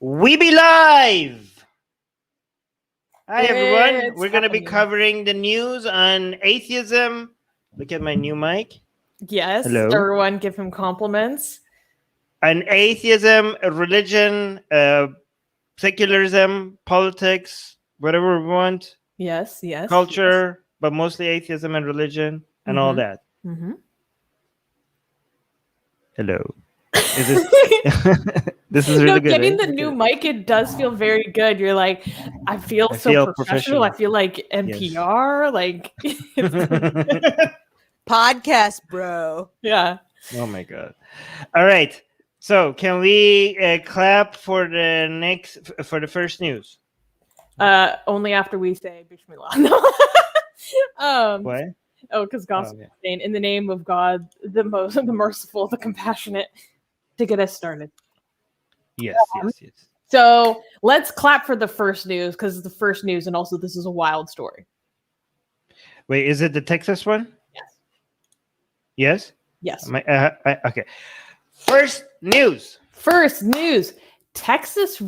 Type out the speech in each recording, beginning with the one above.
We be live! Hi everyone. It's We're going to be happening. covering the news on atheism. Look at my new mic. Yes, Hello. everyone give him compliments. On atheism, religion, secularism, politics, whatever we want, Yes. culture, but mostly atheism and religion and all that. Mm-hmm. Hello. Is this this is really good. Getting right? the new mic, it does feel very good. You're like, I feel professional. I feel like NPR. Like, podcast, bro. yeah. Oh my god! All right, so can we clap for the first news? Only after we say Bismillah. No. What? Oh, because gospel saying in the name of God, the merciful, the compassionate, to get us started. Yes. So let's clap for the first news because it's the first news, and also this is a wild story. Wait, is it the Texas one? Yes. Yes. Okay. First news. Texas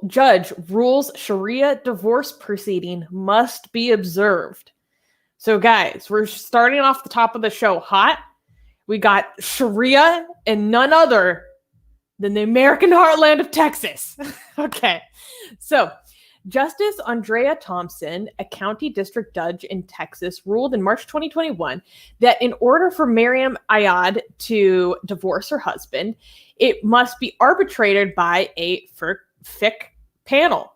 judge rules Sharia divorce proceeding must be observed. So, guys, we're starting off the top of the show hot. We got Sharia and none other than the American heartland of Texas. Okay. So, Justice Andrea Thompson, a county district judge in Texas, ruled in March 2021 that in order for Miriam Ayad to divorce her husband, it must be arbitrated by a fiqh panel.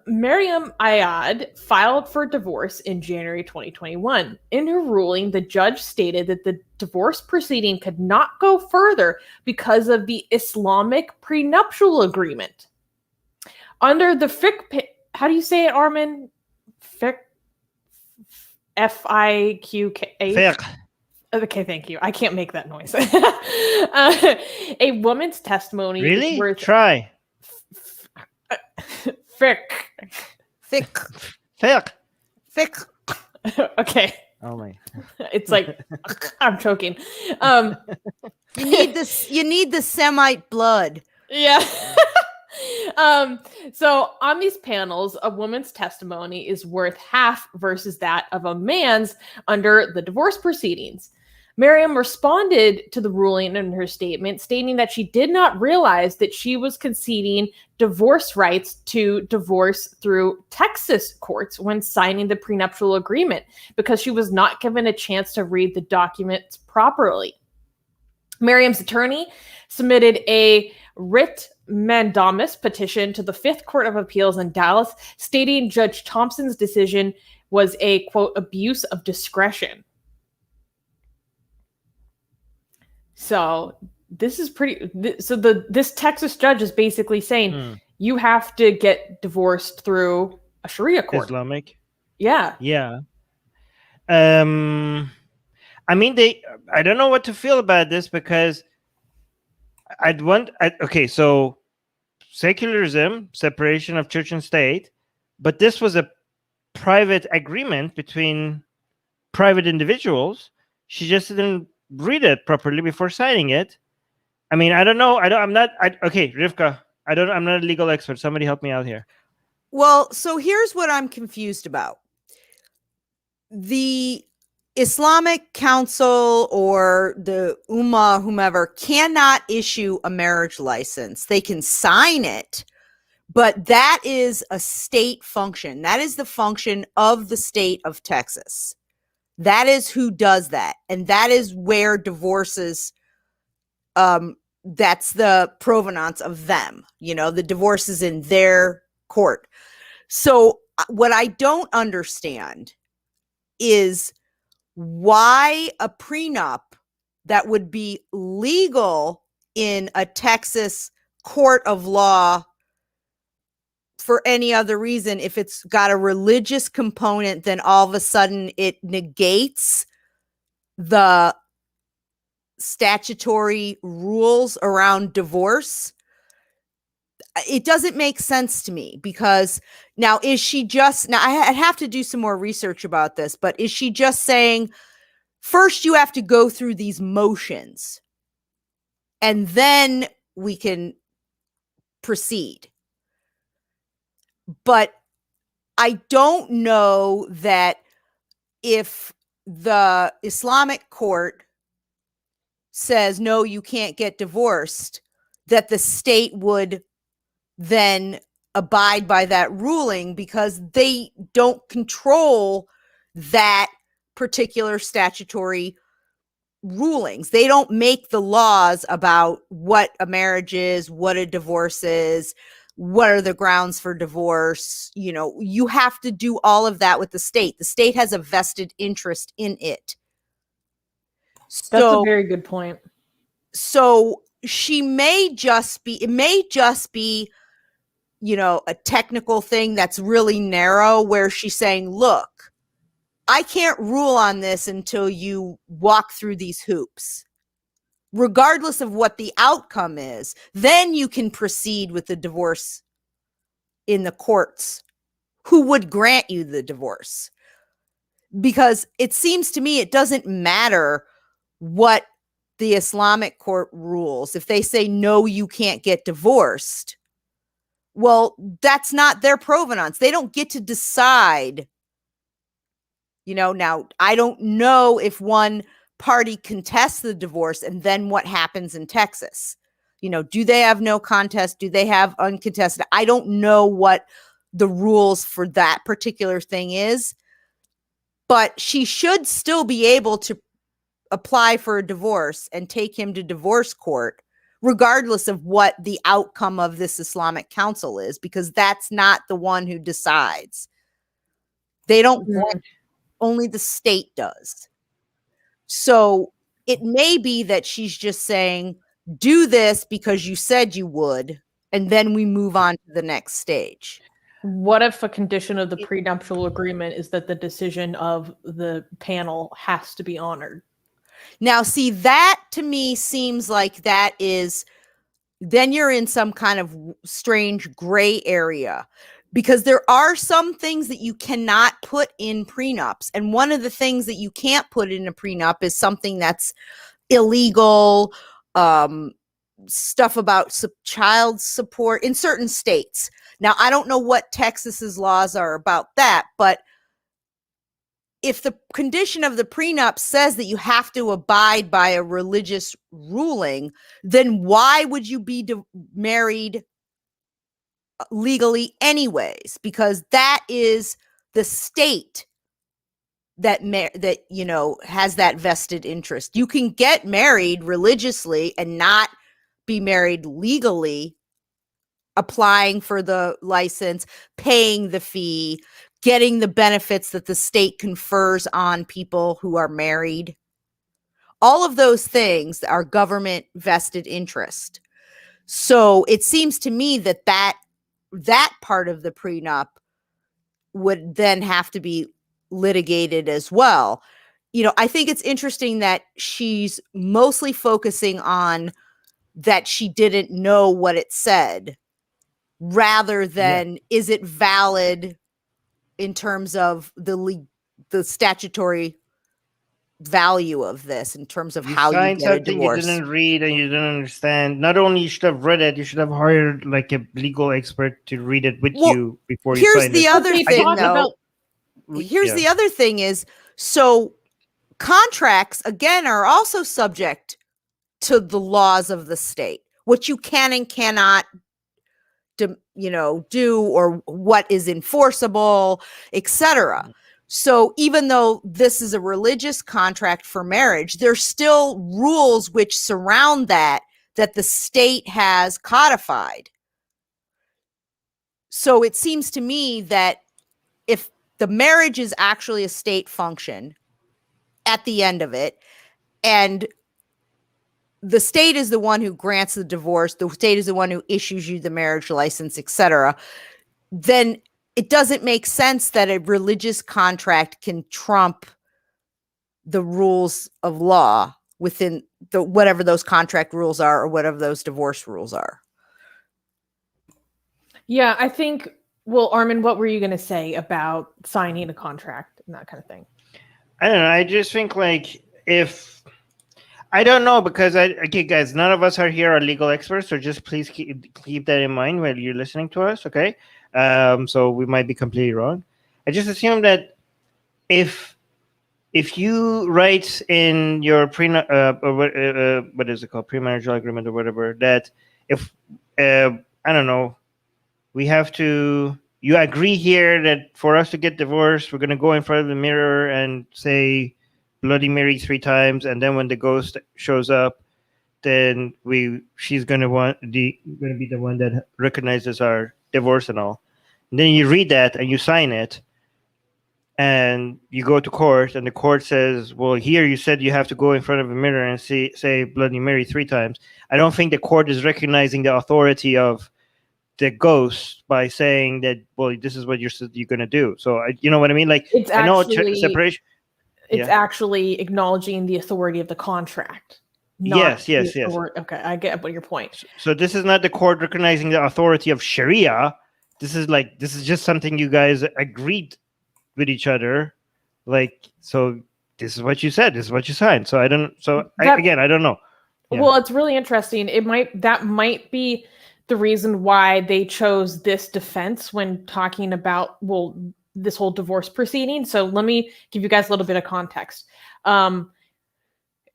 Miriam Ayad filed for divorce in January 2021. In her ruling, the judge stated that the divorce proceeding could not go further because of the Islamic prenuptial agreement. Under the fiqh, how do you say it, Armin? Fiqh? F-I-Q-K-A? Fiqh. Okay, thank you. I can't make that noise. A woman's testimony really? is worth... Try. Fiqh. Okay. Oh my. It's like I'm choking. You need the Semite blood. Yeah. So on these panels, a woman's testimony is worth half versus that of a man's under the divorce proceedings. Miriam responded to the ruling in her statement, stating that she did not realize that she was conceding divorce rights to divorce through Texas courts when signing the prenuptial agreement because she was not given a chance to read the documents properly. Miriam's attorney submitted a writ mandamus petition to the Fifth Court of Appeals in Dallas, stating Judge Thompson's decision was a, quote, abuse of discretion. So this is this Texas judge is basically saying you have to get divorced through a Sharia court. Islamic? Yeah. Yeah. I mean, I don't know what to feel about this because so secularism, separation of church and state, but this was a private agreement between private individuals. She just didn't read it properly before signing it. I mean, I don't know. Okay, Rivka, I'm not a legal expert. Somebody help me out here. Well, so here's what I'm confused about. The Islamic Council or the Ummah, whomever, cannot issue a marriage license. They can sign it, but that is a state function. That is the function of the state of Texas. That is who does that. And that is where divorces, that's the provenance of them. You know, the divorce is in their court. So what I don't understand is why a prenup that would be legal in a Texas court of law for any other reason, if it's got a religious component, then all of a sudden it negates the statutory rules around divorce. It doesn't make sense to me because now I'd have to do some more research about this, but is she just saying first you have to go through these motions and then we can proceed. But I don't know that if the Islamic court says, no, you can't get divorced, that the state would then abide by that ruling, because they don't control that particular statutory rulings. They don't make the laws about what a marriage is, what a divorce is, what are the grounds for divorce. You know, you have to do all of that with the state. The state has a vested interest in it. That's So, a very good point. so she may just be, it may just be, you know, a technical thing that's really narrow, where she's saying, look, I can't rule on this until you walk through these hoops. Regardless of what the outcome is, then you can proceed with the divorce in the courts, who would grant you the divorce. Because it seems to me it doesn't matter what the Islamic court rules. If they say, no, you can't get divorced, well, that's not their provenance. They don't get to decide. You know, now, I don't know if one party contests the divorce and then what happens in Texas. You know, do they have no contest? Do they have uncontested? I don't know what the rules for that particular thing is, but she should still be able to apply for a divorce and take him to divorce court, regardless of what the outcome of this Islamic council is, because that's not the one who decides. They don't grant, only the state does. So it may be that she's just saying, do this because you said you would, and then we move on to the next stage. What if a condition of the prenuptial agreement is that the decision of the panel has to be honored? Now, see, that to me seems like that is, then you're in some kind of strange gray area, because there are some things that you cannot put in prenups. And one of the things that you can't put in a prenup is something that's illegal, stuff about child support in certain states. Now, I don't know what Texas's laws are about that, but if the condition of the prenup says that you have to abide by a religious ruling, then why would you be married legally anyways? Because that is the state that you know, has that vested interest. You can get married religiously and not be married legally, applying for the license, paying the fee, getting the benefits that the state confers on people who are married. All of those things are government vested interest. So it seems to me that that part of the prenup would then have to be litigated as well. You know, I think it's interesting that she's mostly focusing on that she didn't know what it said, rather than is it valid in terms of the statutory value of this, in terms of how you signed get a something divorce. you didn't read and you didn't understand. Not only you should have read it, you should have hired like a legal expert to read it with you before you here's signed the it. other thing, though. Here's the other thing is, so contracts, again, are also subject to the laws of the state, what you can and cannot do, or what is enforceable, etc. So even though this is a religious contract for marriage, there's still rules which surround that the state has codified. So it seems to me that if the marriage is actually a state function at the end of it, and the state is the one who grants the divorce, the state is the one who issues you the marriage license, etc., then it doesn't make sense that a religious contract can trump the rules of law within whatever those contract rules are, or whatever those divorce rules are. Yeah, I think, well, Armin, what were you going to say about signing a contract and that kind of thing? I don't know. I just think, like, if I don't know because okay, guys, none of us are here are legal experts, so just please keep that in mind while you're listening to us, okay? So we might be completely wrong. I just assume that if you write in your what is it called, premarital agreement or whatever, that if I don't know, you agree here that for us to get divorced, we're gonna go in front of the mirror and say Bloody Mary 3 times, and then when the ghost shows up, then she's gonna be the one that recognizes our divorce and all. And then you read that and you sign it, and you go to court, and the court says, "Well, here you said you have to go in front of a mirror and say Bloody Mary 3 times." I don't think the court is recognizing the authority of the ghost by saying that, well, this is what you're gonna do. So you know what I mean? Like, It's I know actually separation. It's actually acknowledging the authority of the contract. Yes. Okay, I get what your point. So this is not the court recognizing the authority of Sharia. This is just something you guys agreed with each other. Like, so this is what you said. This is what you signed. So I don't know. Yeah. Well, it's really interesting. That might be the reason why they chose this defense when talking about, well, this whole divorce proceeding. So let me give you guys a little bit of context.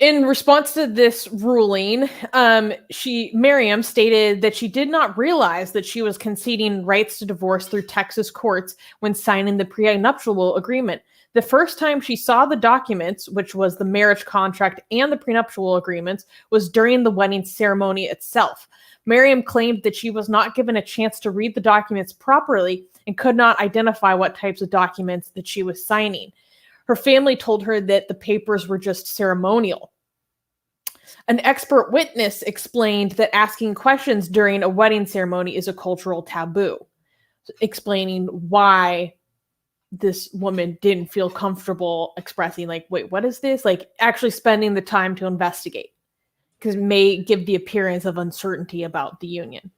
In response to this ruling, Miriam stated that she did not realize that she was conceding rights to divorce through Texas courts when signing the prenuptial agreement. The first time she saw the documents, which was the marriage contract and the prenuptial agreements, was during the wedding ceremony itself. Miriam claimed that she was not given a chance to read the documents properly and could not identify what types of documents that she was signing. Her family told her that the papers were just ceremonial. An expert witness explained that asking questions during a wedding ceremony is a cultural taboo, explaining why this woman didn't feel comfortable expressing, like, wait, what is this? Like, actually spending the time to investigate, because it may give the appearance of uncertainty about the union.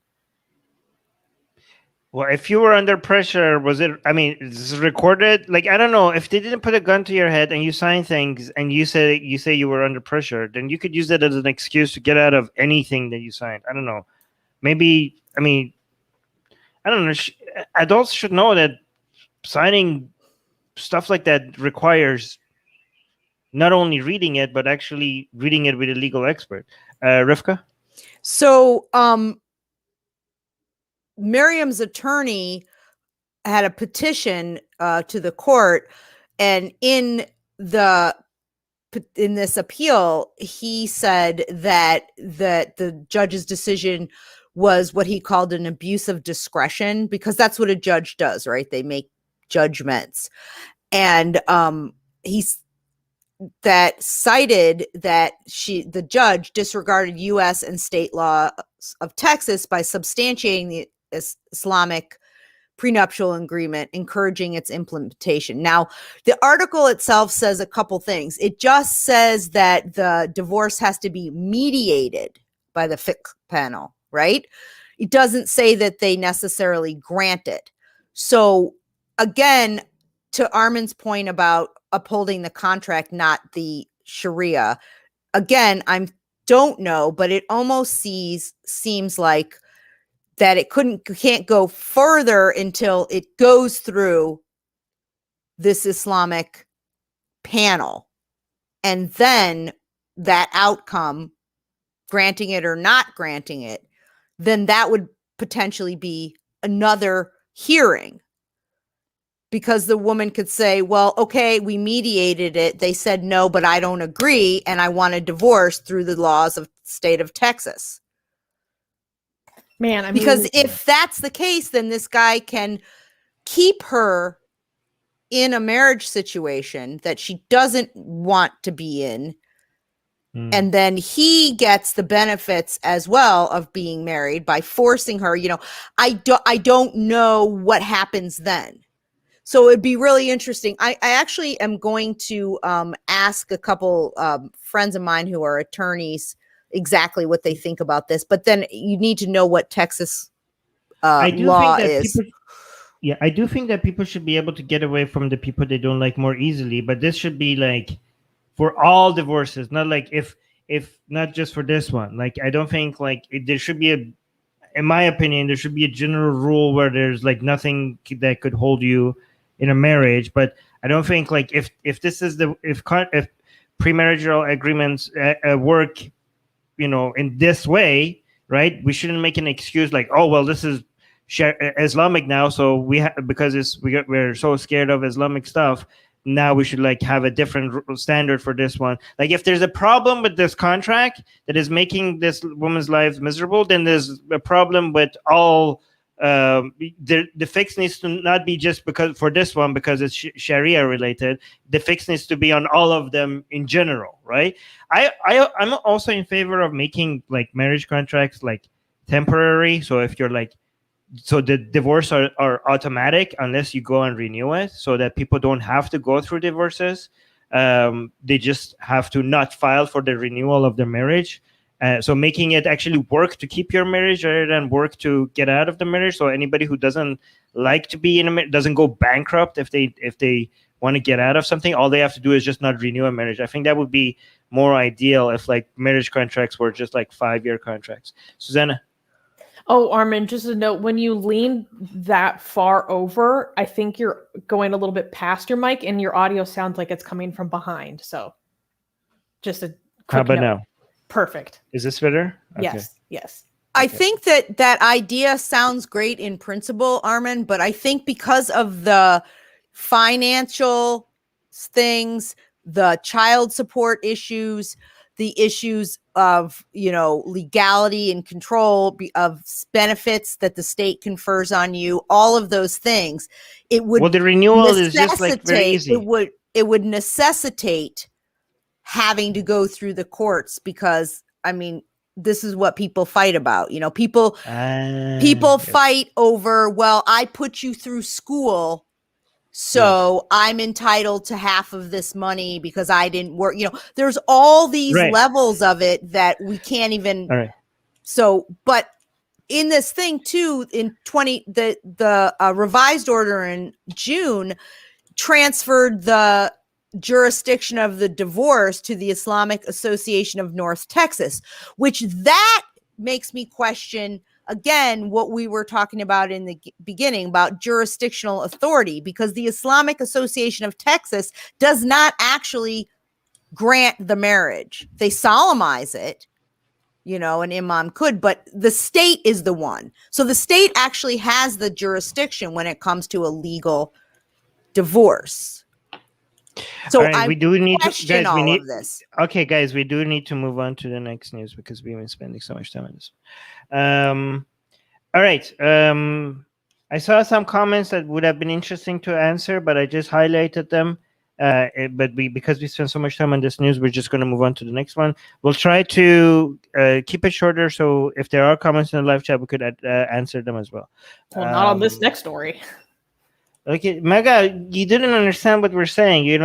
Well, if you were under pressure, is this recorded? Like, I don't know. If they didn't put a gun to your head and you sign things and you say you were under pressure, then you could use that as an excuse to get out of anything that you signed. I don't know. Maybe, I don't know. Adults should know that signing stuff like that requires not only reading it, but actually reading it with a legal expert. Rivka? So, Miriam's attorney had a petition to the court, and in this appeal, he said that the judge's decision was what he called an abuse of discretion, because that's what a judge does, right? They make judgments, and he's that cited that the judge disregarded U.S. and state laws of Texas by substantiating the Islamic prenuptial agreement, encouraging its implementation. Now, the article itself says a couple things. It just says that the divorce has to be mediated by the fiqh panel, right? It doesn't say that they necessarily grant it. So, again, to Armin's point about upholding the contract, not the Sharia, again, I don't know, but it almost seems like that it can't go further until it goes through this Islamic panel. And then that outcome, granting it or not granting it, then that would potentially be another hearing. Because the woman could say, well, okay, we mediated it. They said no, but I don't agree, and I want a divorce through the laws of the state of Texas. Man, because if that's the case, then this guy can keep her in a marriage situation that she doesn't want to be in. And then he gets the benefits as well of being married by forcing her. I don't know what happens then. So it'd be really interesting. I actually am going to ask a couple friends of mine who are attorneys exactly what they think about this, but then you need to know what Texas law is. I do think that people should be able to get away from the people they don't like more easily, but this should be like for all divorces, not like if if not just for this one. Like, I don't think like there should be in my opinion, there should be a general rule where there's like nothing that could hold you in a marriage. But I don't think like if this is if premarital agreements work, in this way, right? We shouldn't make an excuse like, oh well, this is Islamic now, so because we're so scared of Islamic stuff. Now we should like have a different standard for this one. Like if there's a problem with this contract that is making this woman's life miserable, then there's a problem with all. The fix needs to not be just because for this one because it's Sharia related. The fix needs to be on all of them in general, right? I'm also in favor of making like marriage contracts like temporary. So if you're like. So the divorce are automatic unless you go and renew it, so that people don't have to go through divorces. They just have to not file for the renewal of their marriage. So making it actually work to keep your marriage rather than work to get out of the marriage. So anybody who doesn't like to be in a marriage doesn't go bankrupt if they want to get out of something. All they have to do is just not renew a marriage. I think that would be more ideal if like marriage contracts were just like 5-year contracts. Susanna? Oh, Armin, just a note, when you lean that far over, I think you're going a little bit past your mic and your audio sounds like it's coming from behind. So just a quick How about note. now? Perfect. Is this better? Okay. Yes. I think that idea sounds great in principle, Armin, but I think because of the financial things, the child support issues, the issues of, legality and control of benefits that the state confers on you, all of those things, it would the renewal is just like very easy. It would necessitate having to go through the courts because, I mean, this is what people fight about. People fight over, well, I put you through school, so I'm entitled to half of this money because I didn't work. There's all these levels of it that we can't even. All right. So, but in this thing too, in the revised order in June transferred the jurisdiction of the divorce to the Islamic Association of North Texas, which that makes me question again what we were talking about in the beginning about jurisdictional authority, because the Islamic Association of Texas does not actually grant the marriage. They solemnize it, an imam could, but the state is the one. So the state actually has the jurisdiction when it comes to a legal divorce. So we do need to, guys, all of this. Okay, guys, we do need to move on to the next news because we've been spending so much time on this. All right. I saw some comments that would have been interesting to answer, but I just highlighted them. Because we spent so much time on this news, we're just going to move on to the next one. We'll try to keep it shorter, so if there are comments in the live chat, we could answer them as well. Well, not on this next story. Okay, Mega, you didn't understand what we're saying. You're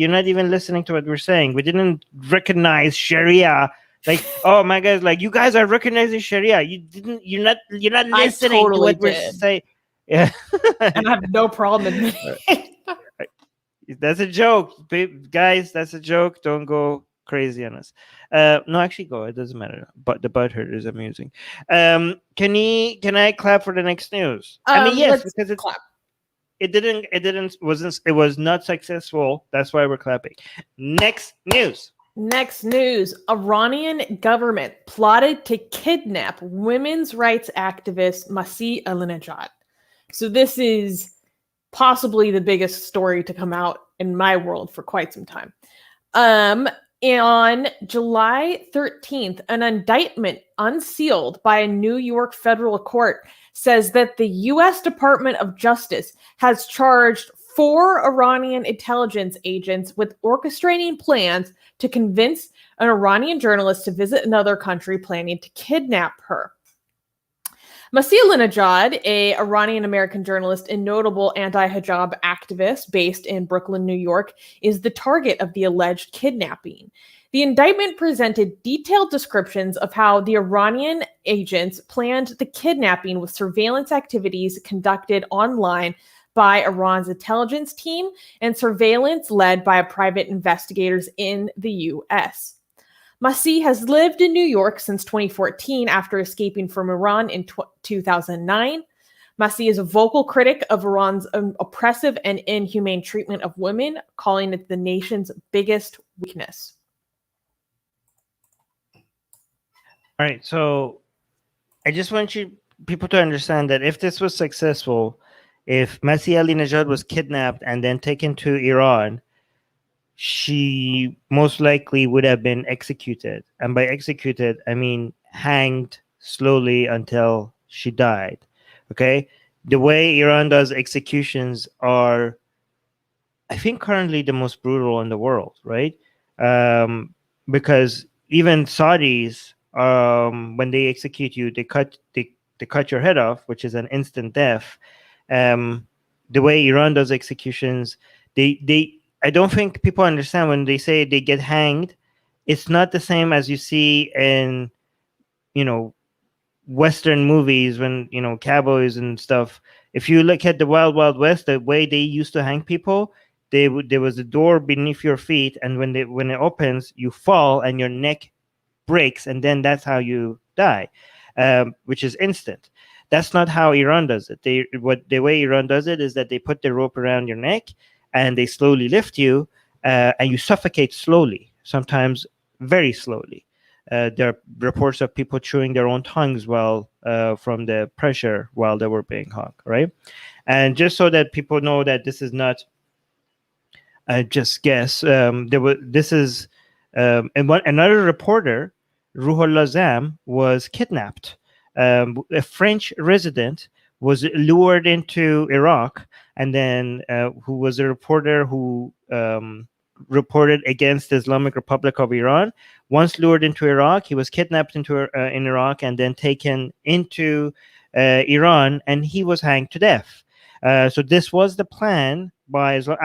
not even listening to what we're saying. We didn't recognize Sharia. Like, oh my God, like you guys are recognizing Sharia. You're not listening to what we're saying. Yeah. And I have no problem admitting it. That's a joke, guys. That's a joke. Don't go crazy on us. No, actually go. It doesn't matter. But the butthurt is amusing. Can I clap for the next news? I mean, yes, because it's clap. It was not successful. That's why we're clapping. Next news. Iranian government plotted to kidnap women's rights activist Masih Alinejad. So this is possibly the biggest story to come out in my world for quite some time. On July 13th, an indictment unsealed by a New York federal court says that the U.S. Department of Justice has charged 4 Iranian intelligence agents with orchestrating plans to convince an Iranian journalist to visit another country planning to kidnap her. Masih Alinejad, a Iranian-American journalist and notable anti-hijab activist based in Brooklyn, New York, is the target of the alleged kidnapping. The indictment presented detailed descriptions of how the Iranian agents planned the kidnapping with surveillance activities conducted online by Iran's intelligence team and surveillance led by private investigators in the U.S. Masih has lived in New York since 2014 after escaping from Iran in 2009. Masih is a vocal critic of Iran's oppressive and inhumane treatment of women, calling it the nation's biggest weakness. All right, so I just want people to understand that if this was successful, if Masih Alinejad was kidnapped and then taken to Iran, she most likely would have been executed. And by executed, I mean hanged slowly until she died. Okay? The way Iran does executions are, I think, currently the most brutal in the world, right? Because even Saudis, when they execute you, they cut your head off, which is an instant death. The way Iran does executions, I don't think people understand when they say they get hanged. It's not the same as you see in, Western movies when, cowboys and stuff. If you look at the Wild Wild West, the way they used to hang people, there was a door beneath your feet, and when it opens, you fall and your neck breaks, and then that's how you die, which is instant. That's not how Iran does it. The way Iran does it is that they put the rope around your neck and they slowly lift you, and you suffocate slowly, sometimes very slowly. There are reports of people chewing their own tongues while from the pressure while they were being hung, right? And just so that people know that this is not just guess, another reporter, Ruhollah Zam, was kidnapped. A French resident was lured into Iraq, and then who was a reporter who reported against the Islamic Republic of Iran. Once lured into Iraq, he was kidnapped in Iraq and then taken into Iran, and he was hanged to death. So this was the plan. So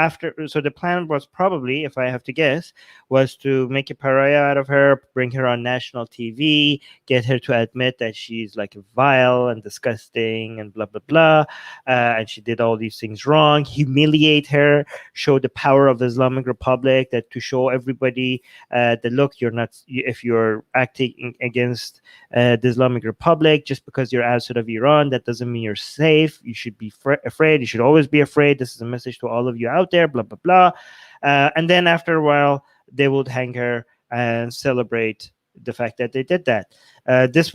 the plan was probably, if I have to guess, was to make a pariah out of her, bring her on national TV, get her to admit that she's like vile and disgusting and blah, blah, blah. And she did all these things wrong, humiliate her, show the power of the Islamic Republic, that to show everybody that, look, if you're acting against the Islamic Republic, just because you're outside of Iran, that doesn't mean you're safe. You should be afraid. You should always be afraid. This is a message to all of you out there, blah, blah, blah. And then after a while, they would hang her and celebrate the fact that they did that. This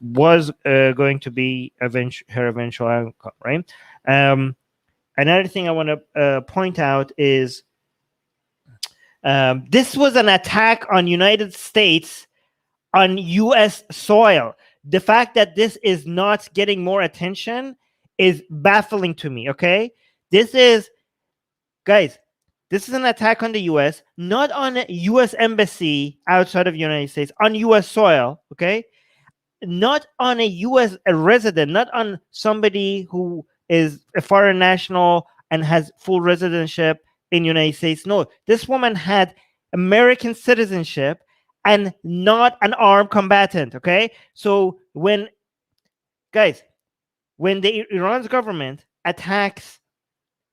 was going to be her eventual outcome, right? Another thing I want to point out is this was an attack on United States on U.S. soil. The fact that this is not getting more attention is baffling to me, okay? Guys, this is an attack on the U.S., not on a U.S. embassy outside of the United States, on U.S. soil, okay? Not on a U.S. resident, not on somebody who is a foreign national and has full residency in the United States. No, this woman had American citizenship and not an armed combatant, okay? So when the Iran's government attacks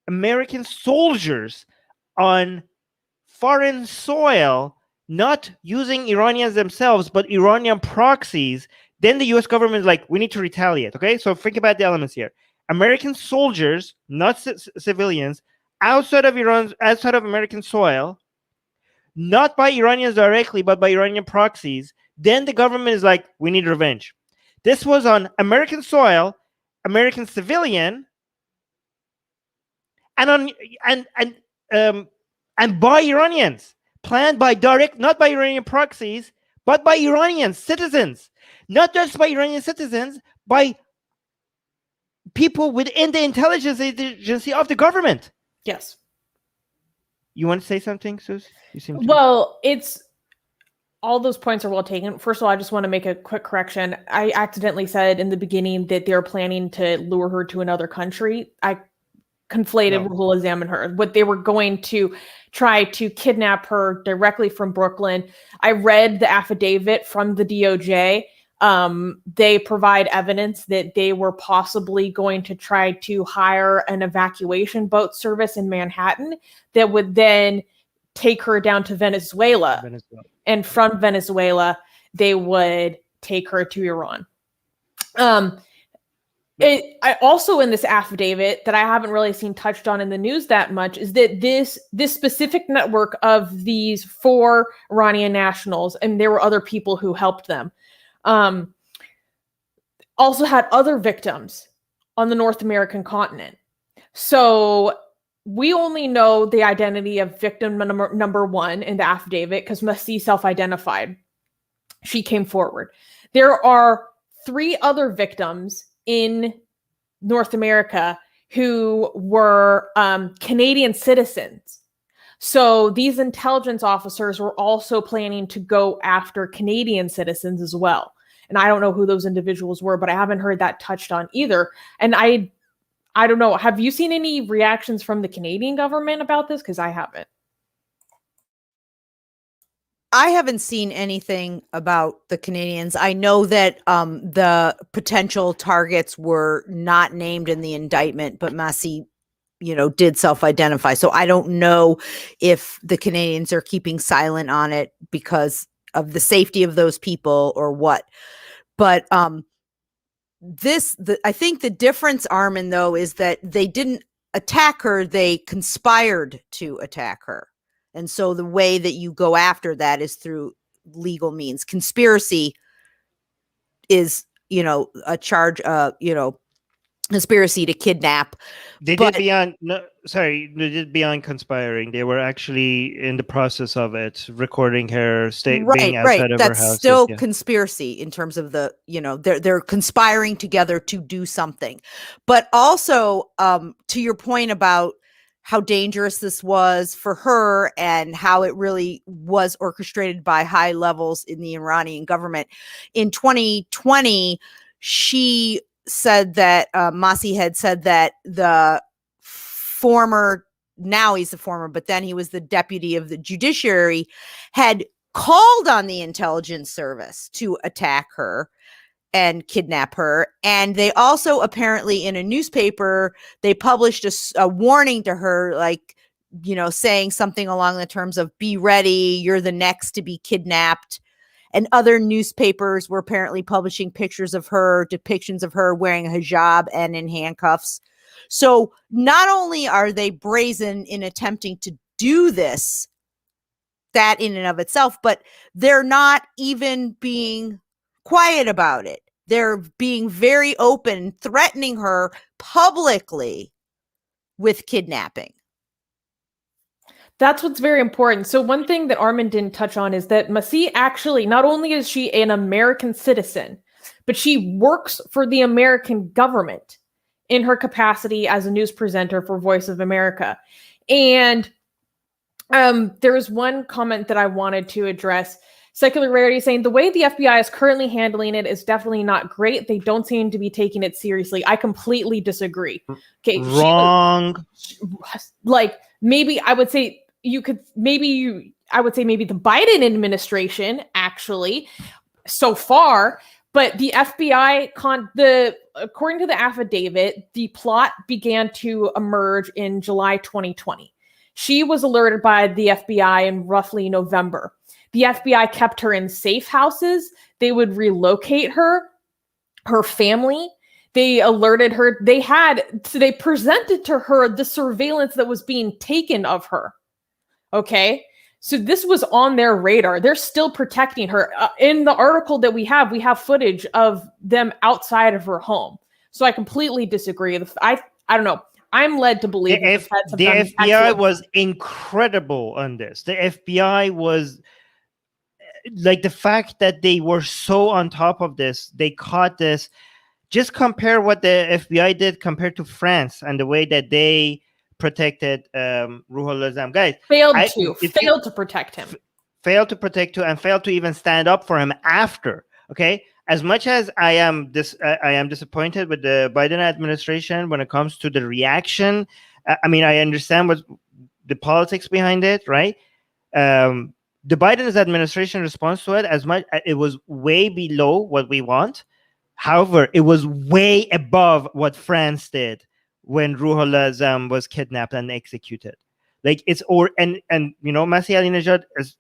American soldiers on foreign soil, not using Iranians themselves, but Iranian proxies, then the US government is like, we need to retaliate, okay? So think about the elements here. American soldiers, not civilians, outside of American soil, not by Iranians directly, but by Iranian proxies, then the government is like, we need revenge. This was on American soil, American civilian, and by Iranians, planned by direct, not by Iranian proxies, but by Iranian citizens, not just by Iranian citizens, by people within the intelligence agency of the government. Yes. You want to say something, Sus? Well, it's all those points are well taken. First of all, I just want to make a quick correction. I accidentally said in the beginning that they're planning to lure her to another country. I conflated Ruhollah Zam and her. What they were going to try to kidnap her directly from Brooklyn. I read the affidavit from the DOJ. They provide evidence that they were possibly going to try to hire an evacuation boat service in Manhattan that would then take her down to Venezuela. and from Venezuela, they would take her to Iran. I also, in this affidavit that I haven't really seen touched on in the news that much, is that this specific network of these 4 Iranian nationals, and there were other people who helped them, also had other victims on the North American continent. So we only know the identity of victim number 1 in the affidavit because Masih self-identified. She came forward. There are 3 other victims in North America who were Canadian citizens. So these intelligence officers were also planning to go after Canadian citizens as well. And I don't know who those individuals were, but I haven't heard that touched on either. And I don't know. Have you seen any reactions from the Canadian government about this? Because I haven't. I haven't seen anything about the Canadians. I know that the potential targets were not named in the indictment, but Masih, did self-identify. So I don't know if the Canadians are keeping silent on it because of the safety of those people or what. But I think the difference, Armin, though, is that they didn't attack her. They conspired to attack her. And so the way that you go after that is through legal means. Conspiracy is, a charge, conspiracy to kidnap. They did beyond conspiring. They were actually in the process of it, recording her being outside of her house. That's still conspiracy in terms of the, they're conspiring together to do something. But also, to your point about how dangerous this was for her and how it really was orchestrated by high levels in the Iranian government. In 2020, she said that Masih had said that the former, now he's the former, but then he was the deputy of the judiciary, had called on the intelligence service to attack her and kidnap her. And they also apparently in a newspaper, they published a warning to her, like, saying something along the terms of, be ready, you're the next to be kidnapped. And other newspapers were apparently publishing pictures of her, depictions of her wearing a hijab and in handcuffs. So not only are they brazen in attempting to do this, that in and of itself, but they're not even being quiet about it. They're being very open, threatening her publicly with kidnapping. That's what's very important. So one thing that Armin didn't touch on is that Masih actually, not only is she an American citizen, but she works for the American government in her capacity as a news presenter for Voice of America. And there's one comment that I wanted to address. Secular Rarity saying, the way the FBI is currently handling it is definitely not great. They don't seem to be taking it seriously. I completely disagree. Okay, wrong. Maybe I would say I would say maybe the Biden administration actually so far, but the FBI according to the affidavit, the plot began to emerge in July 2020. She was alerted by the FBI in roughly November. The FBI kept her in safe houses. They would relocate her family. They alerted her. They presented to her the surveillance that was being taken of her. Okay. So this was on their radar. They're still protecting her. In the article that we have footage of them outside of her home. So I completely disagree. I don't know. I'm led to believe the FBI was incredible on this. The FBI was like, the fact that they were so on top of this, they caught this. Just compare what the FBI did compared to France and the way that they protected Ruhollah Azam. Guys, failed to protect him. Failed to protect him and failed to even stand up for him after. Okay, as much as I am disappointed with the Biden administration when it comes to the reaction. I mean, I understand what the politics behind it, right? The Biden administration response to it, it was way below what we want. However, it was way above what France did when Ruhollah Azam was kidnapped and executed. Like, Masih Alinejad, as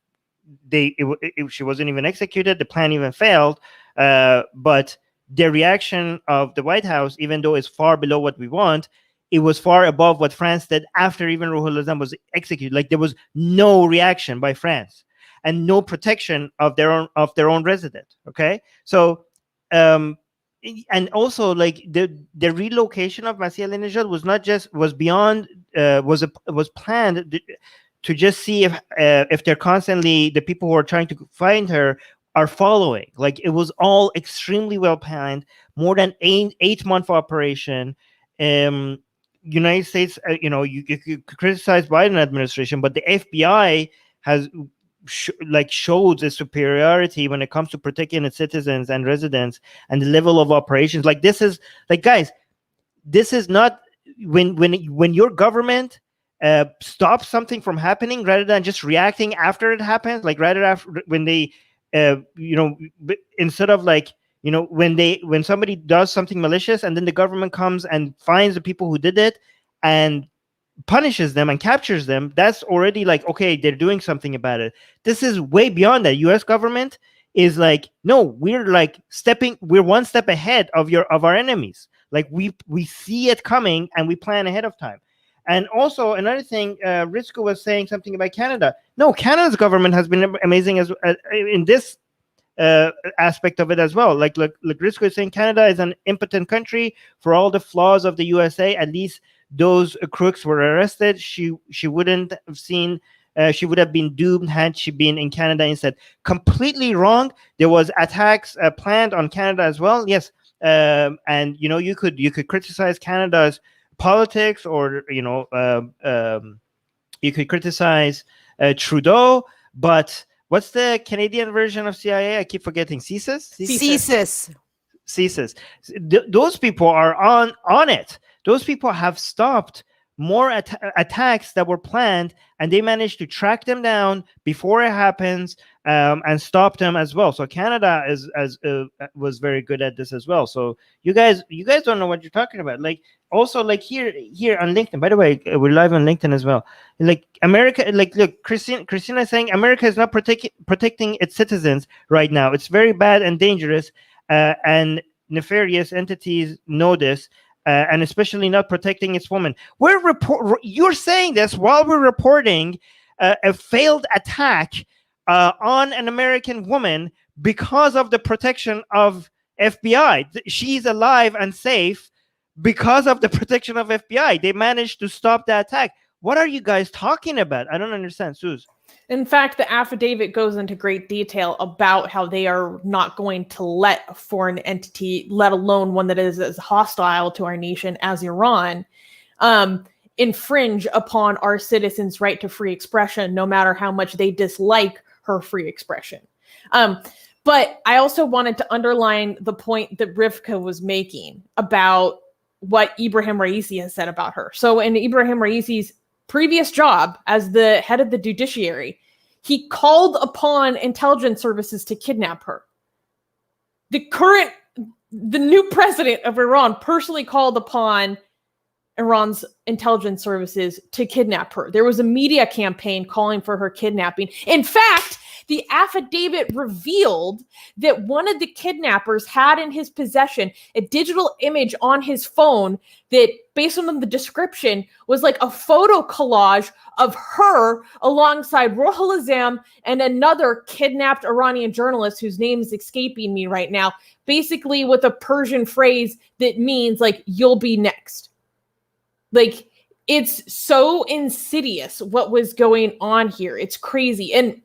she wasn't even executed. The plan even failed. But the reaction of the White House, even though it's far below what we want, it was far above what France did after even Ruhollah Azam was executed. Like there was no reaction by France and no protection of their own resident. Okay, so and also like the relocation of Masih Alinejad was planned to just see if they're constantly, the people who are trying to find her are following. Like it was all extremely well planned, more than 8-month operation. United States, you criticize Biden administration, but the FBI has showed the superiority when it comes to protecting its citizens and residents and the level of operations. Like this is like, guys, this is not when your government stops something from happening rather than just reacting after it happens, like rather after when they instead of like when somebody does something malicious and then the government comes and finds the people who did it and punishes them and captures them, that's already like, okay, they're doing something about it. This is way beyond that. US government is like, no, we're one step ahead of our enemies. Like we see it coming and we plan ahead of time. And also another thing, Rivka was saying something about Canada. No, Canada's government has been amazing as in this aspect of it as well. Like Rivka is saying, Canada is an impotent country for all the flaws of the USA. At least those crooks were arrested. She wouldn't have seen. She would have been doomed had she been in Canada instead. Completely wrong. There was attacks planned on Canada as well. Yes, and you could criticize Canada's politics, or you could criticize Trudeau, but what's the Canadian version of CIA? I keep forgetting. CSIS. Those people are on it. Those people have stopped more attacks that were planned, and they managed to track them down before it happens and stop them as well. So Canada was very good at this as well. So you guys don't know what you're talking about. Like also like here on LinkedIn. By the way, we're live on LinkedIn as well. Like America, like look, Christina is saying America is not protecting its citizens right now. It's very bad and dangerous, and nefarious entities know this. And especially not protecting its women. You're saying this while we're reporting a failed attack on an American woman because of the protection of FBI. She's alive and safe because of the protection of FBI. They managed to stop the attack. What are you guys talking about? I don't understand, Suze. In fact, the affidavit goes into great detail about how they are not going to let a foreign entity, let alone one that is as hostile to our nation as Iran, infringe upon our citizens' right to free expression, no matter how much they dislike her free expression. But I also wanted to underline the point that Rivka was making about what Ibrahim Raisi has said about her. So in Ibrahim Raisi's previous job as the head of the judiciary, he called upon intelligence services to kidnap her. The new president of Iran personally called upon Iran's intelligence services to kidnap her. There was a media campaign calling for her kidnapping. In fact, the affidavit revealed that one of the kidnappers had in his possession a digital image on his phone that, based on the description, was like a photo collage of her alongside Ruhollah Azam and another kidnapped Iranian journalist whose name is escaping me right now, basically with a Persian phrase that means like, you'll be next. Like, it's so insidious what was going on here. It's crazy. And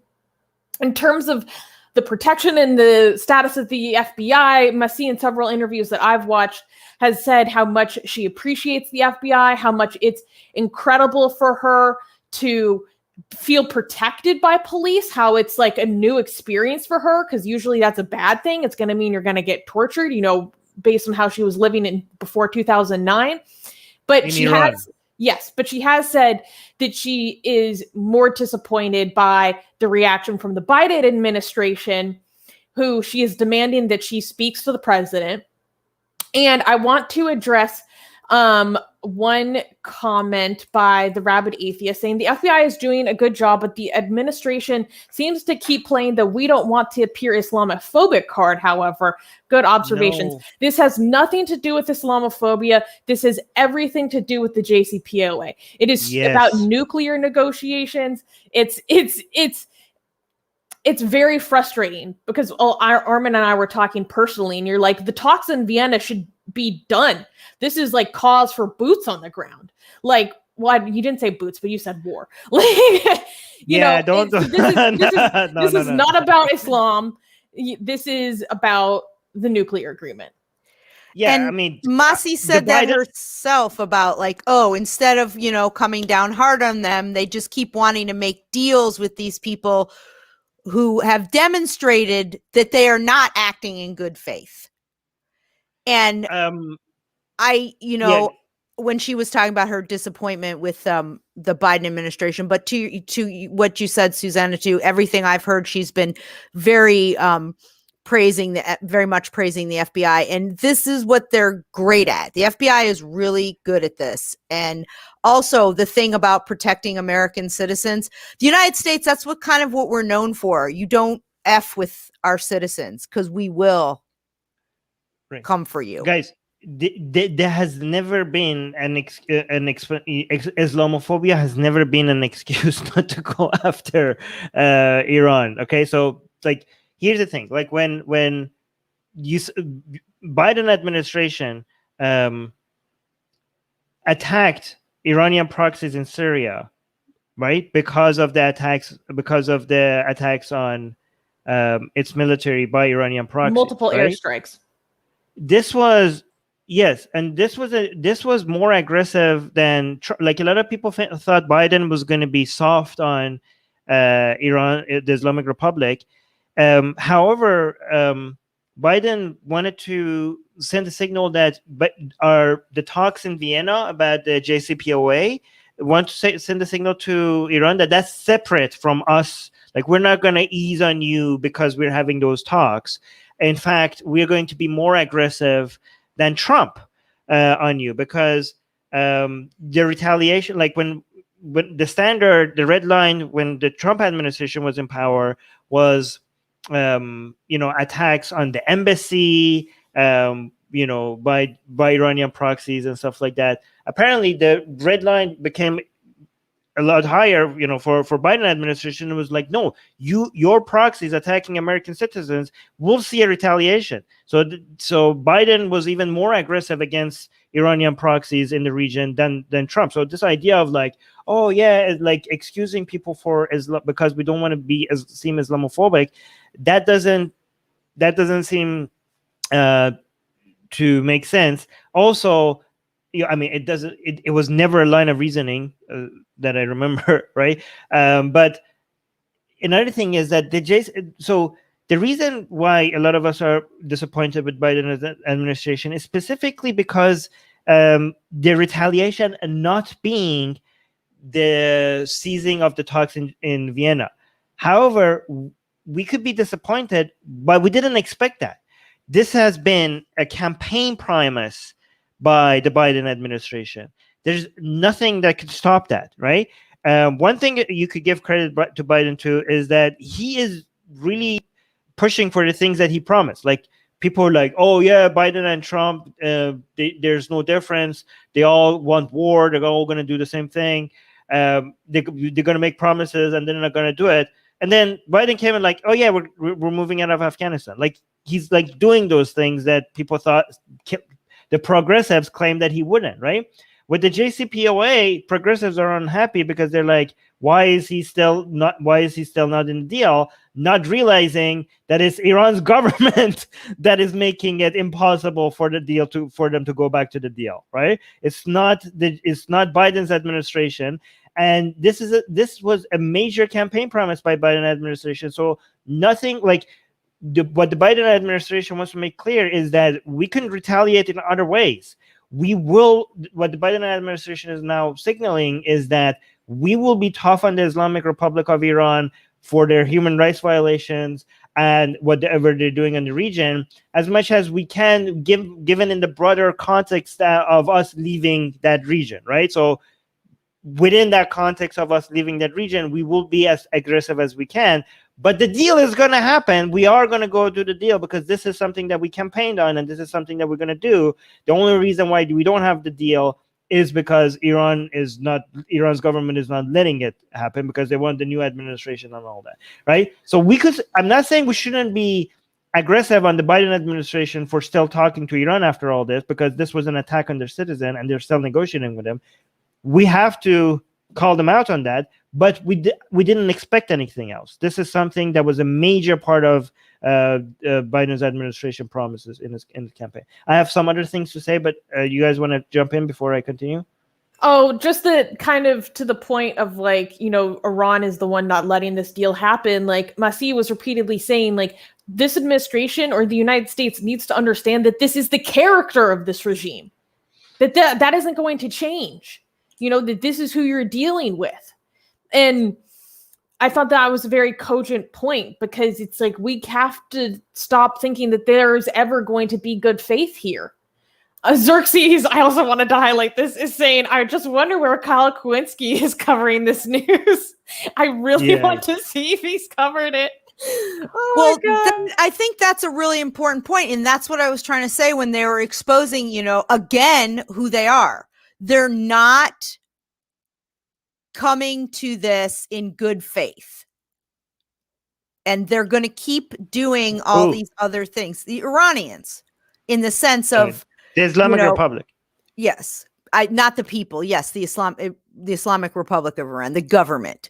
in terms of the protection and the status of the FBI, Masih, in several interviews that I've watched, has said how much she appreciates the FBI, how much it's incredible for her to feel protected by police, how it's like a new experience for her, because usually that's a bad thing. It's going to mean you're going to get tortured, based on how she was living in before 2009. But she has... Yes, but she has said that she is more disappointed by the reaction from the Biden administration, who she is demanding that she speaks to the president. And I want to address one comment by the rabid atheist saying the FBI is doing a good job, but the administration seems to keep playing the "we don't want to appear Islamophobic" card. However, good observations. No. This has nothing to do with Islamophobia. This has everything to do with the JCPOA. It is about nuclear negotiations. It's very frustrating because Armin and I were talking personally, and you're like, the talks in Vienna should be done. This is like cause for boots on the ground. Like, well, you didn't say boots, but you said war. Like, this is not about Islam. This is about the nuclear agreement. Yeah, and I mean, Masih said that herself about like, oh, instead of, coming down hard on them, they just keep wanting to make deals with these people who have demonstrated that they are not acting in good faith. And when she was talking about her disappointment with the Biden administration, but to what you said, Susanna, to everything I've heard, she's been very very much praising the FBI. And this is what they're great at. The FBI is really good at this. And also the thing about protecting American citizens, the United States, that's what we're known for. You don't F with our citizens because we will come for you. Guys, there has never been Islamophobia has never been an excuse not to go after Iran. Okay, so like, here's the thing: like when Biden administration attacked Iranian proxies in Syria, right? Because of the attacks on its military by Iranian proxies, multiple airstrikes. This was more aggressive than, like, a lot of people thought Biden was going to be soft on Iran, the Islamic Republic. However, Biden wanted to send a signal that the talks in Vienna about the JCPOA want to send a signal to Iran that that's separate from us. Like, we're not going to ease on you because we're having those talks. In fact, we're going to be more aggressive than Trump on you, because the retaliation, like when the red line when the Trump administration was in power was attacks on the embassy, by Iranian proxies and stuff like that. Apparently, the red line became a lot higher. For Biden administration, it was like, no, your proxies attacking American citizens, we'll see a retaliation. So Biden was even more aggressive against Iranian proxies in the region than Trump. So this idea of like, oh yeah, like excusing people for Islam because we don't want to seem Islamophobic, that doesn't seem to make sense. Also, it was never a line of reasoning that I remember, right? But another thing is that the reason why a lot of us are disappointed with Biden's administration is specifically because the retaliation and not being the seizing of the talks in Vienna. However, we could be disappointed, but we didn't expect that. This has been a campaign promise by the Biden administration. There's nothing that could stop that, right? One thing you could give credit to Biden to is that he is really pushing for the things that he promised. Like, people are like, oh yeah, Biden and Trump, there's no difference. They all want war. They're all going to do the same thing. They're going to make promises and then they're not going to do it. And then Biden came in like, oh yeah, we're moving out of Afghanistan. Like, he's like doing those things that people thought the progressives claimed that he wouldn't, right? With the JCPOA, progressives are unhappy because they're like, why is he still not in the deal? Not realizing that it's Iran's government that is making it impossible for the deal for them to go back to the deal, right? It's not Biden's administration. And this was a major campaign promise by Biden administration. So nothing like what the Biden administration wants to make clear is that we can retaliate in other ways. What the Biden administration is now signaling is that we will be tough on the Islamic Republic of Iran for their human rights violations, and whatever they're doing in the region, as much as we can, given in the broader context of us leaving that region, right? So within that context of us leaving that region, we will be as aggressive as we can. But the deal is going to happen. We are going to go do the deal because this is something that we campaigned on, and this is something that we're going to do. The only reason why we don't have the deal is because Iran's government is not letting it happen because they want the new administration and all that, right? So I'm not saying we shouldn't be aggressive on the Biden administration for still talking to Iran after all this, because this was an attack on their citizen and they're still negotiating with them. We have to call them out on that, but we didn't expect anything else. This is something that was a major part of Biden's administration promises in his campaign. I have some other things to say, but you guys want to jump in before I continue? Oh, just the kind of to the point of like, Iran is the one not letting this deal happen. Like Masih was repeatedly saying, like, this administration or the United States needs to understand that this is the character of this regime, that isn't going to change. That this is who you're dealing with. And I thought that was a very cogent point, because it's like we have to stop thinking that there's ever going to be good faith here. Xerxes, I also wanted to highlight this, is saying, I just wonder where Kyle Kowinski is covering this news. I really want to see if he's covered it. Oh well, I think that's a really important point, and that's what I was trying to say when they were exposing, again, who they are. They're not coming to this in good faith. And they're going to keep doing all these other things. The Iranians, in the sense of the Islamic Republic. Yes. Not the people. Yes. The Islamic Republic of Iran, the government.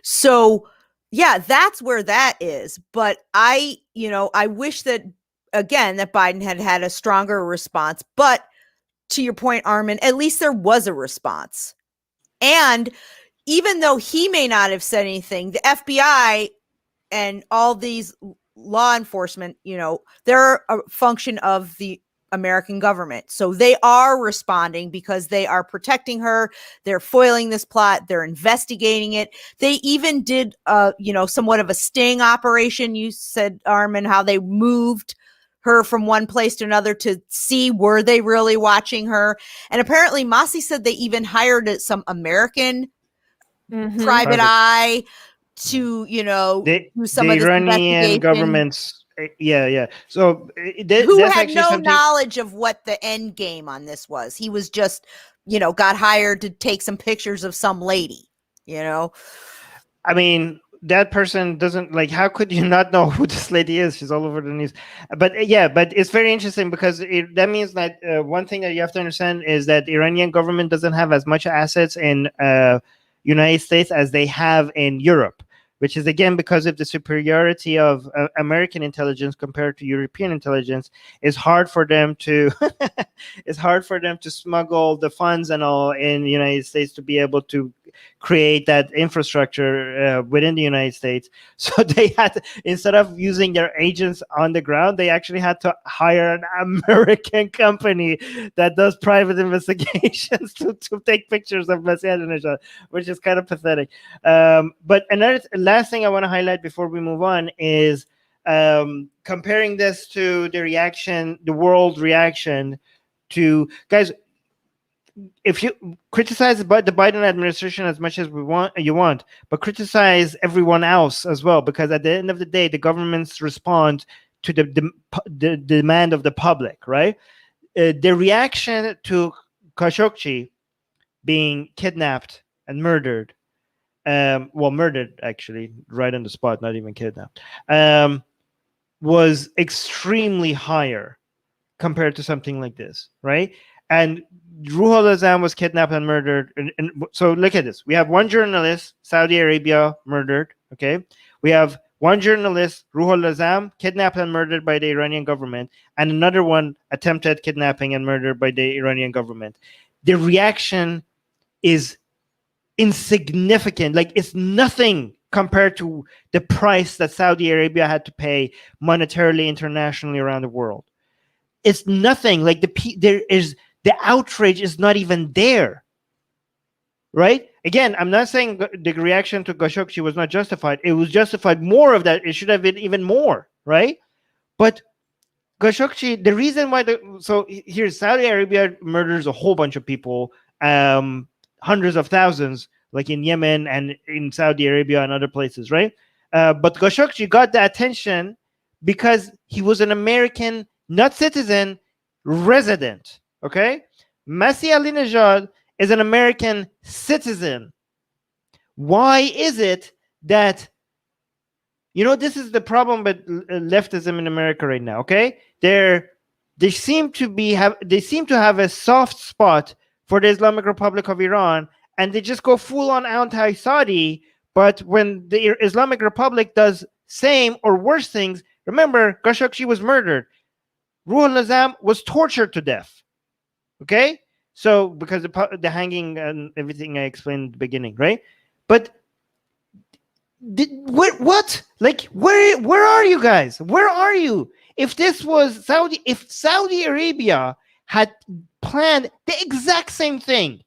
So yeah, that's where that is. But I wish that, again, that Biden had a stronger response, but to your point, Armin, at least there was a response. And even though he may not have said anything, the FBI and all these law enforcement, they're a function of the American government. So they are responding because they are protecting her. They're foiling this plot. They're investigating it. They even did, somewhat of a sting operation. You said, Armin, how they moved her from one place to another to see were they really watching her. And apparently Masih said they even hired some American private eye to, do some of this Iranian government's. Yeah. So who had no knowledge of what the end game on this was. He was just, got hired to take some pictures of some lady, I mean, that person doesn't, like, how could you not know who this lady is? She's all over the news. But but it's very interesting because that means that one thing that you have to understand is that the Iranian government doesn't have as much assets in United States as they have in Europe, which is again because of the superiority of American intelligence compared to European intelligence. It's hard for them to smuggle the funds and all in the United States to be able to create that infrastructure within the United States. So they had to, instead of using their agents on the ground, they actually had to hire an American company that does private investigations to take pictures of Masih Alinejad, which is kind of pathetic. But last thing I want to highlight before we move on is comparing this to the world reaction to, guys, if you criticize the Biden administration as much as you want, but criticize everyone else as well, because at the end of the day, the governments respond to the demand of the public, right? The reaction to Khashoggi being kidnapped and murdered, murdered actually right on the spot, not even kidnapped, was extremely higher compared to something like this, right? And Ruhollah Azam was kidnapped and murdered. And so look at this. We have one journalist, Saudi Arabia, murdered. Okay. We have one journalist, Ruhollah Azam, kidnapped and murdered by the Iranian government, and another one attempted kidnapping and murdered by the Iranian government. The reaction is insignificant. Like, it's nothing compared to the price that Saudi Arabia had to pay monetarily, internationally around the world. It's nothing. Like, the outrage is not even there. right? Again, I'm not saying the reaction to Khashoggi was not justified. It was justified. More of that. It should have been even more, right? But Khashoggi, the reason why here's Saudi Arabia murders a whole bunch of people, hundreds of thousands, like in Yemen and in Saudi Arabia and other places, right? But Khashoggi got the attention because he was an American, not citizen, resident. Okay, Masih Alinejad is an American citizen. Why is it that, this is the problem with leftism in America right now? Okay, they seem to have a soft spot for the Islamic Republic of Iran, and they just go full on anti-Saudi. But when the Islamic Republic does same or worse things, remember, Khashoggi was murdered. Ruhollah Azam was tortured to death. Okay, so because the hanging and everything I explained at the beginning, right? But what? Like, where are you guys? Where are you? If this was if Saudi Arabia had planned the exact same thing,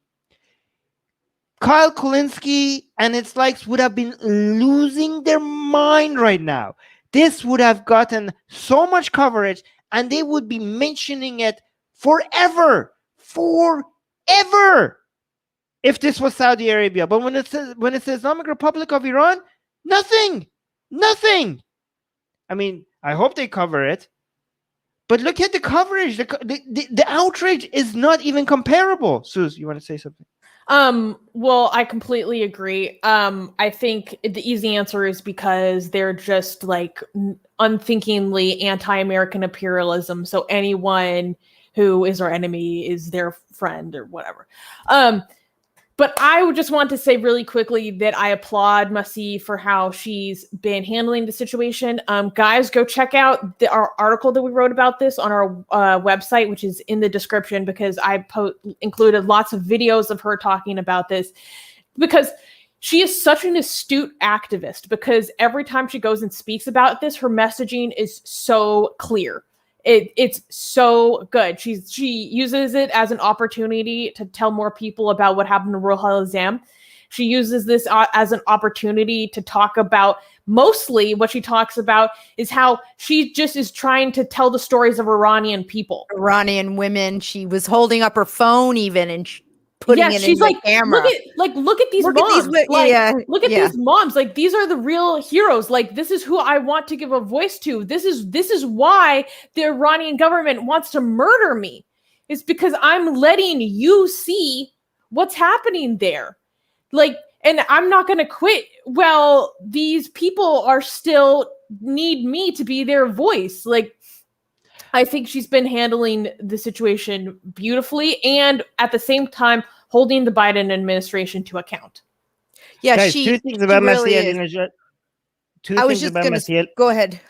Kyle Kulinski and its likes would have been losing their mind right now. This would have gotten so much coverage, and they would be mentioning it forever. If this was Saudi Arabia. But when it's the Islamic Republic of Iran, nothing. I mean, I hope they cover it. But look at the coverage. The outrage is not even comparable. Sus, you want to say something? Well, I completely agree. I think the easy answer is because they're just like unthinkingly anti-American imperialism. So anyone who is our enemy is their friend or whatever. But I would just want to say really quickly that I applaud Masih for how she's been handling the situation. Guys, go check out our article that we wrote about this on our website, which is in the description, because I included lots of videos of her talking about this, because she is such an astute activist, because every time she goes and speaks about this, her messaging is so clear. It's so good. She uses it as an opportunity to tell more people about what happened to Ruhollah Azam. She uses this as an opportunity to talk about, mostly what she talks about is how she just is trying to tell the stories of Iranian people. Iranian women. She was holding up her phone even and putting it in the camera. Look at these moms. Look at these moms. Like, these are the real heroes. Like, this is who I want to give a voice to. This is why the Iranian government wants to murder me. It's because I'm letting you see what's happening there. Like, and I'm not going to quit. Well, these people are still need me to be their voice. Like, I think she's been handling the situation beautifully, and at the same time holding the Biden administration to account. Yeah, guys, two things about Masih Alinejad. Go ahead.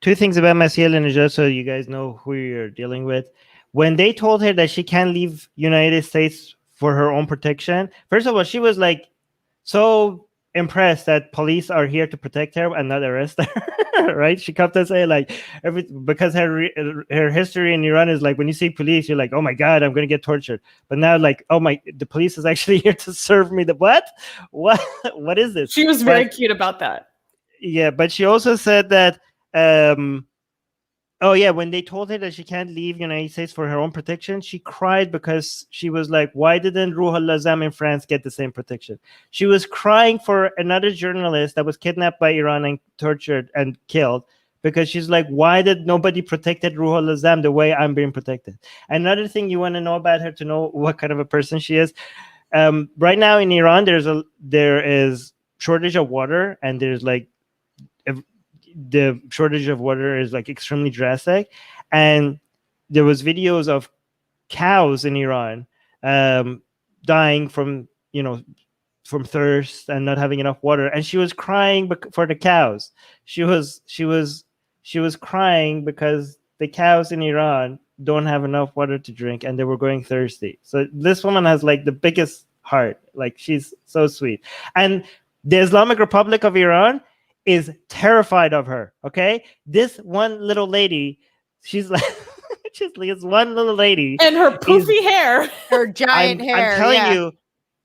Two things about Masih Alinejad, so you guys know who you're dealing with. When they told her that she can't leave United States for her own protection, first of all, she was like so impressed that police are here to protect her and not arrest her. Right? She kept on saying like because her history in Iran is like, when you see police, you're like, oh my god, I'm gonna get tortured. But now, like, oh my, the police is actually here to serve me. What is this? She was very cute about that. Yeah, but she also said that when they told her that she can't leave United States for her own protection, she cried because she was like, why didn't Ruhollah Azam in France get the same protection? She was crying for another journalist that was kidnapped by Iran and tortured and killed, because she's like, why did nobody protected Ruhollah Azam the way I'm being protected? Another thing you want to know about her to know what kind of a person she is. Right now in Iran, there is shortage of water, and there's like the shortage of water is like extremely drastic, and there was videos of cows in Iran dying from thirst and not having enough water, and she was crying for the cows. She was crying because the cows in Iran don't have enough water to drink and they were going thirsty. So this woman has like the biggest heart. Like, she's so sweet. And the Islamic Republic of Iran is terrified of her. Okay, this one little lady, she's like this one little lady and her poofy hair, her giant hair. I'm telling you,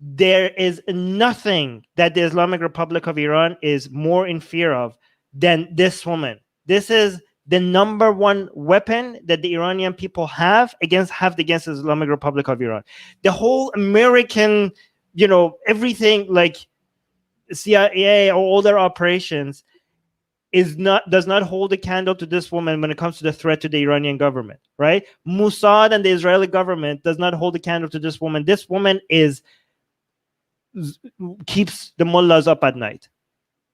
there is nothing that the Islamic Republic of Iran is more in fear of than this woman. This is the number one weapon that the Iranian people have against the Islamic Republic of Iran. The whole American, everything like CIA or all their operations does not hold a candle to this woman when it comes to the threat to the Iranian government, right? Mossad and the Israeli government does not hold a candle to this woman. This woman keeps the mullahs up at night.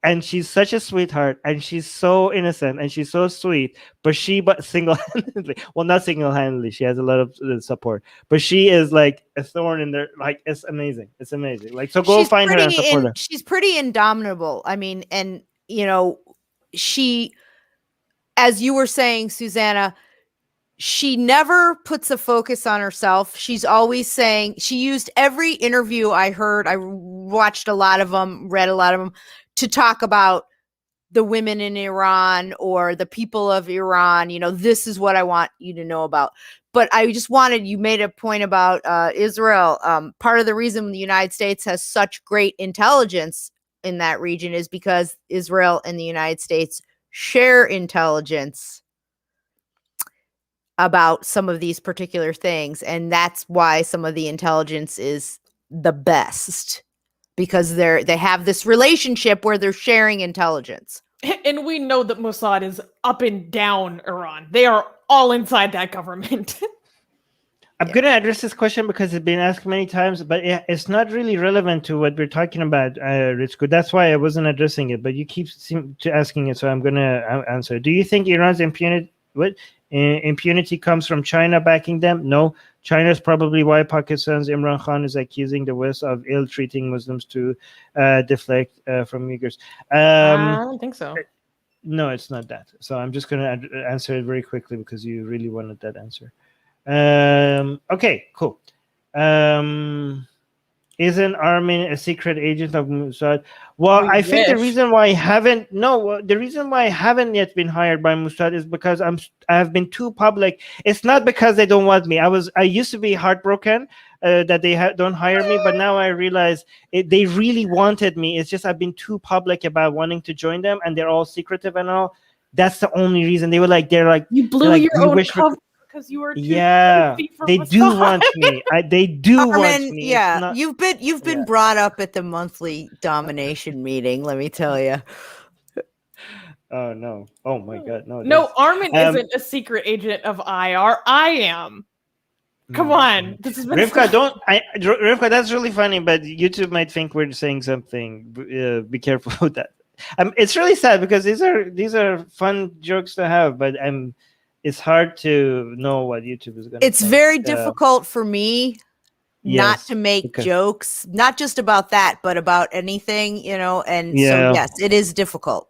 And she's such a sweetheart, and she's so innocent, and she's so sweet. But single-handedly, well, not single-handedly, she has a lot of support. But she is like a thorn in there. Like, it's amazing. It's amazing. Like, so go find her and support her. She's pretty indomitable. I mean, and she, as you were saying, Susanna, she never puts a focus on herself. She's always saying, she used every interview I heard. I watched a lot of them, read a lot of them, to talk about the women in Iran or the people of Iran. This is what I want you to know about. But I just you made a point about Israel. Part of the reason the United States has such great intelligence in that region is because Israel and the United States share intelligence about some of these particular things. And that's why some of the intelligence is the best, because they have this relationship where they're sharing intelligence. And we know that Mossad is up and down Iran. They are all inside that government. I'm going to address this question because it's been asked many times, but it's not really relevant to what we're talking about, Rivka. That's why I wasn't addressing it, but you keep asking it, so I'm going to answer. Do you think Iran's impunity comes from China backing them? No. China is probably why Pakistan's Imran Khan is accusing the West of ill-treating Muslims to deflect from Uyghurs. I don't think so. No, it's not that. So I'm just going to answer it very quickly because you really wanted that answer. Okay, cool. Isn't Armin a secret agent of Mossad? Well, I think the reason why I haven't yet been hired by Mossad is because I have been too public. It's not because they don't want me. I used to be heartbroken that they don't hire me, but now I realize they really wanted me. It's just I've been too public about wanting to join them, and they're all secretive and all. That's the only reason. They're like you blew your own cover. Because you were too they do want me. They do Armin, want me. Yeah, you've been brought up at the monthly domination meeting. Let me tell you. Oh no! Oh my God! No, Armin isn't a secret agent of IR. I am. Come on, this has been Rivka. Rivka, that's really funny, but YouTube might think we're saying something. Be careful with that. It's really sad because these are fun jokes to have, but it's hard to know what YouTube is going to. It's very difficult for me not to make jokes, not just about that, but about anything, And so yes, it is difficult.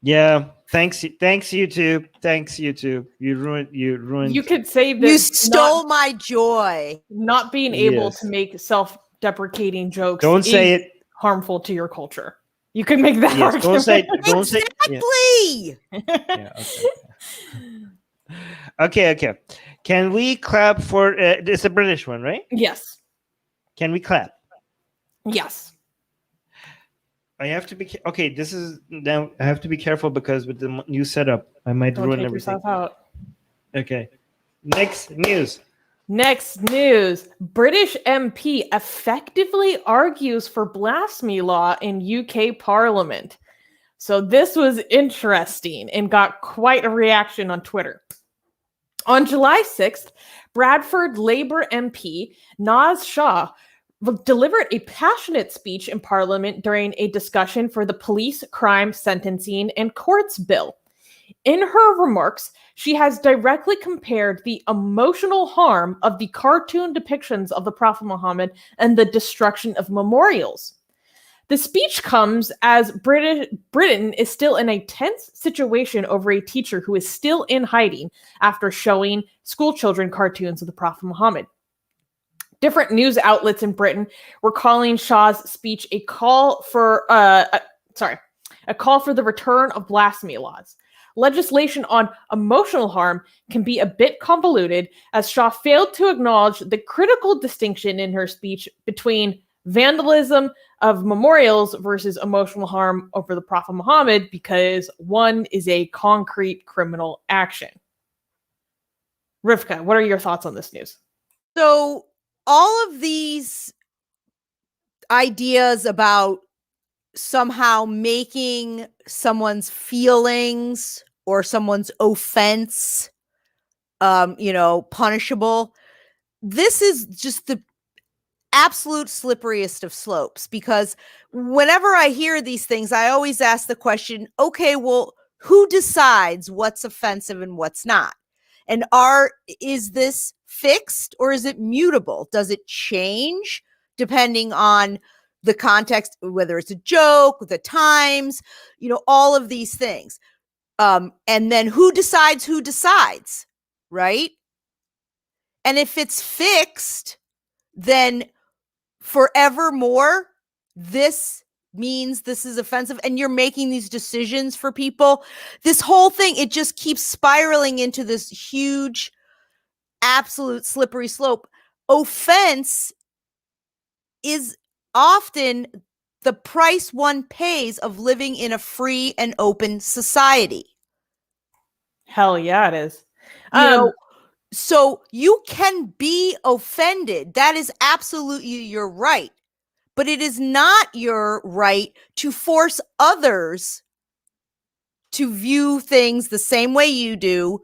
Yeah. Thanks YouTube. Thanks YouTube. You ruined. You could say that you stole my joy. Not being able to make self-deprecating jokes. Don't say it. Harmful to your culture. You can make that argument. Don't say. Exactly. Yeah, okay. Can we clap for it's a British one, right? Yes. Can we clap? Yes. I have to be okay. This is now. I have to be careful because with the new setup, I might ruin everything. Yourself out. Okay. Next news. British MP effectively argues for blasphemy law in UK Parliament. So this was interesting and got quite a reaction on Twitter. On July 6th, Bradford Labour MP Naz Shah delivered a passionate speech in Parliament during a discussion for the Police, Crime, Sentencing and Courts Bill. In her remarks, she has directly compared the emotional harm of the cartoon depictions of the Prophet Muhammad and the destruction of memorials. The speech comes as Britain is still in a tense situation over a teacher who is still in hiding after showing school children cartoons of the Prophet Muhammad. Different news outlets in Britain were calling Shah's speech a call for the return of blasphemy laws. Legislation on emotional harm can be a bit convoluted, as Shah failed to acknowledge the critical distinction in her speech between vandalism of memorials versus emotional harm over the Prophet Muhammad, because one is a concrete criminal action. Rivka, what are your thoughts on this news? So all of these ideas about somehow making someone's feelings or someone's offense, punishable, this is just the absolute slipperiest of slopes, because whenever I hear these things, I always ask the question, okay, well, who decides what's offensive and what's not? And is this fixed or is it mutable? Does it change depending on the context, whether it's a joke, the times, all of these things? And then who decides, right? And if it's fixed, then forevermore, this means this is offensive, and you're making these decisions for people. This whole thing, it just keeps spiraling into this huge, absolute slippery slope. Offense is often the price one pays of living in a free and open society. Hell yeah, it is. So you can be offended. That is absolutely your right. But it is not your right to force others to view things the same way you do,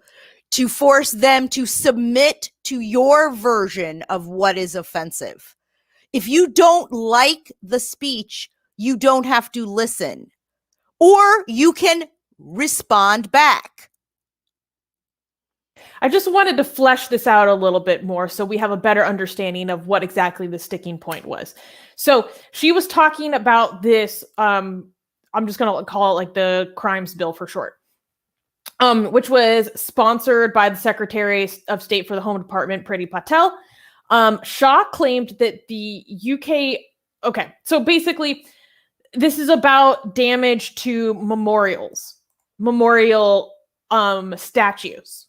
to force them to submit to your version of what is offensive. If you don't like the speech, you don't have to listen, or you can respond back. I just wanted to flesh this out a little bit more so we have a better understanding of what exactly the sticking point was. So she was talking about this, I'm just going to call it like the crimes bill for short, which was sponsored by the Secretary of State for the Home Department, Priti Patel. Shah claimed that the UK, okay, so basically this is about damage to memorial statues.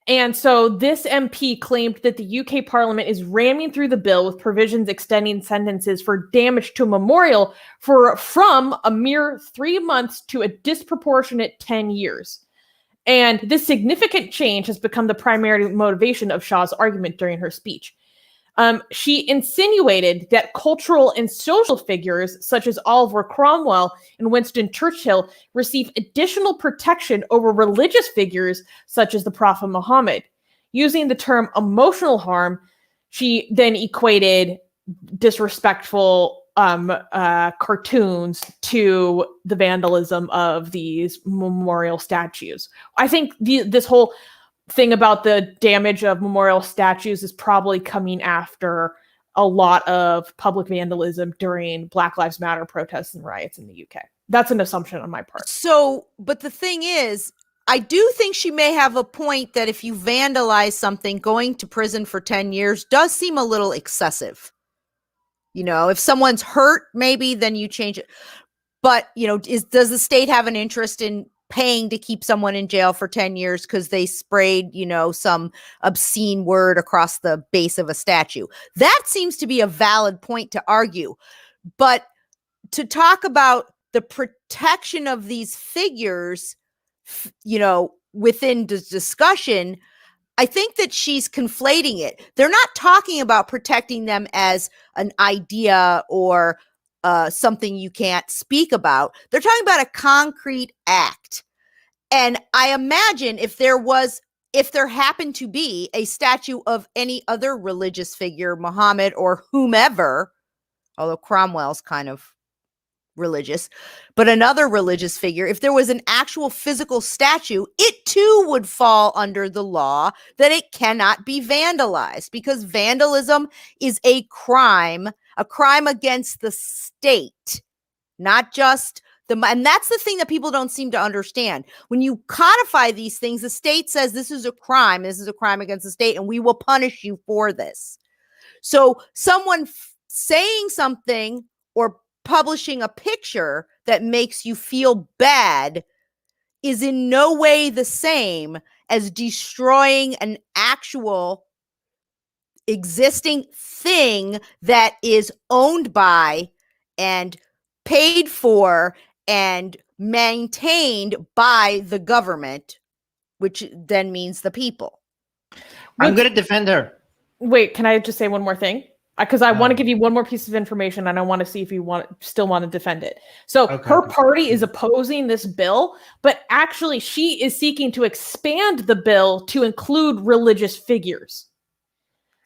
And so this MP claimed that the UK Parliament is ramming through the bill with provisions extending sentences for damage to a memorial from a mere 3 months to a disproportionate 10 years. And this significant change has become the primary motivation of Shah's argument during her speech. She insinuated that cultural and social figures such as Oliver Cromwell and Winston Churchill receive additional protection over religious figures such as the Prophet Muhammad. Using the term emotional harm, she then equated disrespectful cartoons to the vandalism of these memorial statues. I think this whole thing about the damage of memorial statues is probably coming after a lot of public vandalism during Black Lives Matter protests and riots in the UK. That's an assumption on my part. So, but the thing is, I do think she may have a point that if you vandalize something, going to prison for 10 years does seem a little excessive. If someone's hurt, maybe then you change it. But, does the state have an interest in paying to keep someone in jail for 10 years because they sprayed, some obscene word across the base of a statue? That seems to be a valid point to argue. But to talk about the protection of these figures, within the discussion, I think that she's conflating it. They're not talking about protecting them as an idea or something you can't speak about. They're talking about a concrete act. And I imagine if there happened to be a statue of any other religious figure, Muhammad or whomever, although Cromwell's kind of religious, but another religious figure, if there was an actual physical statue, it too would fall under the law that it cannot be vandalized, because vandalism is a crime against the state, not just and that's the thing that people don't seem to understand. When you codify these things, the state says this is a crime against the state, and we will punish you for this. So someone saying something or publishing a picture that makes you feel bad is in no way the same as destroying an actual existing thing that is owned by and paid for and maintained by the government, which then means the people. I'm going to defend her. Wait, can I just say one more thing? Because I want to give you one more piece of information, and I want to see if you still want to defend it. So her party is opposing this bill, but actually she is seeking to expand the bill to include religious figures,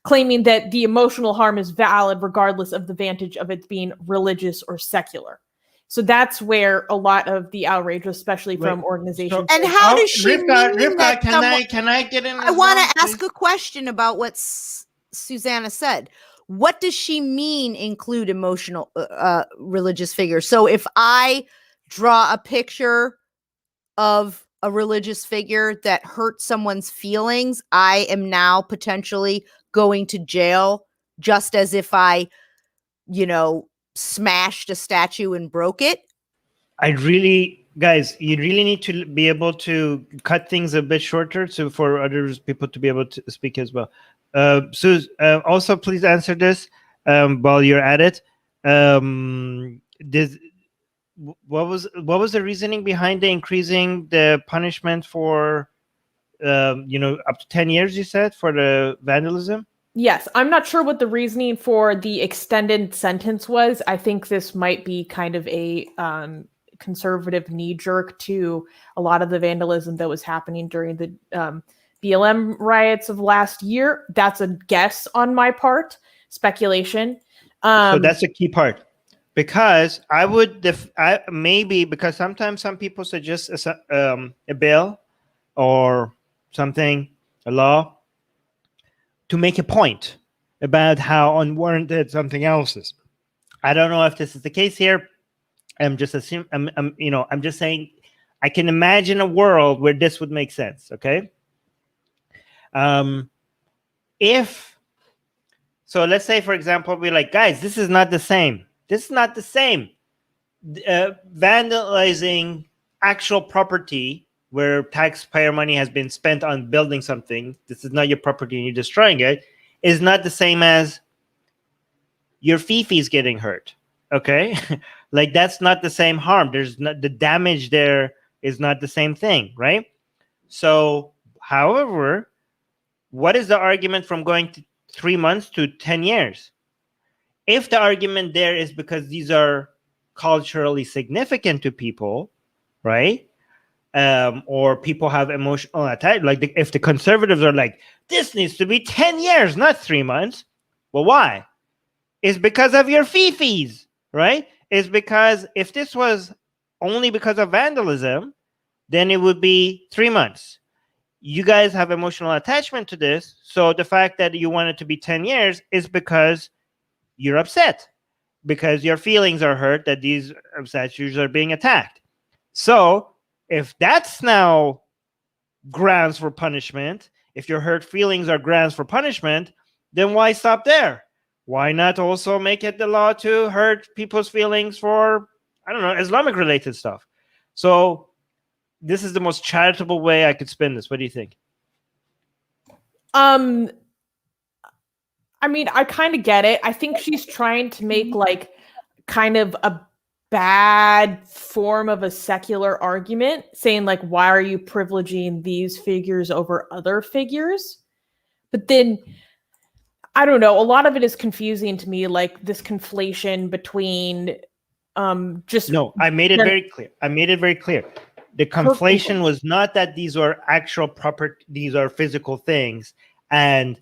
claiming that the emotional harm is valid regardless of the vantage of it being religious or secular. So that's where a lot of the outrage, especially from organizations. And how does she Rivka, can I get in? I want to ask a question about what Susanna said. What does she mean include emotional religious figures? So if I draw a picture of a religious figure that hurt someone's feelings, I am now potentially going to jail, just as if I, smashed a statue and broke it. Guys, you really need to be able to cut things a bit shorter for other people to be able to speak as well. Suze, also please answer this while you're at it. What was the reasoning behind the increasing the punishment for up to 10 years, you said, for the vandalism? Yes, I'm not sure what the reasoning for the extended sentence was. I think this might be kind of a conservative knee jerk to a lot of the vandalism that was happening during the BLM riots of last year. That's a guess on my part, speculation. So that's a key part, because I would because sometimes some people suggest a bill or something, a law, to make a point about how unwarranted something else is. I don't know if this is the case here. I'm just assuming. I'm just saying. I can imagine a world where this would make sense. Okay. So let's say, for example, we're like, guys, this is not the same. This is not the same. Vandalizing actual property where taxpayer money has been spent on building something, this is not your property and you're destroying it, is not the same as your fifis getting hurt. Okay? Like, that's not the same harm. There's not, the damage there is not the same thing, right? So, however, what is the argument from going to 3 months to 10 years? If the argument there is because these are culturally significant to people, right? Or people have emotional attachment, like if the conservatives are like, this needs to be 10 years, not 3 months. Well, why? It's because of your fifis, right? It's because if this was only because of vandalism, then it would be 3 months. You guys have emotional attachment to this. So the fact that you want it to be 10 years is because you're upset, because your feelings are hurt that these statues are being attacked. So if that's now grounds for punishment, if your hurt feelings are grounds for punishment, then why stop there? Why not also make it the law to hurt people's feelings for, I don't know, Islamic related stuff? So this is the most charitable way I could spin this. What do you think? I mean, I kind of get it. I think she's trying to make like kind of a bad form of a secular argument, saying like, why are you privileging these figures over other figures? But then, I don't know, a lot of it is confusing to me, like this conflation between No, I made it very clear. The conflation was not that these are actual property, these are physical things, and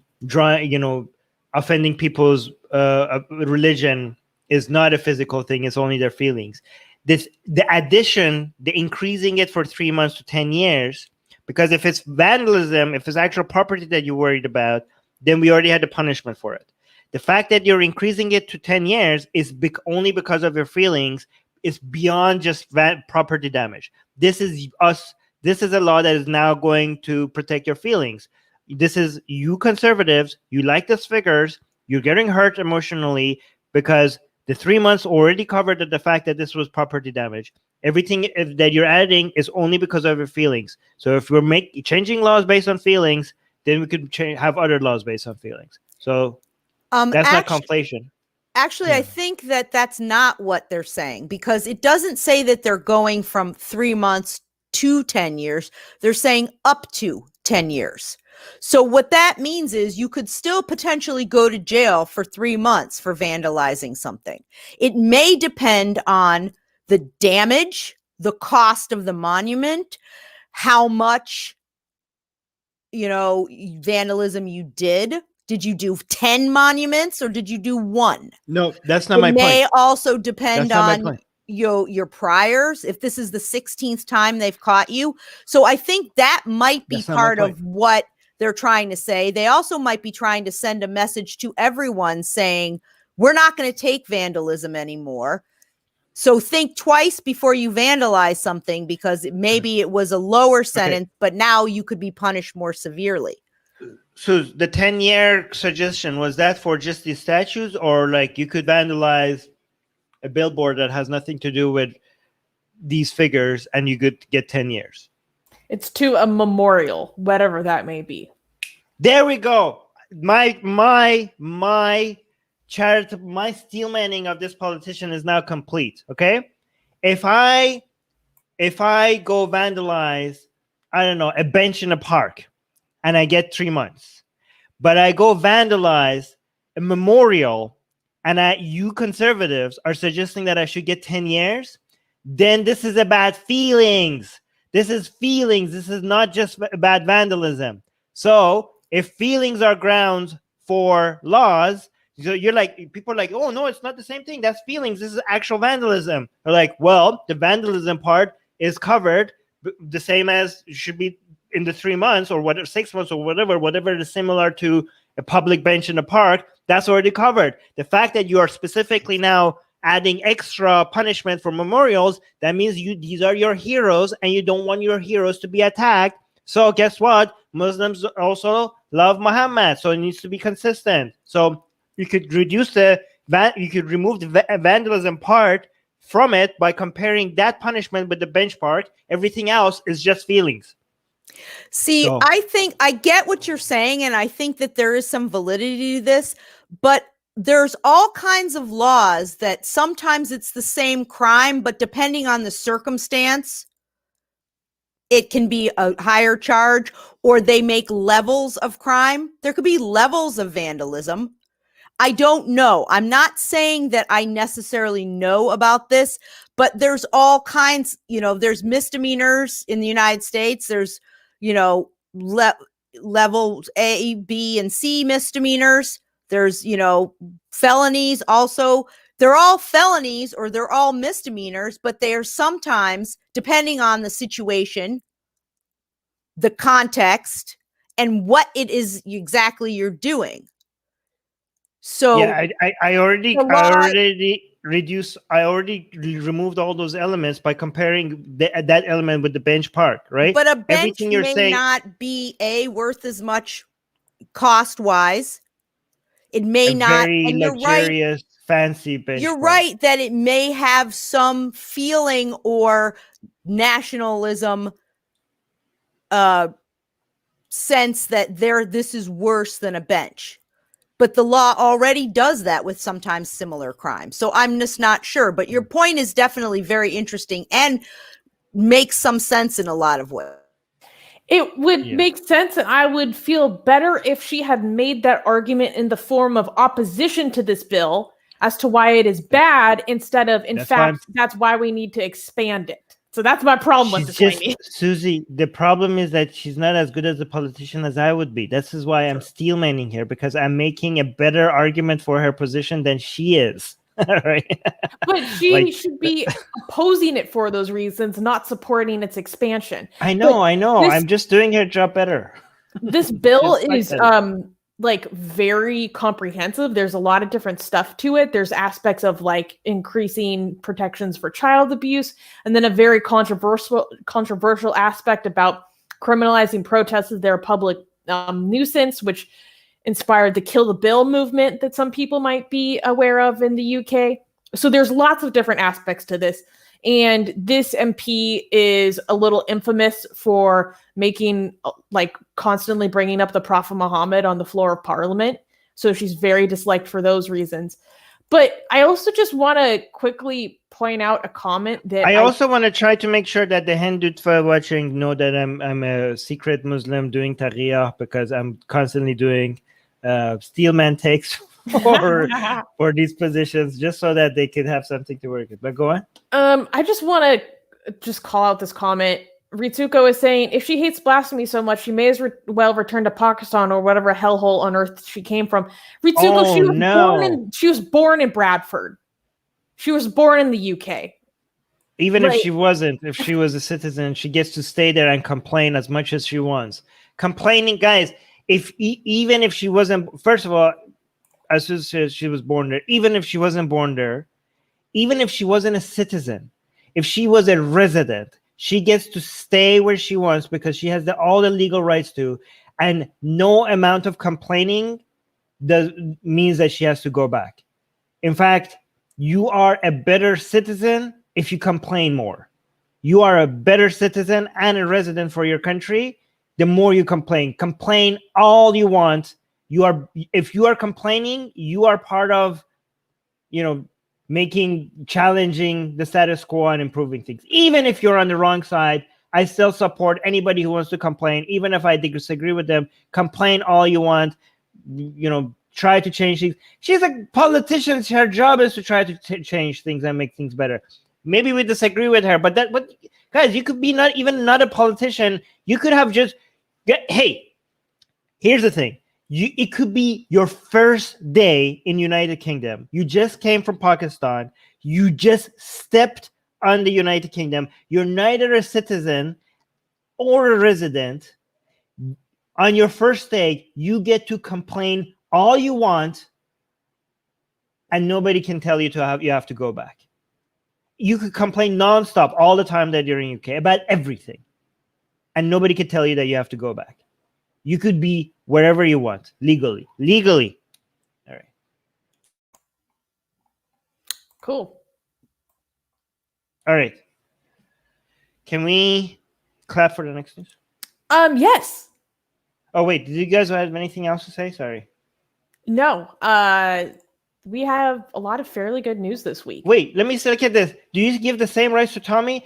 offending people's religion is not a physical thing. It's only their feelings. The increasing it for 3 months to 10 years, because if it's vandalism, if it's actual property that you're worried about, then we already had the punishment for it. The fact that you're increasing it to 10 years is only because of your feelings. It's beyond just property damage. This is a law that is now going to protect your feelings. This is you conservatives. You like these figures. You're getting hurt emotionally because the 3 months already covered the fact that this was property damage. Everything that you're adding is only because of your feelings. So if we're changing laws based on feelings, then we could have other laws based on feelings. So that's not conflation. Actually, I think that that's not what they're saying, because it doesn't say that they're going from 3 months to 10 years. They're saying up to 10 years. So what that means is you could still potentially go to jail for 3 months for vandalizing something. It may depend on the damage, the cost of the monument, how much, vandalism you did. Did you do 10 monuments or did you do 1? No, that's not my point. It may also depend That's not on your priors, if this is the 16th time they've caught you. So I think that might be part of what they're trying to say. They also might be trying to send a message to everyone saying, we're not going to take vandalism anymore. So think twice before you vandalize something, because maybe it was a lower sentence, but now you could be punished more severely. So the 10-year suggestion, was that for just the statues, or like you could vandalize a billboard that has nothing to do with these figures and you could get 10 years? It's to a memorial, whatever that may be. There we go. My charitable, my steelmanning of this politician is now complete. Okay, if I go vandalize, I don't know, a bench in a park, and I get 3 months, but I go vandalize a memorial, and you conservatives are suggesting that I should get 10 years, then this is about feelings. This is feelings. This is not just about vandalism. So if feelings are grounds for laws, so you're like, people are like, oh no, it's not the same thing. That's feelings. This is actual vandalism. They're like, well, the vandalism part is covered the same as it should be in the 3 months or whatever, 6 months or whatever is similar to a public bench in a park. That's already covered. The fact that you are specifically now adding extra punishment for memorials, that means these are your heroes and you don't want your heroes to be attacked. So guess what? Muslims also love Muhammad, so it needs to be consistent. So you could reduce you could remove the vandalism part from it by comparing that punishment with the bench part. Everything else is just feelings. See, so I think I get what you're saying, and I think that there is some validity to this, but there's all kinds of laws that sometimes it's the same crime, but depending on the circumstance, it can be a higher charge, or they make levels of crime. There could be levels of vandalism. I don't know. I'm not saying that I necessarily know about this, but there's all kinds, there's misdemeanors in the United States. There's, levels A, B, and C misdemeanors. There's, felonies also. They're all felonies or they're all misdemeanors, but they are sometimes, depending on the situation, the context, and what it is exactly you're doing. So yeah, I already removed all those elements by comparing that element with the bench part, right? But a bench may not be worth as much cost wise. It may not, very and luxurious, fancy bench. You're right that it may have some feeling or nationalism sense that this is worse than a bench. But the law already does that with sometimes similar crimes. So I'm just not sure. But your point is definitely very interesting and makes some sense in a lot of ways. It would make sense, and I would feel better if she had made that argument in the form of opposition to this bill as to why it is bad, instead of, in fact, that's why we need to expand it. So that's my problem with this. Susie, the problem is that she's not as good as a politician as I would be. This is why I'm steelmanning here, because I'm making a better argument for her position than she is. Right? But she should be opposing it for those reasons, not supporting its expansion. I know. I'm just doing her job better. This bill is very comprehensive. There's a lot of different stuff to it. There's aspects of increasing protections for child abuse, and then a very controversial aspect about criminalizing protests as their public nuisance, which inspired the Kill the Bill movement that some people might be aware of in the UK. So there's lots of different aspects to this. And this MP is a little infamous for making, constantly bringing up the Prophet Muhammad on the floor of Parliament. So she's very disliked for those reasons. But I also just want to quickly point out a comment that I also want to try to make sure that the Hindutva watching know that I'm a secret Muslim doing taqiyya, because I'm constantly doing steelman takes for these positions, just so that they could have something to work with. But go on. I just want to just call out this comment. Ritsuko is saying, if she hates blasphemy so much, she may as well return to Pakistan or whatever hellhole on earth she came from. Ritsuko, she was born in Bradford. She was born in the UK. Even if she wasn't, if she was a citizen, she gets to stay there and complain as much as she wants. Complaining, guys, even if she wasn't, first of all, as soon as she was born there, even if she wasn't born there, even if she wasn't a citizen, if she was a resident, she gets to stay where she wants because she has all the legal rights to, and no amount of complaining means that she has to go back. In fact, you are a better citizen if you complain more. You are a better citizen and a resident for your country the more you complain. Complain all you want. If you are complaining, you are part of, challenging the status quo and improving things. Even if you're on the wrong side, I still support anybody who wants to complain. Even if I disagree with them, complain all you want. Try to change things. She's a politician. Her job is to try to change things and make things better. Maybe we disagree with her, but guys, you could be not a politician. You could have hey, here's the thing. It could be your first day in United Kingdom. You just came from Pakistan. You just stepped on the United Kingdom. You're neither a citizen or a resident. On your first day, you get to complain all you want, and nobody can tell you you have to go back. You could complain nonstop all the time that you're in UK about everything, and nobody could tell you that you have to go back. You could be wherever you want, legally. All right. Cool. All right. Can we clap for the next news? Yes. Oh, wait. Did you guys have anything else to say? Sorry. No. We have a lot of fairly good news this week. Wait, let me look at this. Do you give the same rights to Tommy?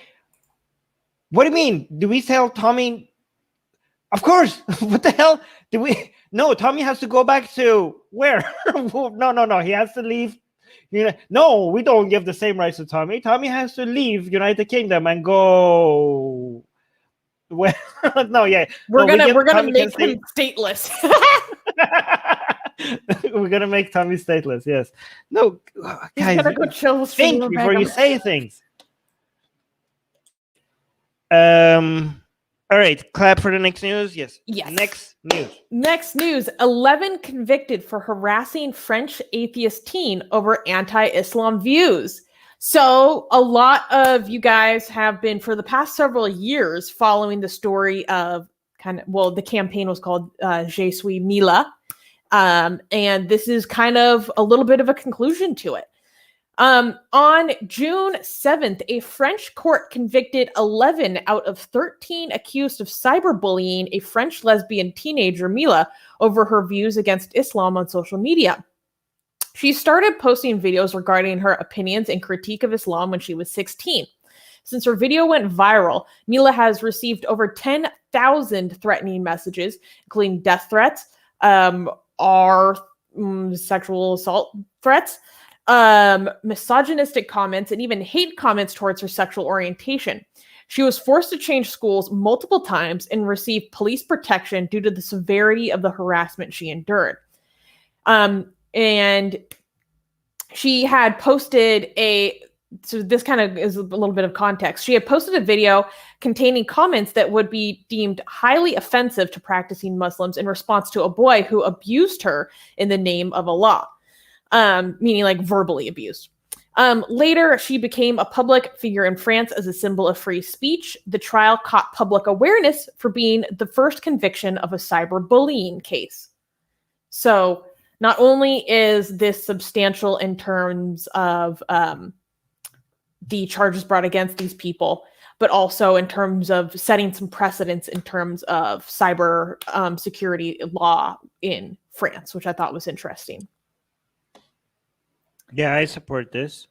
What do you mean? Do we tell Tommy? Of course. What the hell? No, Tommy has to go back to where? No. He has to leave. No, we don't give the same rights to Tommy. Tommy has to leave United Kingdom and go. Well, no, yeah. We're gonna make him stateless. We're gonna make Tommy stateless. Yes. No, guys. He's gonna go chill with think before you say things. All right, clap for the next news. Yes. Next news. 11 convicted for harassing French atheist teen over anti-Islam views. So a lot of you guys have been, for the past several years, following the story of the campaign was called Je suis Mila. And this is kind of a little bit of a conclusion to it. On June 7th, a French court convicted 11 out of 13 accused of cyberbullying a French lesbian teenager, Mila, over her views against Islam on social media. She started posting videos regarding her opinions and critique of Islam when she was 16. Since her video went viral, Mila has received over 10,000 threatening messages, including death threats, sexual assault threats, misogynistic comments, and even hate comments towards her sexual orientation. She was forced to change schools multiple times and received police protection due to the severity of the harassment she endured. And she had posted so this kind of is a little bit of context. She had posted a video containing comments that would be deemed highly offensive to practicing Muslims in response to a boy who abused her in the name of Allah. Meaning like verbally abused. Later, she became a public figure in France as a symbol of free speech. The trial caught public awareness for being the first conviction of a cyberbullying case. So not only is this substantial in terms of the charges brought against these people, but also in terms of setting some precedents in terms of cyber security law in France, which I thought was interesting. Yeah, I support this.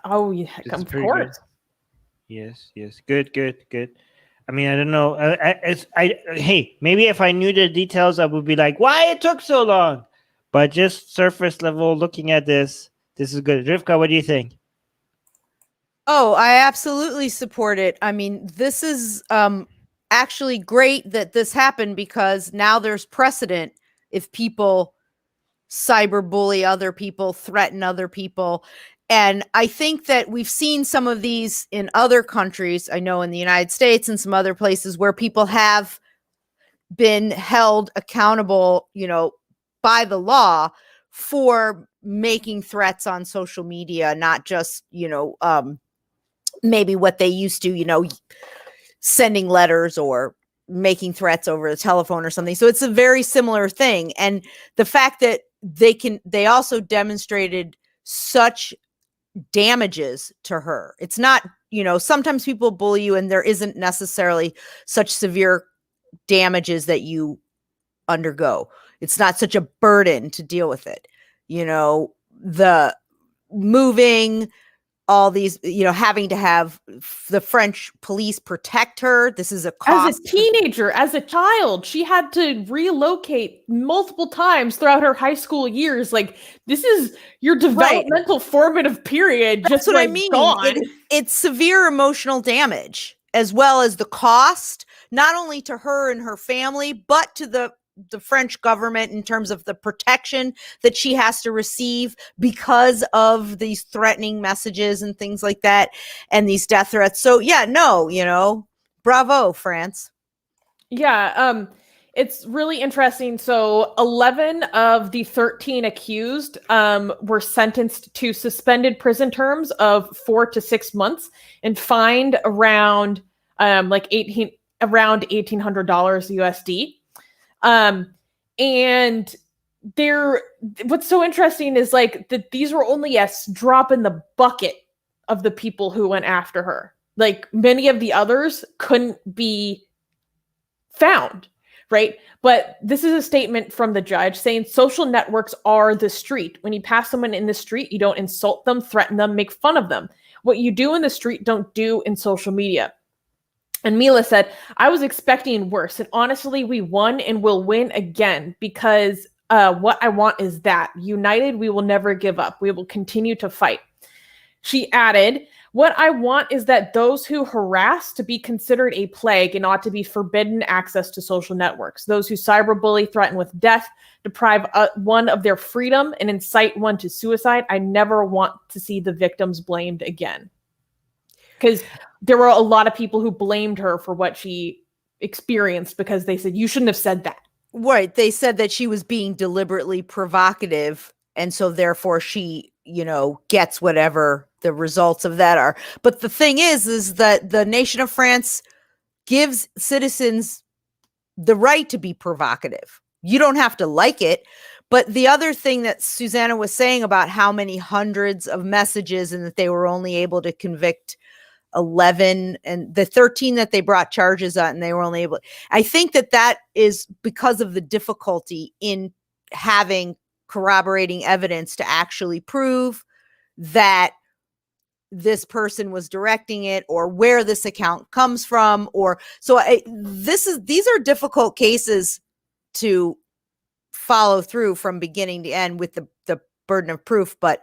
Oh, yeah, It's of pretty course. Yes, good. I mean, I don't know. Hey, maybe if I knew the details, I would be like, why it took so long? But just surface level looking at this is good. Rivka, what do you think? Oh, I absolutely support it. I mean, this is actually great that this happened, because now there's precedent if people cyberbully other people, threaten other people. And I think that we've seen some of these in other countries. I know in the United States and some other places where people have been held accountable, by the law for making threats on social media, not just, maybe what they used to, sending letters or making threats over the telephone or something. So it's a very similar thing. And the fact that they also demonstrated such damages to her. It's not, sometimes people bully you and there isn't necessarily such severe damages that you undergo. It's not such a burden to deal with it. The moving, all these, having to have the French police protect her. This is a cost. As a teenager, as a child, she had to relocate multiple times throughout her high school years. Like, this is your developmental formative period. That's just what like I mean. Gone. It's severe emotional damage, as well as the cost, not only to her and her family, but to the French government in terms of the protection that she has to receive because of these threatening messages and things like that, and these death threats. So yeah, no, bravo, France. Yeah, it's really interesting. So 11 of the 13 accused were sentenced to suspended prison terms of 4 to 6 months and fined around $1,800 USD. And what's so interesting is like that these were only a drop in the bucket of the people who went after her. Like, many of the others couldn't be found, right? But this is a statement from the judge saying social networks are the street. When you pass someone in the street, you don't insult them, threaten them, make fun of them. What you do in the street, don't do in social media. And Mila said, I was expecting worse. And honestly, we won and will win again, because what I want is that. United, we will never give up. We will continue to fight. She added, what I want is that those who harass to be considered a plague and ought to be forbidden access to social networks. Those who cyberbully, threaten with death, deprive one of their freedom, and incite one to suicide. I never want to see the victims blamed again. Because there were a lot of people who blamed her for what she experienced because they said, you shouldn't have said that. Right. They said that she was being deliberately provocative. And so therefore she, gets whatever the results of that are. But the thing is that the nation of France gives citizens the right to be provocative. You don't have to like it. But the other thing that Susanna was saying about how many hundreds of messages and that they were only able to convict 11, and the 13 that they brought charges on, and they were only able, I think that is because of the difficulty in having corroborating evidence to actually prove that this person was directing it, or where this account comes from, or so these are difficult cases to follow through from beginning to end with the burden of proof. But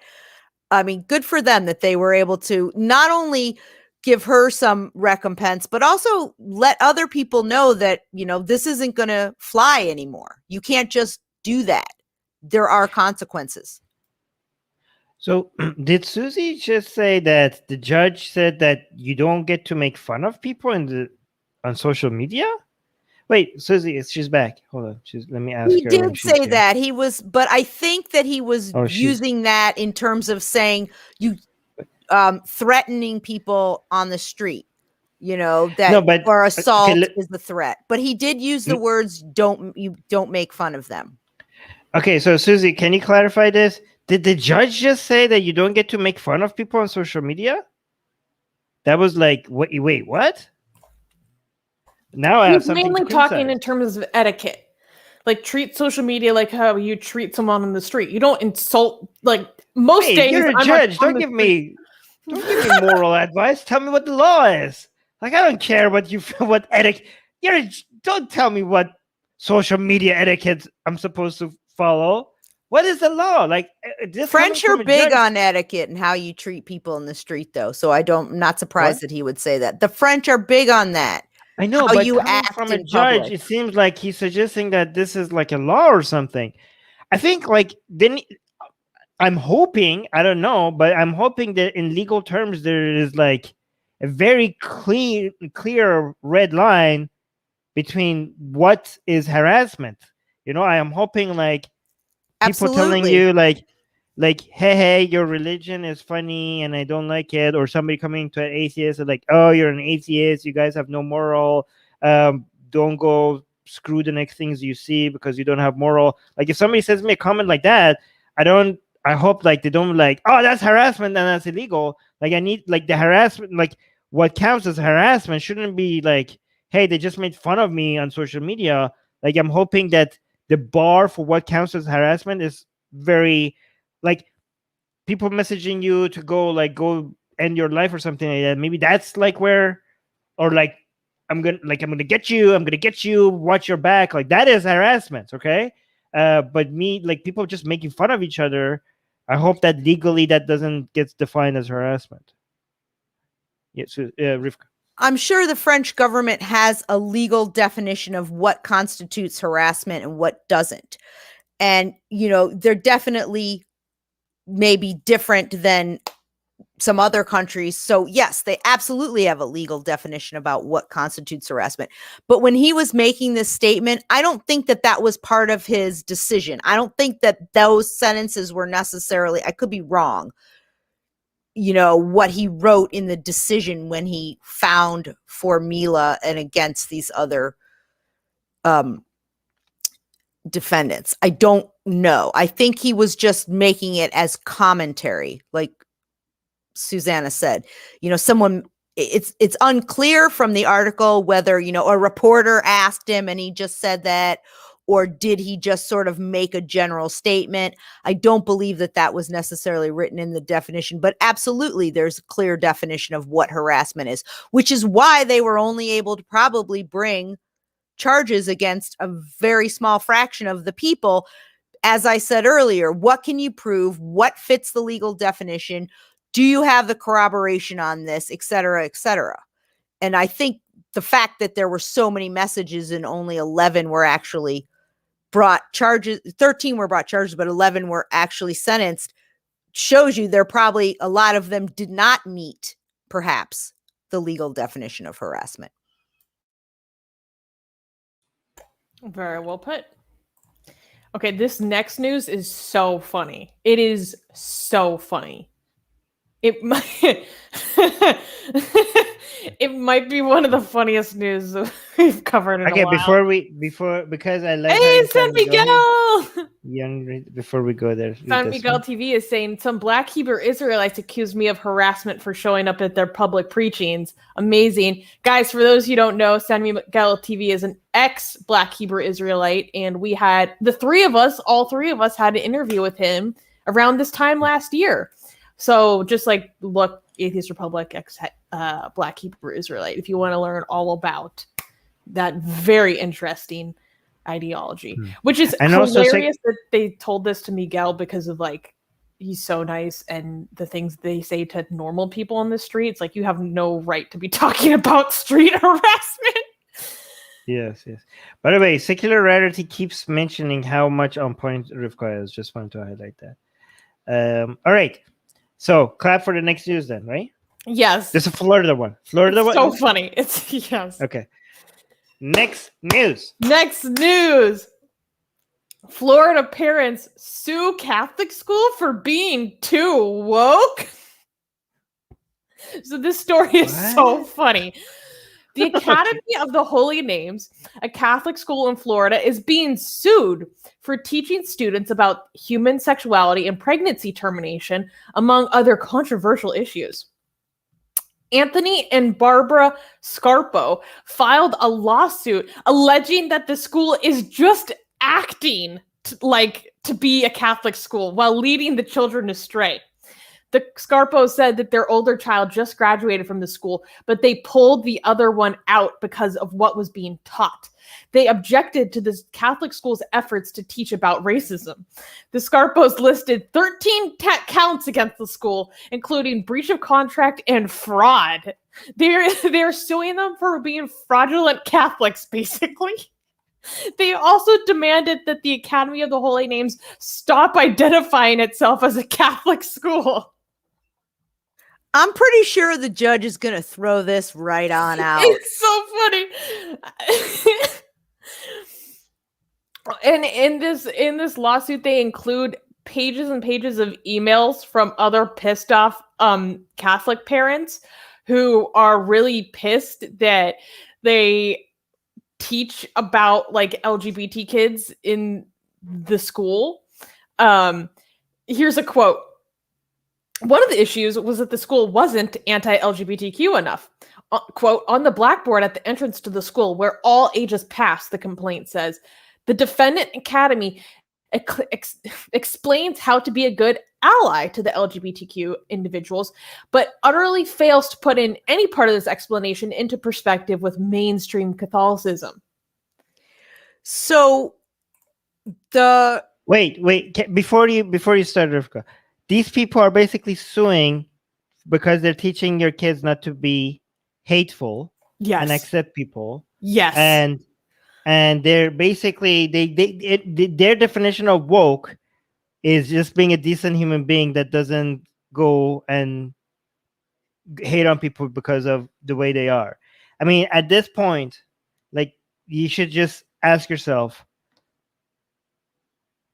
I mean, good for them that they were able to not only give her some recompense, but also let other people know that, this isn't going to fly anymore. You can't just do that. There are consequences. So did Susie just say that the judge said that you don't get to make fun of people on social media? Wait, Susie, she's back. Hold on. Let me ask her. He did say that he was, but I think that he was using that in terms of saying you threatening people on the street, or assault is the threat. But he did use the words, don't make fun of them. Okay, so Susie, can you clarify this? Did the judge just say that you don't get to make fun of people on social media? That was like, wait, what? Now I have something mainly to talking in terms of etiquette. like treat social media like how you treat someone on the street. You don't insult. Like most Hey, days, you're a I'm judge. on Don't the give street. me moral advice. Tell me what the law is. Like, I don't care what what etiquette. Don't tell me what social media etiquette I'm supposed to follow. What is the law? Like, this French coming are from a big judge- on etiquette and how you treat people in the street, though. So I'm not surprised What? that he would say that. The French are big on that. I know, How but you coming act from a in judge, public. it seems like he's suggesting that this is like a law or something. I think, like, then I'm hoping, I don't know, but I'm hoping that in legal terms there is like a very clear red line between what is harassment. I am hoping like people telling Absolutely. you like hey, your religion is funny and I don't like it, or somebody coming to an atheist and like, oh, you're an atheist, you guys have no moral, don't go screw the next things you see because you don't have moral. Like, if somebody says me a comment like that, I hope like they don't like, oh, that's harassment and that's illegal. Like, I need like the harassment, like what counts as harassment shouldn't be like, hey, they just made fun of me on social media. Like, I'm hoping that the bar for what counts as harassment is very, like, people messaging you to go end your life or something like that. Maybe that's like where, or like, I'm gonna get you, watch your back. Like, that is harassment, okay? But me, like, people just making fun of each other, I hope that legally that doesn't get defined as harassment. Yeah, so Rivka. I'm sure the French government has a legal definition of what constitutes harassment and what doesn't. And, they're definitely maybe different than some other countries. So yes, they absolutely have a legal definition about what constitutes harassment. But when he was making this statement, I don't think that that was part of his decision. I don't think that those sentences were necessarily, I could be wrong, what he wrote in the decision when he found for Mila and against these other defendants. I don't know. I think he was just making it as commentary, like Susanna said. It's unclear from the article whether, a reporter asked him and he just said that, or did he just sort of make a general statement? I don't believe that that was necessarily written in the definition, but absolutely there's a clear definition of what harassment is, which is why they were only able to probably bring charges against a very small fraction of the people. As I said earlier, what can you prove? What fits the legal definition? Do you have the corroboration on this, et cetera, et cetera? And I think the fact that there were so many messages and only 11 were actually brought charges, 13 were brought charges, but 11 were actually sentenced, shows you there probably a lot of them did not meet perhaps the legal definition of harassment. Very well put. Okay, this next news is so funny. It is so funny. It might it might be one of the funniest news we've covered in a while. Because I like. Hey, San Miguel! Before we go there, San Miguel TV is saying some Black Hebrew Israelites accused me of harassment for showing up at their public preachings. Amazing. Guys, for those who don't know, San Miguel TV is an ex-Black Hebrew Israelite, and we had all three of us had an interview with him around this time last year. So just like look, Atheist Republic, ex-Black Hebrew Israelite, if you want to learn all about that very interesting ideology, which is hilarious that they told this to Miguel because of like, he's so nice and the things they say to normal people on the streets. Like, you have no right to be talking about street harassment. Yes. By the way, Secular Rarity keeps mentioning how much on point Rivka is. Just wanted to highlight that. All right. So, clap for the next news then, right? Yes. This is a Florida one. So funny. It's yes. Okay. Next news. Florida parents sue Catholic school for being too woke. So this story is so funny. The Academy of the Holy Names, a Catholic school in Florida, is being sued for teaching students about human sexuality and pregnancy termination, among other controversial issues. Anthony and Barbara Scarpo filed a lawsuit alleging that the school is just acting to be a Catholic school while leading the children astray. The Scarpos said that their older child just graduated from the school, but they pulled the other one out because of what was being taught. They objected to the Catholic school's efforts to teach about racism. The Scarpos listed 13 counts against the school, including breach of contract and fraud. They're suing them for being fraudulent Catholics, basically. They also demanded that the Academy of the Holy Names stop identifying itself as a Catholic school. I'm pretty sure the judge is going to throw this right on out. It's so funny. And in this lawsuit, they include pages and pages of emails from other pissed off Catholic parents who are really pissed that they teach about like LGBT kids in the school. Here's a quote. One of the issues was that the school wasn't anti-LGBTQ enough. Quote, on the blackboard at the entrance to the school where all ages pass, the complaint says, the defendant academy explains how to be a good ally to the LGBTQ individuals, but utterly fails to put in any part of this explanation into perspective with mainstream Catholicism. So the Wait, before you start, Rivka, these people are basically suing because they're teaching your kids not to be hateful and accept people. Yes. And they're basically their definition of woke is just being a decent human being that doesn't go and hate on people because of the way they are. I mean, at this point, like, you should just ask yourself,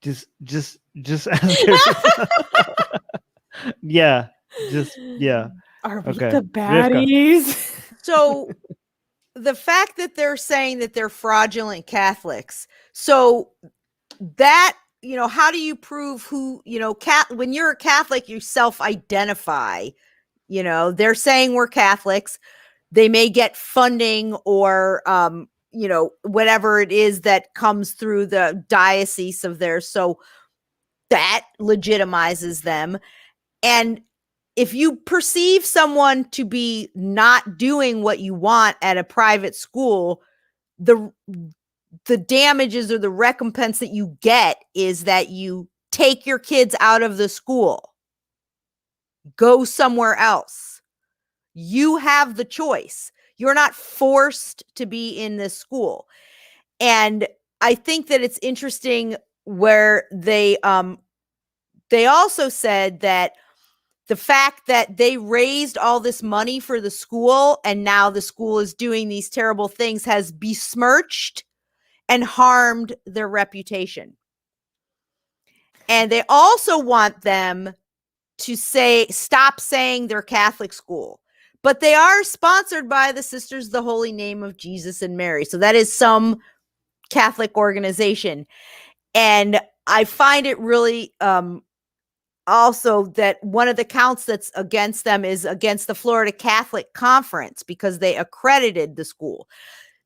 just ask yourself. Are we Okay. the baddies? So the fact that they're saying that they're fraudulent Catholics, so that, how do you prove who, when you're a Catholic, you self-identify, they're saying we're Catholics. They may get funding or, whatever it is that comes through the diocese of theirs. So that legitimizes them. And if you perceive someone to be not doing what you want at a private school, the damages or the recompense that you get is that you take your kids out of the school, go somewhere else. You have the choice. You're not forced to be in this school. And I think that it's interesting where they also said that the fact that they raised all this money for the school and now the school is doing these terrible things has besmirched and harmed their reputation. And they also want them to stop saying they're Catholic school. But they are sponsored by the Sisters of the Holy Name of Jesus and Mary. So that is some Catholic organization. And I find it really also that one of the counts that's against them is against the Florida Catholic Conference because they accredited the school.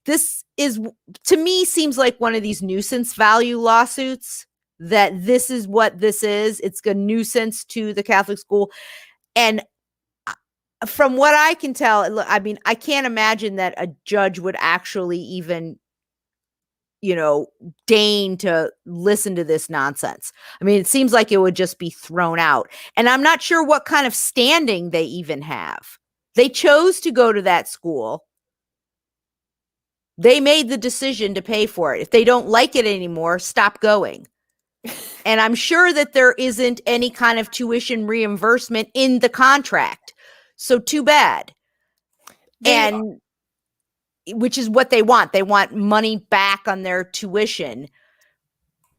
This is, to me, seems like one of these nuisance value lawsuits, that this is what this is. It's a nuisance to the Catholic school. And from what I can tell, I mean, I can't imagine that a judge would actually even, deign to listen to this nonsense. I mean, it seems like it would just be thrown out. And I'm not sure what kind of standing they even have. They chose to go to that school. They made the decision to pay for it. If they don't like it anymore, stop going. And I'm sure that there isn't any kind of tuition reimbursement in the contract. So too bad. And which is what they want. They want money back on their tuition.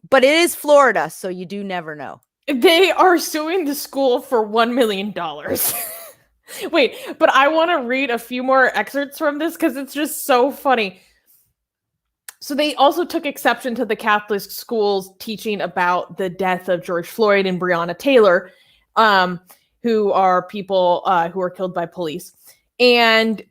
But it is Florida, so you do never know. They are suing the school for $1 million. Wait, but I want to read a few more excerpts from this because it's just so funny. So they also took exception to the Catholic schools teaching about the death of George Floyd and Breonna Taylor, who are people who were killed by police. And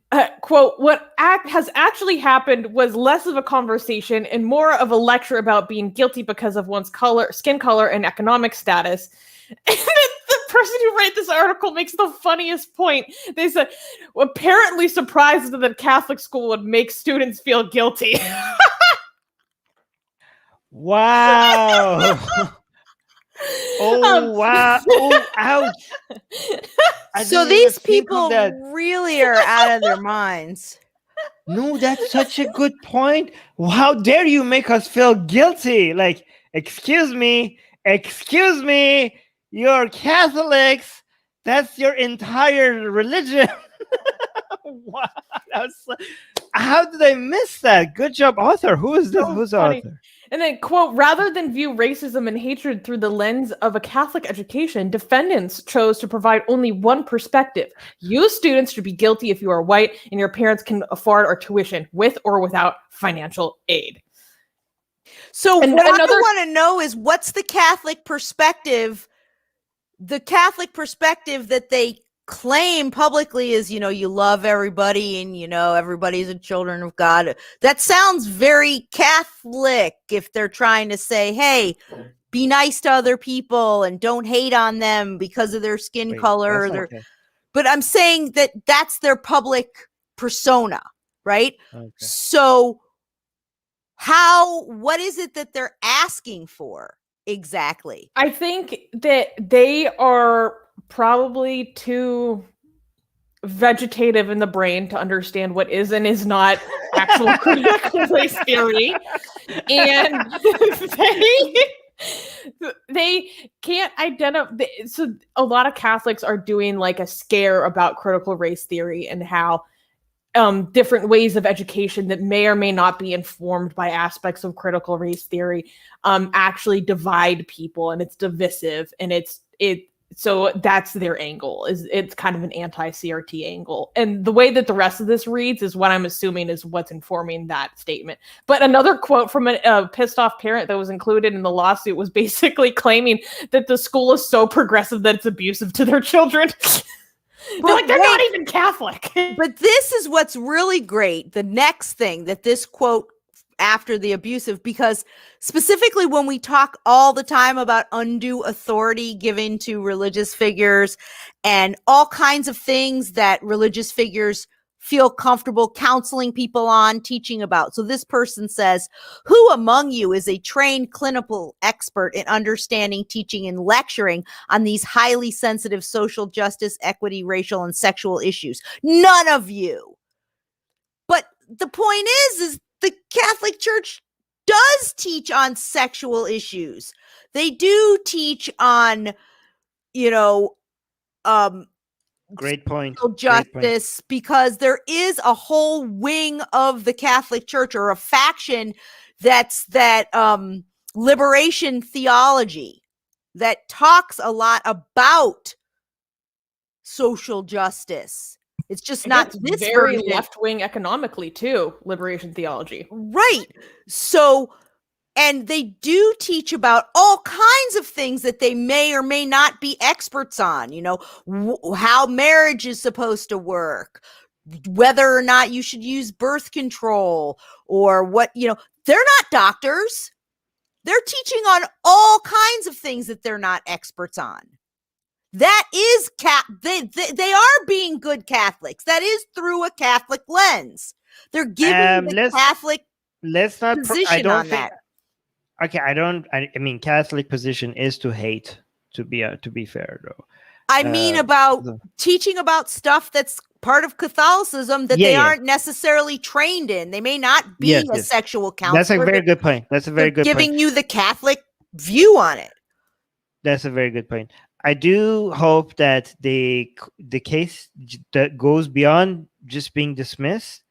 quote, what has actually happened was less of a conversation and more of a lecture about being guilty because of one's skin color, and economic status. And the person who wrote this article makes the funniest point. They said, apparently surprised that the Catholic school would make students feel guilty. Wow. Oh, wow. Oh, ouch. So these people really are out of their minds. No, that's such a good point. How dare you make us feel guilty? Like, excuse me, you're Catholics. That's your entire religion. Wow. How did I miss that? Good job, author. Who is this? Who's the author? And then, quote, rather than view racism and hatred through the lens of a Catholic education, defendants chose to provide only one perspective. You students should be guilty if you are white and your parents can afford our tuition with or without financial aid. So what I want to know is, what's the Catholic perspective? The Catholic perspective that they claim publicly is, you love everybody and, everybody's a children of God. That sounds very Catholic if they're trying to say, hey, be nice to other people and don't hate on them because of their skin color. Okay. But I'm saying that that's their public persona, right? Okay. So what is it that they're asking for exactly? I think that they are probably too vegetative in the brain to understand what is and is not actual critical race theory, and they can't identify. So a lot of Catholics are doing like a scare about critical race theory and how different ways of education that may or may not be informed by aspects of critical race theory actually divide people, and it's divisive, and so that's their angle. It's kind of an anti-CRT angle. And the way that the rest of this reads is what I'm assuming is what's informing that statement. But another quote from a pissed off parent that was included in the lawsuit was basically claiming that the school is so progressive that it's abusive to their children. They're not even Catholic. But this is what's really great. The next thing that this quote after the abusive, because specifically when we talk all the time about undue authority given to religious figures and all kinds of things that religious figures feel comfortable counseling people on, teaching about. So this person says, who among you is a trained clinical expert in understanding, teaching, and lecturing on these highly sensitive social justice, equity, racial, and sexual issues? None of you. But the point is the Catholic Church does teach on sexual issues. They do teach on, great point. Justice, because there is a whole wing of the Catholic Church, or a faction that's that liberation theology that talks a lot about social justice. It's just not this very version. left wing economically too. Liberation theology, right? So. And they do teach about all kinds of things that they may or may not be experts on, how marriage is supposed to work, whether or not you should use birth control, or what, they're not doctors. They're teaching on all kinds of things that they're not experts on. That is, they are being good Catholics. That is through a Catholic lens. They're giving the Catholic position on that. Okay, I mean, Catholic position is to hate, to be fair, though. I mean about teaching about stuff that's part of Catholicism that they aren't necessarily trained in. They may not be a sexual counselor. That's a very good point. Giving you the Catholic view on it. That's a very good point. I do hope that the case that goes beyond just being dismissed.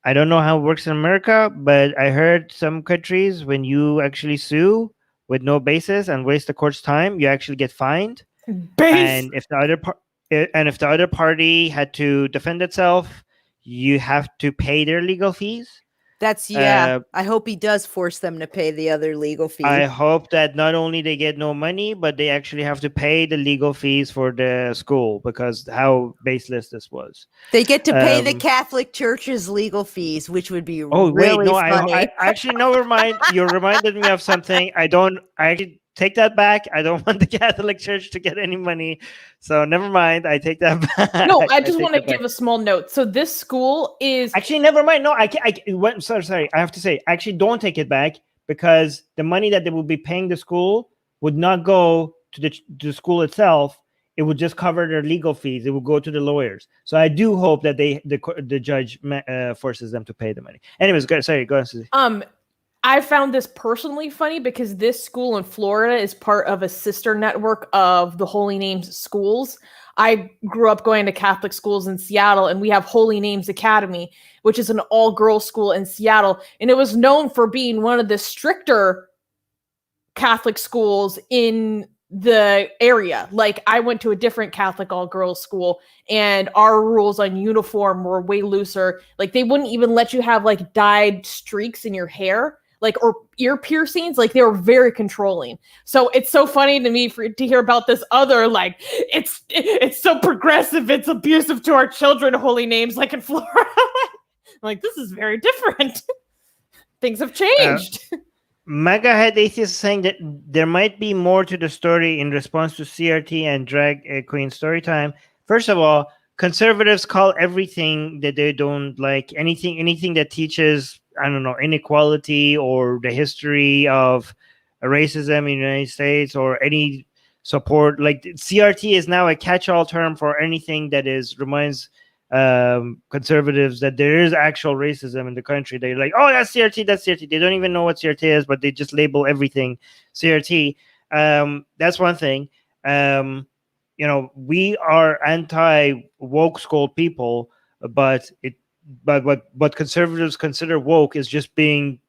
I don't know how it works in America, but I heard some countries, when you actually sue with no basis and waste the court's time, you actually get fined. And if the other party had to defend itself, you have to pay their legal fees. That's I hope he does force them to pay the other legal fees. I hope that not only they get no money, but they actually have to pay the legal fees for the school, because how baseless this was. They get to pay the Catholic Church's legal fees, which would be wait, really no, funny. I actually, never mind. You reminded me of something. I actually take that back. I don't want the Catholic Church to get any money. So never mind. I take that back. No, I just want to give a small note. So this school is actually, never mind. No, sorry. I have to say, actually, don't take it back, because the money that they would be paying the school would not go to the school itself. It would just cover their legal fees. It would go to the lawyers. So I do hope that the judge forces them to pay the money. Anyways, go on, Susie. I found this personally funny because this school in Florida is part of a sister network of the Holy Names schools. I grew up going to Catholic schools in Seattle, and we have Holy Names Academy, which is an all-girls school in Seattle. And it was known for being one of the stricter Catholic schools in the area. Like, I went to a different Catholic all-girls school, and our rules on uniform were way looser. Like, they wouldn't even let you have like dyed streaks in your hair, like, or ear piercings. Like, they were very controlling. So it's so funny to me to hear about this other, like, it's so progressive, it's abusive to our children, Holy Names, like in Florida. Like, this is very different. Things have changed. MAGA Head Atheist is saying that there might be more to the story in response to CRT and Drag Queen Storytime. First of all, conservatives call everything that they don't like, anything that teaches, I don't know, inequality or the history of racism in the United States, or any support. Like, CRT is now a catch-all term for anything that reminds conservatives that there is actual racism in the country. They're like, oh, that's CRT, that's CRT. They don't even know what CRT is, but they just label everything CRT. That's one thing. We are anti-woke school people, but what conservatives consider woke is just being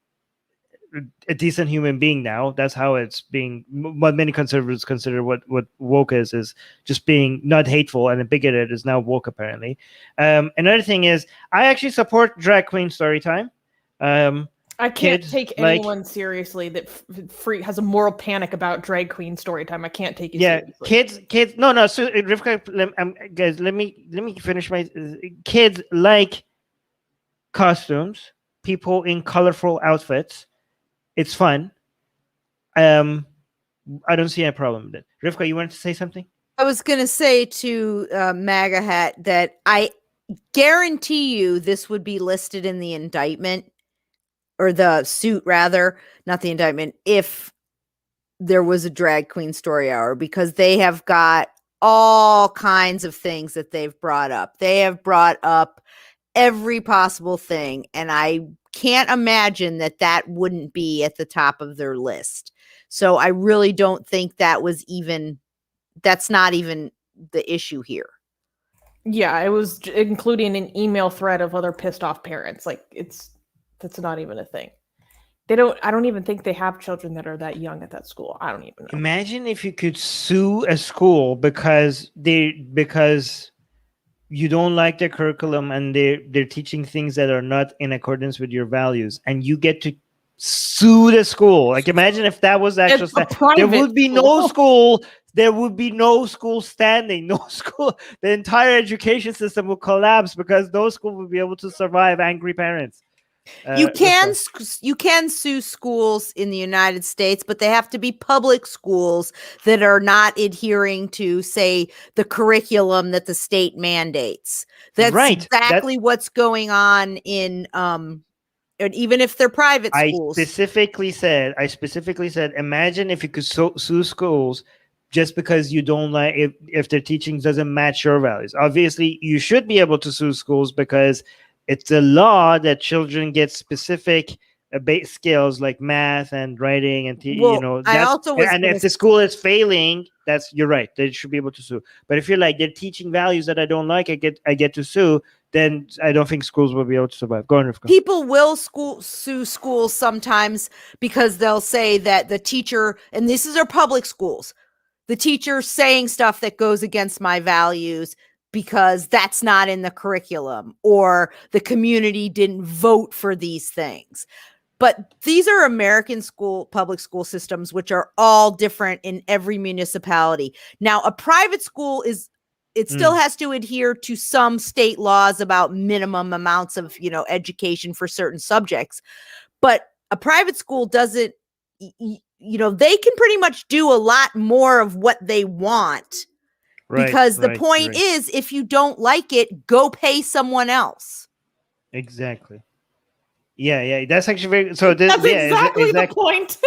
a decent human being now. That's how it's being. What many conservatives consider what woke is just being not hateful and bigoted is now woke, apparently. Another thing is, I actually support Drag Queen Storytime. I can't take anyone seriously that has a moral panic about Drag Queen Storytime. I can't take you seriously. Kids. No. So Rivka, guys, let me finish my. Kids like costumes, people in colorful outfits. It's fun. I don't see a problem with it. Rivka, you wanted to say something? I was going to say to MAGA Hat that I guarantee you this would be listed in the indictment, or the suit rather, not the indictment, if there was a Drag Queen Story Hour, because they have got all kinds of things that they've brought up. They have brought up every possible thing, and I can't imagine that wouldn't be at the top of their list. So I really don't think that's not even the issue here. Yeah, it was including an email thread of other pissed off parents. Like, that's not even a thing. I don't even think they have children that are that young at that school. I don't even know. Imagine if you could sue a school because you don't like their curriculum and they're teaching things that are not in accordance with your values, and you get to sue the school. Like, imagine if that was actual there would be no school. There would be no school standing. No school. The entire education system would collapse because no school would be able to survive angry parents. You can sue schools in the United States, but they have to be public schools that are not adhering to, say, the curriculum that the state mandates. That's right. Exactly what's going on in and even if they're private schools. I specifically said, imagine if you could sue schools just because you don't like if their teaching doesn't match your values. Obviously, you should be able to sue schools because it's a law that children get specific base skills like math and writing and if the school is failing, you're right. They should be able to sue. But if you're like, they're teaching values that I don't like, I get to sue, then I don't think schools will be able to survive. Go on, Rivka. People will sue schools sometimes because they'll say that the teacher, and this is our public schools, the teacher saying stuff that goes against my values because that's not in the curriculum, or the community didn't vote for these things. But these are American public school systems, which are all different in every municipality. Now, a private school still has to adhere to some state laws about minimum amounts of, education for certain subjects. But a private school doesn't, they can pretty much do a lot more of what they want. Because the point is, if you don't like it, go pay someone else. Exactly. Yeah. That's actually very. So that's exactly the point.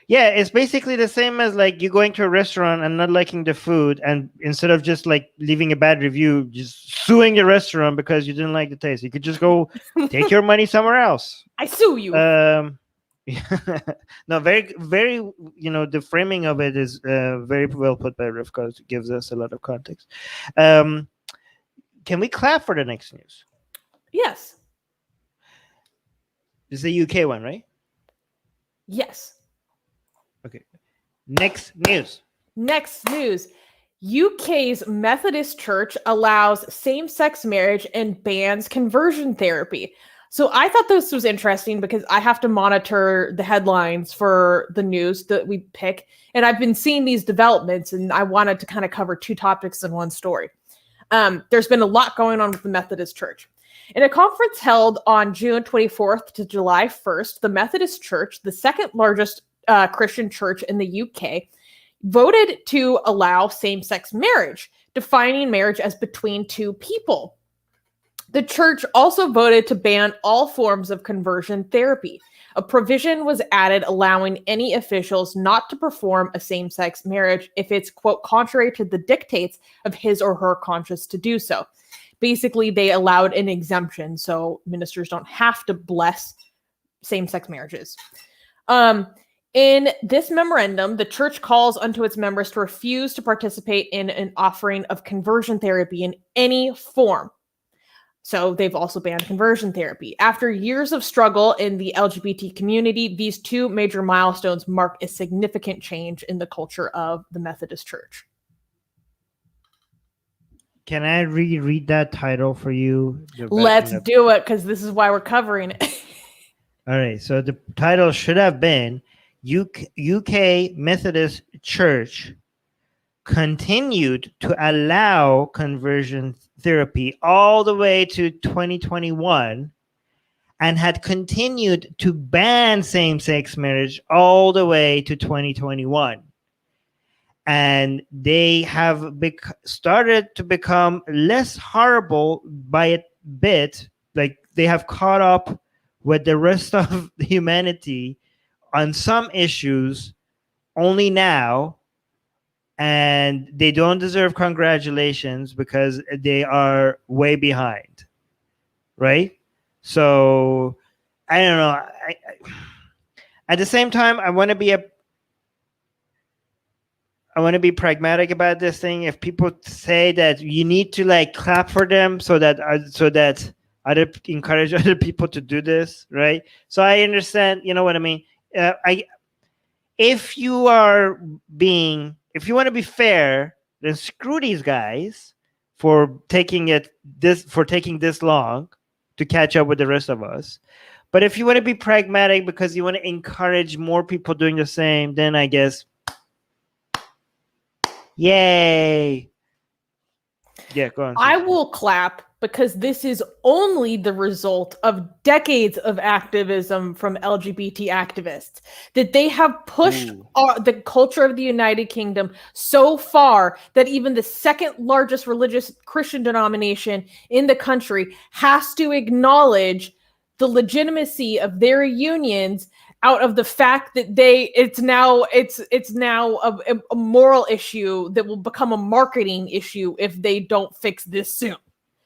Yeah, it's basically the same as like you going to a restaurant and not liking the food, and instead of just like leaving a bad review, just suing the restaurant because you didn't like the taste. You could just go take your money somewhere else. I sue you. No, very, very. The framing of it is very well put by Rivka. It gives us a lot of context. Can we clap for the next news? Yes. This is the UK one, right? Yes. Okay. Next news. UK's Methodist Church allows same-sex marriage and bans conversion therapy. So I thought this was interesting because I have to monitor the headlines for the news that we pick. And I've been seeing these developments, and I wanted to kind of cover two topics in one story. There's been a lot going on with the Methodist Church. In a conference held on June 24th to July 1st, the Methodist Church, the second largest Christian church in the UK, voted to allow same-sex marriage, defining marriage as between two people. The church also voted to ban all forms of conversion therapy. A provision was added allowing any officials not to perform a same-sex marriage if it's, quote, contrary to the dictates of his or her conscience to do so. Basically, they allowed an exemption, so ministers don't have to bless same-sex marriages. In this memorandum, the church calls unto its members to refuse to participate in an offering of conversion therapy in any form. So they've also banned conversion therapy. After years of struggle in the LGBT community, these two major milestones mark a significant change in the culture of the Methodist Church. Can I reread that title for you? Let's do it, because this is why we're covering it. All right. So the title should have been UK Methodist Church continued to allow conversion therapy all the way to 2021 and had continued to ban same-sex marriage all the way to 2021. And they have started to become less horrible by a bit. Like they have caught up with the rest of humanity on some issues only now. And they don't deserve congratulations because they are way behind. Right? So, I don't know. At the same time, I want to be pragmatic about this thing. If people say that you need to like clap for them so that encourage other people to do this, right? So I understand, you know what I mean? If you want to be fair, then screw these guys for taking this long to catch up with the rest of us. But if you want to be pragmatic because you want to encourage more people doing the same, then I guess yay. Yeah, go on. I will clap because this is only the result of decades of activism from LGBT activists, that they have pushed the culture of the United Kingdom so far that even the second largest religious Christian denomination in the country has to acknowledge the legitimacy of their unions out of the fact that it's now a moral issue that will become a marketing issue if they don't fix this soon.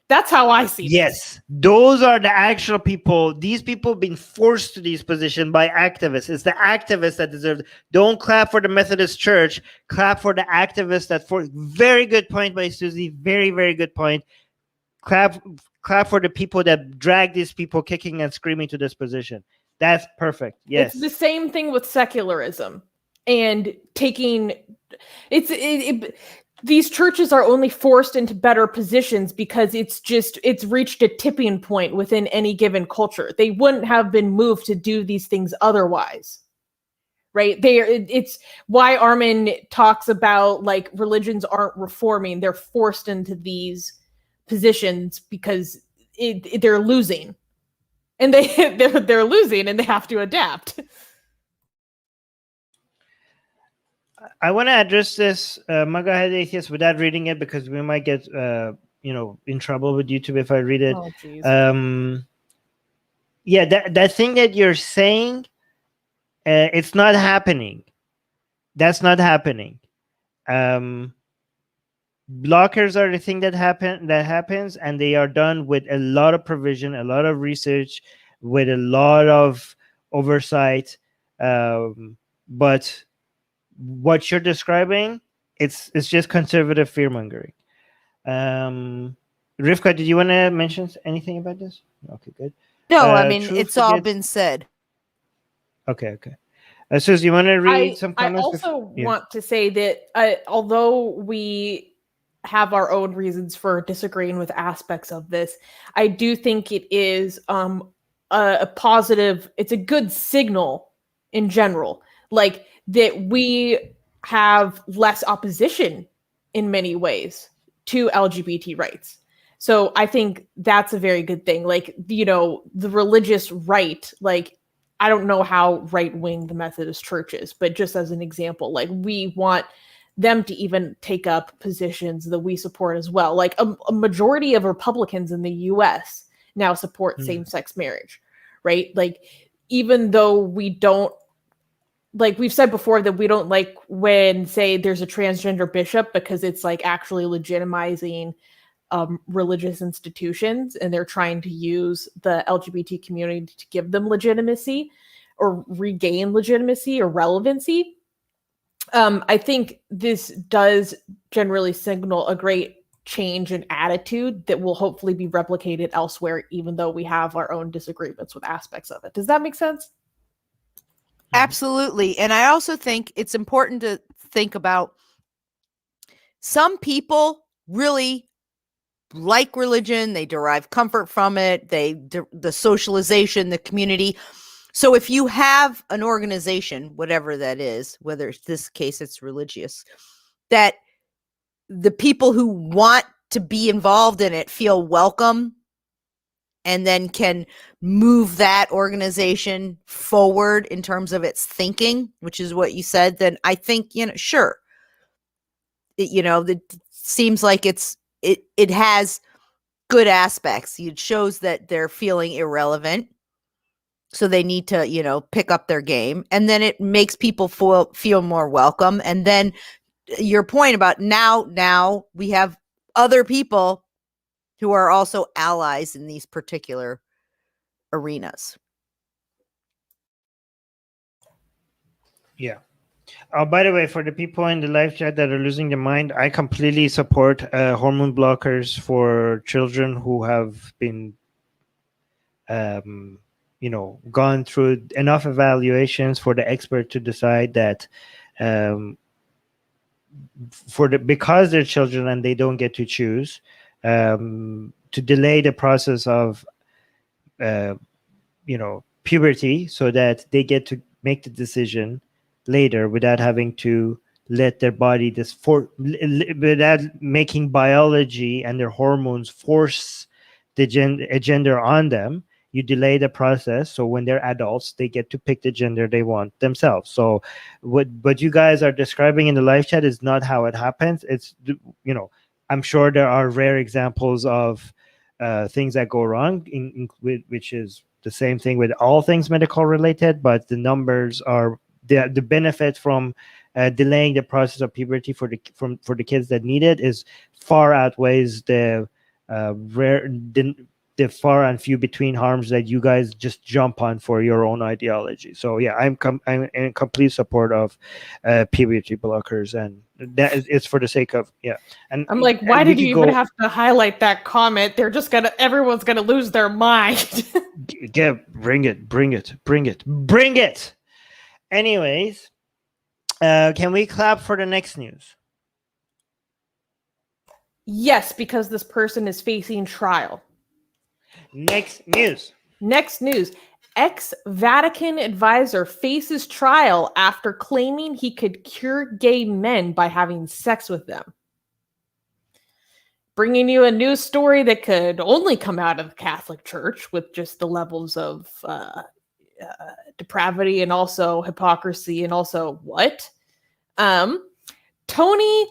That's how I see it. Yes, those are the actual people. These people have been forced to these positions by activists. It's the activists that deserve. Don't clap for the Methodist Church. Clap for the activists very good point by Susie. Very, very good point. Clap for the people that drag these people kicking and screaming to this position. That's perfect. Yes. It's the same thing with secularism and taking these churches are only forced into better positions because it's reached a tipping point within any given culture. They wouldn't have been moved to do these things otherwise. Right? It's why Armin talks about like religions aren't reforming. They're forced into these positions because they're losing. And they're losing and they have to adapt. I want to address this, go ahead, Atheist, without reading it, because we might get, in trouble with YouTube if I read it. Oh, geez. Yeah, that thing that you're saying, it's not happening. That's not happening. Blockers are the thing that happens, and they are done with a lot of provision, a lot of research, with a lot of oversight. But what you're describing, it's just conservative fear mongering. Rivka, did you want to mention anything about this? Okay, good. No, I mean, Truth it's all Forgets- been said. Okay. Suze, you want to read some I comments? also want to say that although we have our own reasons for disagreeing with aspects of this, I do think it is a positive, it's a good signal in general, like that we have less opposition in many ways to LGBT rights. So I think that's a very good thing. Like, the religious right, like, I don't know how right-wing the Methodist Church is, but just as an example, like, we want them to even take up positions that we support as well. Like, a majority of Republicans in the US now support same-sex marriage, right? Like, even though we don't, like we've said before, that we don't like when, say, there's a transgender bishop, because it's like actually legitimizing religious institutions, and they're trying to use the LGBT community to give them legitimacy or regain legitimacy or relevancy. I think this does generally signal a great change in attitude that will hopefully be replicated elsewhere, even though we have our own disagreements with aspects of it. Does that make sense? Absolutely. And I also think it's important to think about some people really like religion. They derive comfort from it. The socialization, the community. So if you have an organization, whatever that is, whether it's this case, it's religious, that the people who want to be involved in it feel welcome, and then can move that organization forward in terms of its thinking, which is what you said, then I think, sure. It seems like it has good aspects. It shows that they're feeling irrelevant, so they need to, pick up their game. And then it makes people feel more welcome. And then your point about now we have other people who are also allies in these particular arenas. Yeah. Oh, by the way, for the people in the live chat that are losing their mind, I completely support hormone blockers for children who have been, gone through enough evaluations for the expert to decide that because they're children and they don't get to choose, to delay the process of puberty, so that they get to make the decision later without having to let their body without making biology and their hormones force a gender on them. You delay the process, so when they're adults, they get to pick the gender they want themselves. So what you guys are describing in the live chat is not how it happens. It's, I'm sure there are rare examples of things that go wrong, which is the same thing with all things medical related, but the numbers are the benefit from delaying the process of puberty for the kids that need it is far outweighs the far and few between harms that you guys just jump on for your own ideology. So yeah, I'm in complete support of puberty blockers, and that it's for the sake of And I'm like, why did you even have to highlight that comment? They're just everyone's gonna lose their mind. Bring it. Anyways, can we clap for the next news? Yes, because this person is facing trial. Next news. Next news. Ex-Vatican advisor faces trial after claiming he could cure gay men by having sex with them. Bringing you a news story that could only come out of the Catholic Church with just the levels of depravity and also hypocrisy and also what? Tony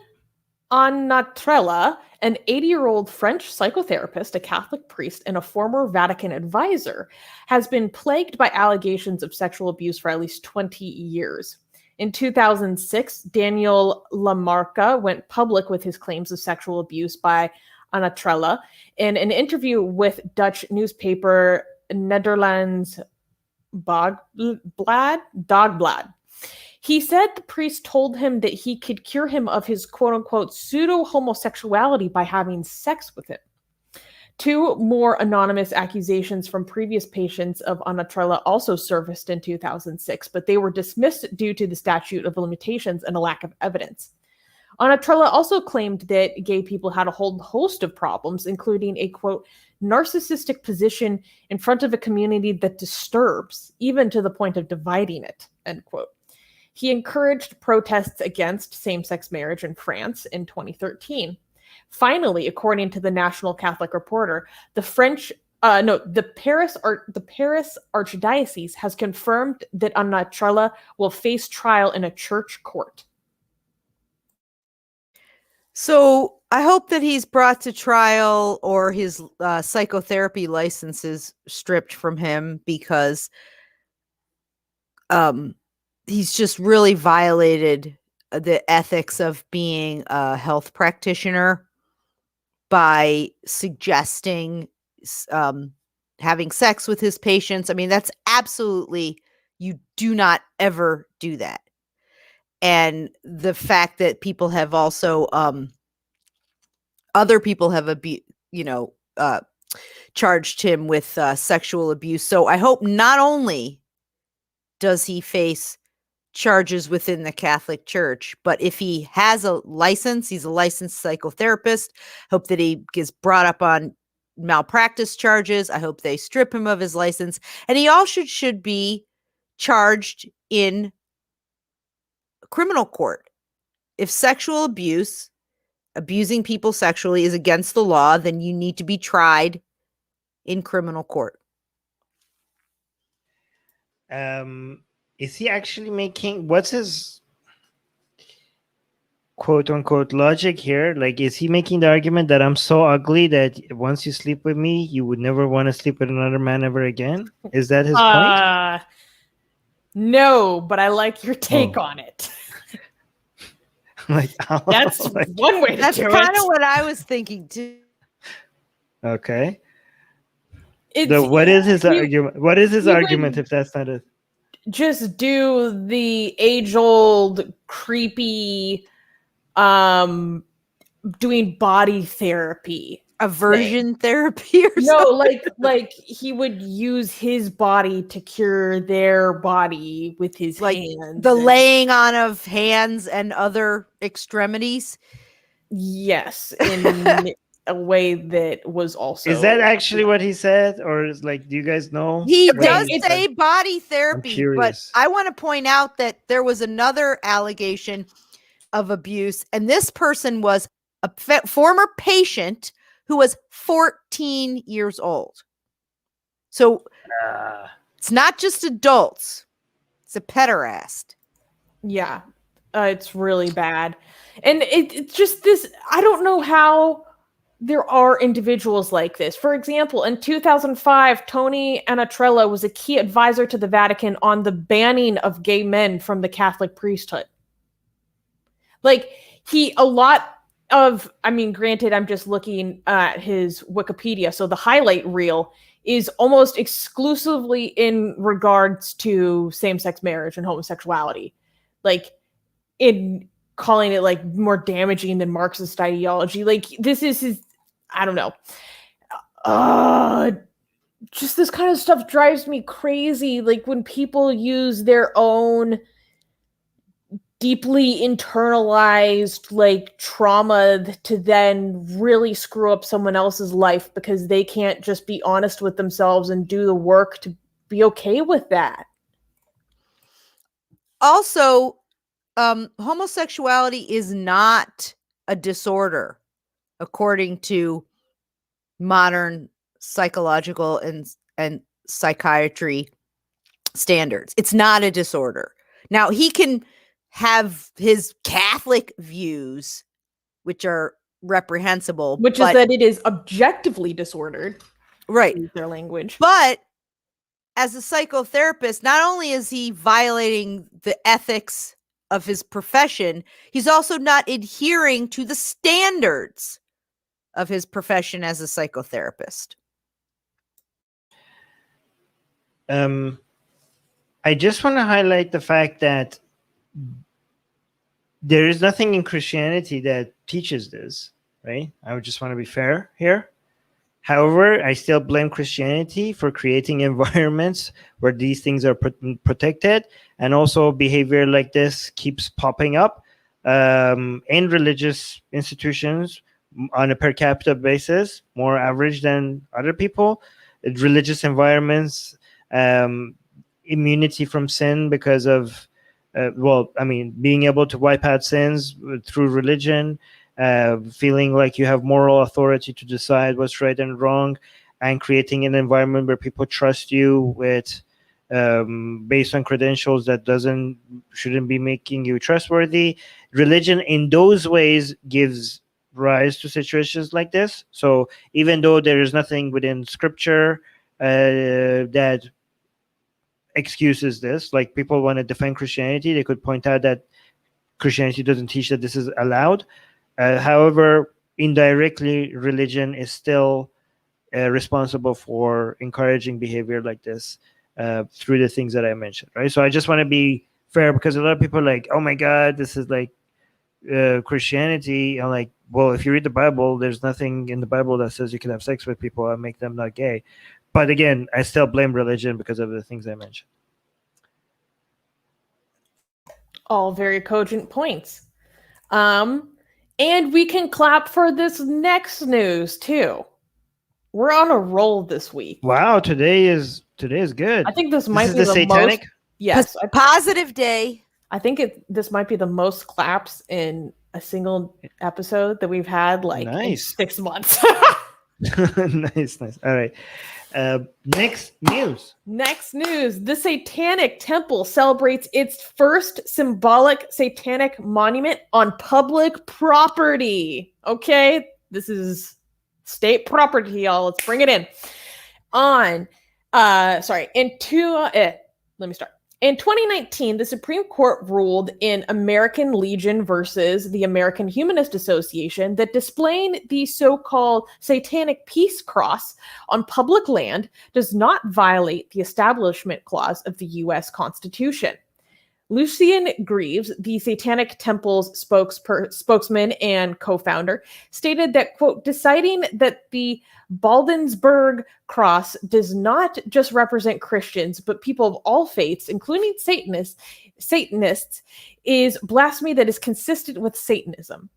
Anatrella, an 80-year-old French psychotherapist, a Catholic priest, and a former Vatican advisor, has been plagued by allegations of sexual abuse for at least 20 years. In 2006, Daniel Lamarca went public with his claims of sexual abuse by Anatrella in an interview with Dutch newspaper Netherlands Dagblad. He said the priest told him that he could cure him of his quote-unquote pseudo-homosexuality by having sex with him. Two more anonymous accusations from previous patients of Anatrella also surfaced in 2006, but they were dismissed due to the statute of limitations and a lack of evidence. Anatrella also claimed that gay people had a whole host of problems, including a, quote, narcissistic position in front of a community that disturbs, even to the point of dividing it, end quote. He encouraged protests against same-sex marriage in France in 2013. Finally, according to the National Catholic Reporter, the Paris Archdiocese has confirmed that Anatrella will face trial in a church court. So I hope that he's brought to trial or his psychotherapy licenses stripped from him, because he's just really violated the ethics of being a health practitioner by suggesting having sex with his patients. I mean, that's absolutely, you do not ever do that. And the fact that people have also, other people have, charged him with sexual abuse. So I hope not only does he face charges within the Catholic Church, but if he has a license, he's a licensed psychotherapist, hope that he gets brought up on malpractice charges. I hope they strip him of his license, and he also should be charged in criminal court. If sexual abuse, abusing people sexually, is against the law, then you need to be tried in criminal court. Is he actually making, what's his quote unquote logic here? Like, is he making the argument that I'm so ugly that once you sleep with me, you would never want to sleep with another man ever again? Is that his point? No, but I like your take on it. Like, that's like, one way to that's do it. That's kind of what I was thinking too. Okay. What is his argument? What is his argument if that's not it? Just do the age-old creepy doing body therapy, aversion therapy or something. like he would use his body to cure their body with his hands, the laying on of hands and other extremities. Yes, in a way that was also. Is that actually what he said, or is, like, do you guys know? He does say body therapy, but I want to point out that there was another allegation of abuse, and this person was a former patient who was 14 years old. So it's not just adults; it's a pederast. Yeah, it's really bad, and it's just this. I don't know how there are individuals like this. For example, in 2005, Tony Anatrella was a key advisor to the Vatican on the banning of gay men from the Catholic priesthood. Like, granted, I'm just looking at his Wikipedia, so the highlight reel is almost exclusively in regards to same-sex marriage and homosexuality. Like, in calling it, like, more damaging than Marxist ideology. Like, this is his, I don't know. Just this kind of stuff drives me crazy. Like, when people use their own deeply internalized like trauma to then really screw up someone else's life because they can't just be honest with themselves and do the work to be okay with that. Also, homosexuality is not a disorder according to modern psychological and psychiatry standards. It's not a disorder. Now, he can have his Catholic views, which are reprehensible, Which is that it is objectively disordered. Right. To use their language. But as a psychotherapist, not only is he violating the ethics of his profession, he's also not adhering to the standards of his profession as a psychotherapist. I just want to highlight the fact that there is nothing in Christianity that teaches this, right? I would just want to be fair here. However, I still blame Christianity for creating environments where these things are protected, and also behavior like this keeps popping up in religious institutions on a per capita basis, more average than other people. Religious environments, immunity from sin because of, being able to wipe out sins through religion, feeling like you have moral authority to decide what's right and wrong, and creating an environment where people trust you with based on credentials that shouldn't be making you trustworthy. Religion in those ways gives rise to situations like this. So even though there is nothing within scripture that excuses this, like people want to defend Christianity, they could point out that Christianity doesn't teach that this is allowed. However, indirectly, religion is still responsible for encouraging behavior like this through the things that I mentioned, right? So I just want to be fair, because a lot of people are like, oh my God, this is like Christianity. I'm like, well, if you read the Bible, there's nothing in the Bible that says you can have sex with people and make them not gay. But again, I still blame religion because of the things I mentioned. All very cogent points. And we can clap for this next news too. We're on a roll this week. Wow, today is good. I think this might be the satanic. most. Yes, positive day. I think this might be the most claps in a single episode that we've had in 6 months. Nice. All right. Next news. The Satanic Temple celebrates its first symbolic satanic monument on public property. Okay, this is state property, y'all. Let's bring it in. Let me start. In 2019, the Supreme Court ruled in American Legion versus the American Humanist Association that displaying the so-called Satanic Peace Cross on public land does not violate the Establishment Clause of the U.S. Constitution. Lucien Greaves, the Satanic Temple's spokesman and co-founder, stated that, quote, deciding that the Baldensburg cross does not just represent Christians, but people of all faiths, including Satanists, is blasphemy that is consistent with Satanism.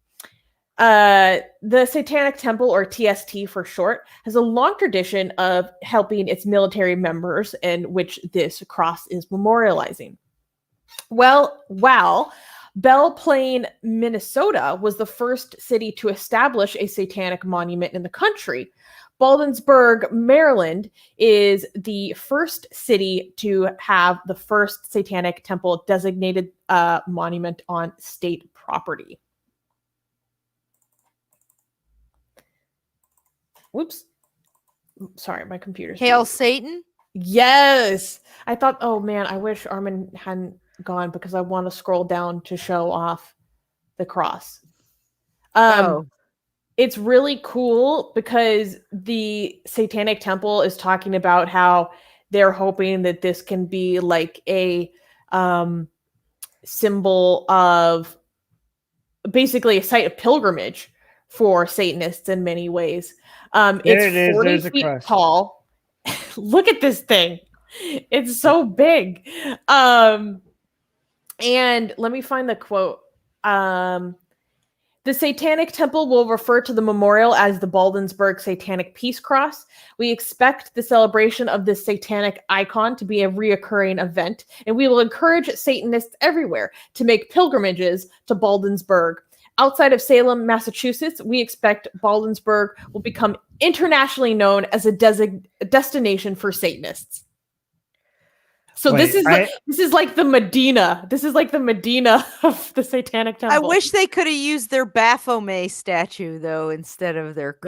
The Satanic Temple, or TST for short, has a long tradition of helping its military members, in which this cross is memorializing. Well, Belle Plaine, Minnesota was the first city to establish a satanic monument in the country. Baldensburg, Maryland is the first city to have the first satanic temple designated monument on state property. Whoops. Sorry, my computer's... Hail Satan? Yes. I thought, oh man, I wish Armin hadn't gone because I want to scroll down to show off the cross. It's really cool because the Satanic Temple is talking about how they're hoping that this can be like a symbol of basically a site of pilgrimage for Satanists in many ways. It's 40 feet tall. Look at this thing. It's so big. And let me find the quote. The Satanic Temple will refer to the memorial as the Baldensburg Satanic Peace Cross. We expect the celebration of this satanic icon to be a reoccurring event, and we will encourage Satanists everywhere to make pilgrimages to Baldensburg. Outside of Salem, Massachusetts, we expect Baldensburg will become internationally known as a destination for Satanists. So Wait, this is like the Medina. This is like the Medina of the Satanic Temple. I wish they could have used their Baphomet statue though instead of their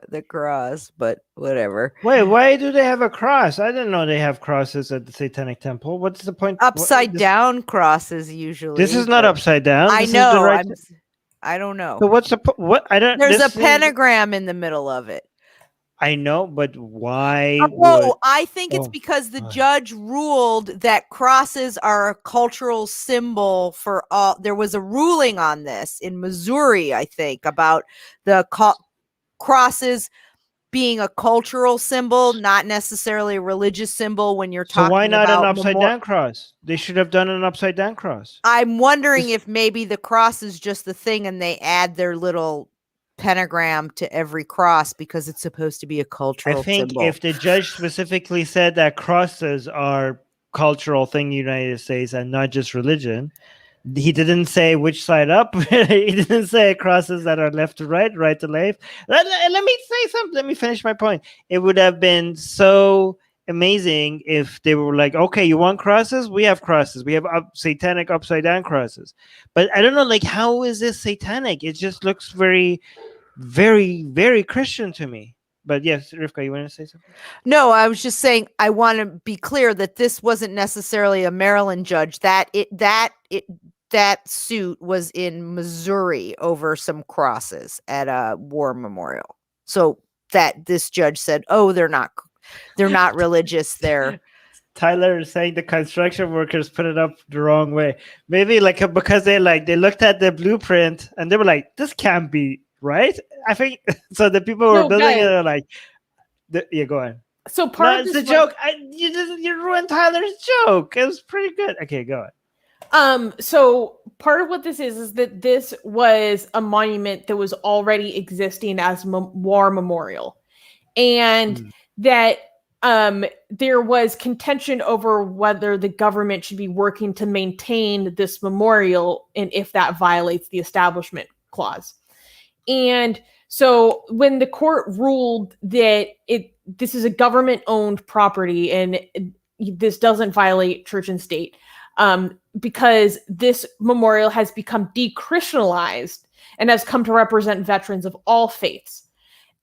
the cross, but whatever. Wait, why do they have a cross? I didn't know they have crosses at the Satanic Temple. What's the point? Upside down crosses usually. This is not upside down. I This is know. the right- I don't know. So what's the what? I don't. There's a this is- pentagram in the middle of it. I know, but why? Oh, I think it's Oh, because the God. judge ruled that crosses are a cultural symbol for all. There was a ruling on this in Missouri, I think, about the crosses being a cultural symbol, not necessarily a religious symbol when you're talking So why not about an upside down cross? They should have done an upside down cross. I'm wondering if maybe the cross is just the thing and they add their little pentagram to every cross because it's supposed to be a cultural I think symbol. if the judge specifically said that crosses are cultural thing in the United States and not just religion, he didn't say which side up. He didn't say crosses that are left to right, right to left. Let me say something. Let me finish my point. It would have been so amazing if they were like, okay, you want crosses? We have crosses. We have satanic upside down crosses. But I don't know, like, how is this satanic? It just looks very, very, very Christian to me. But yes, Rivka, you want to say something? No, I was just saying I want to be clear that this wasn't necessarily a Maryland judge. That suit was in Missouri over some crosses at a war memorial. So that this judge said, "Oh, they're not religious. They're." Tyler is saying the construction workers put it up the wrong way. Maybe because they looked at the blueprint and they were like, "This can't be right." I think so. The people who were building it are like, "Yeah, go on." So part of it's this a joke. You ruined Tyler's joke. It was pretty good. Okay, go on. So part of what this is that this was a monument that was already existing as war memorial, and that there was contention over whether the government should be working to maintain this memorial and if that violates the Establishment Clause. And so when the court ruled that this is a government-owned property and this doesn't violate church and state, because this memorial has become dechristianized and has come to represent veterans of all faiths.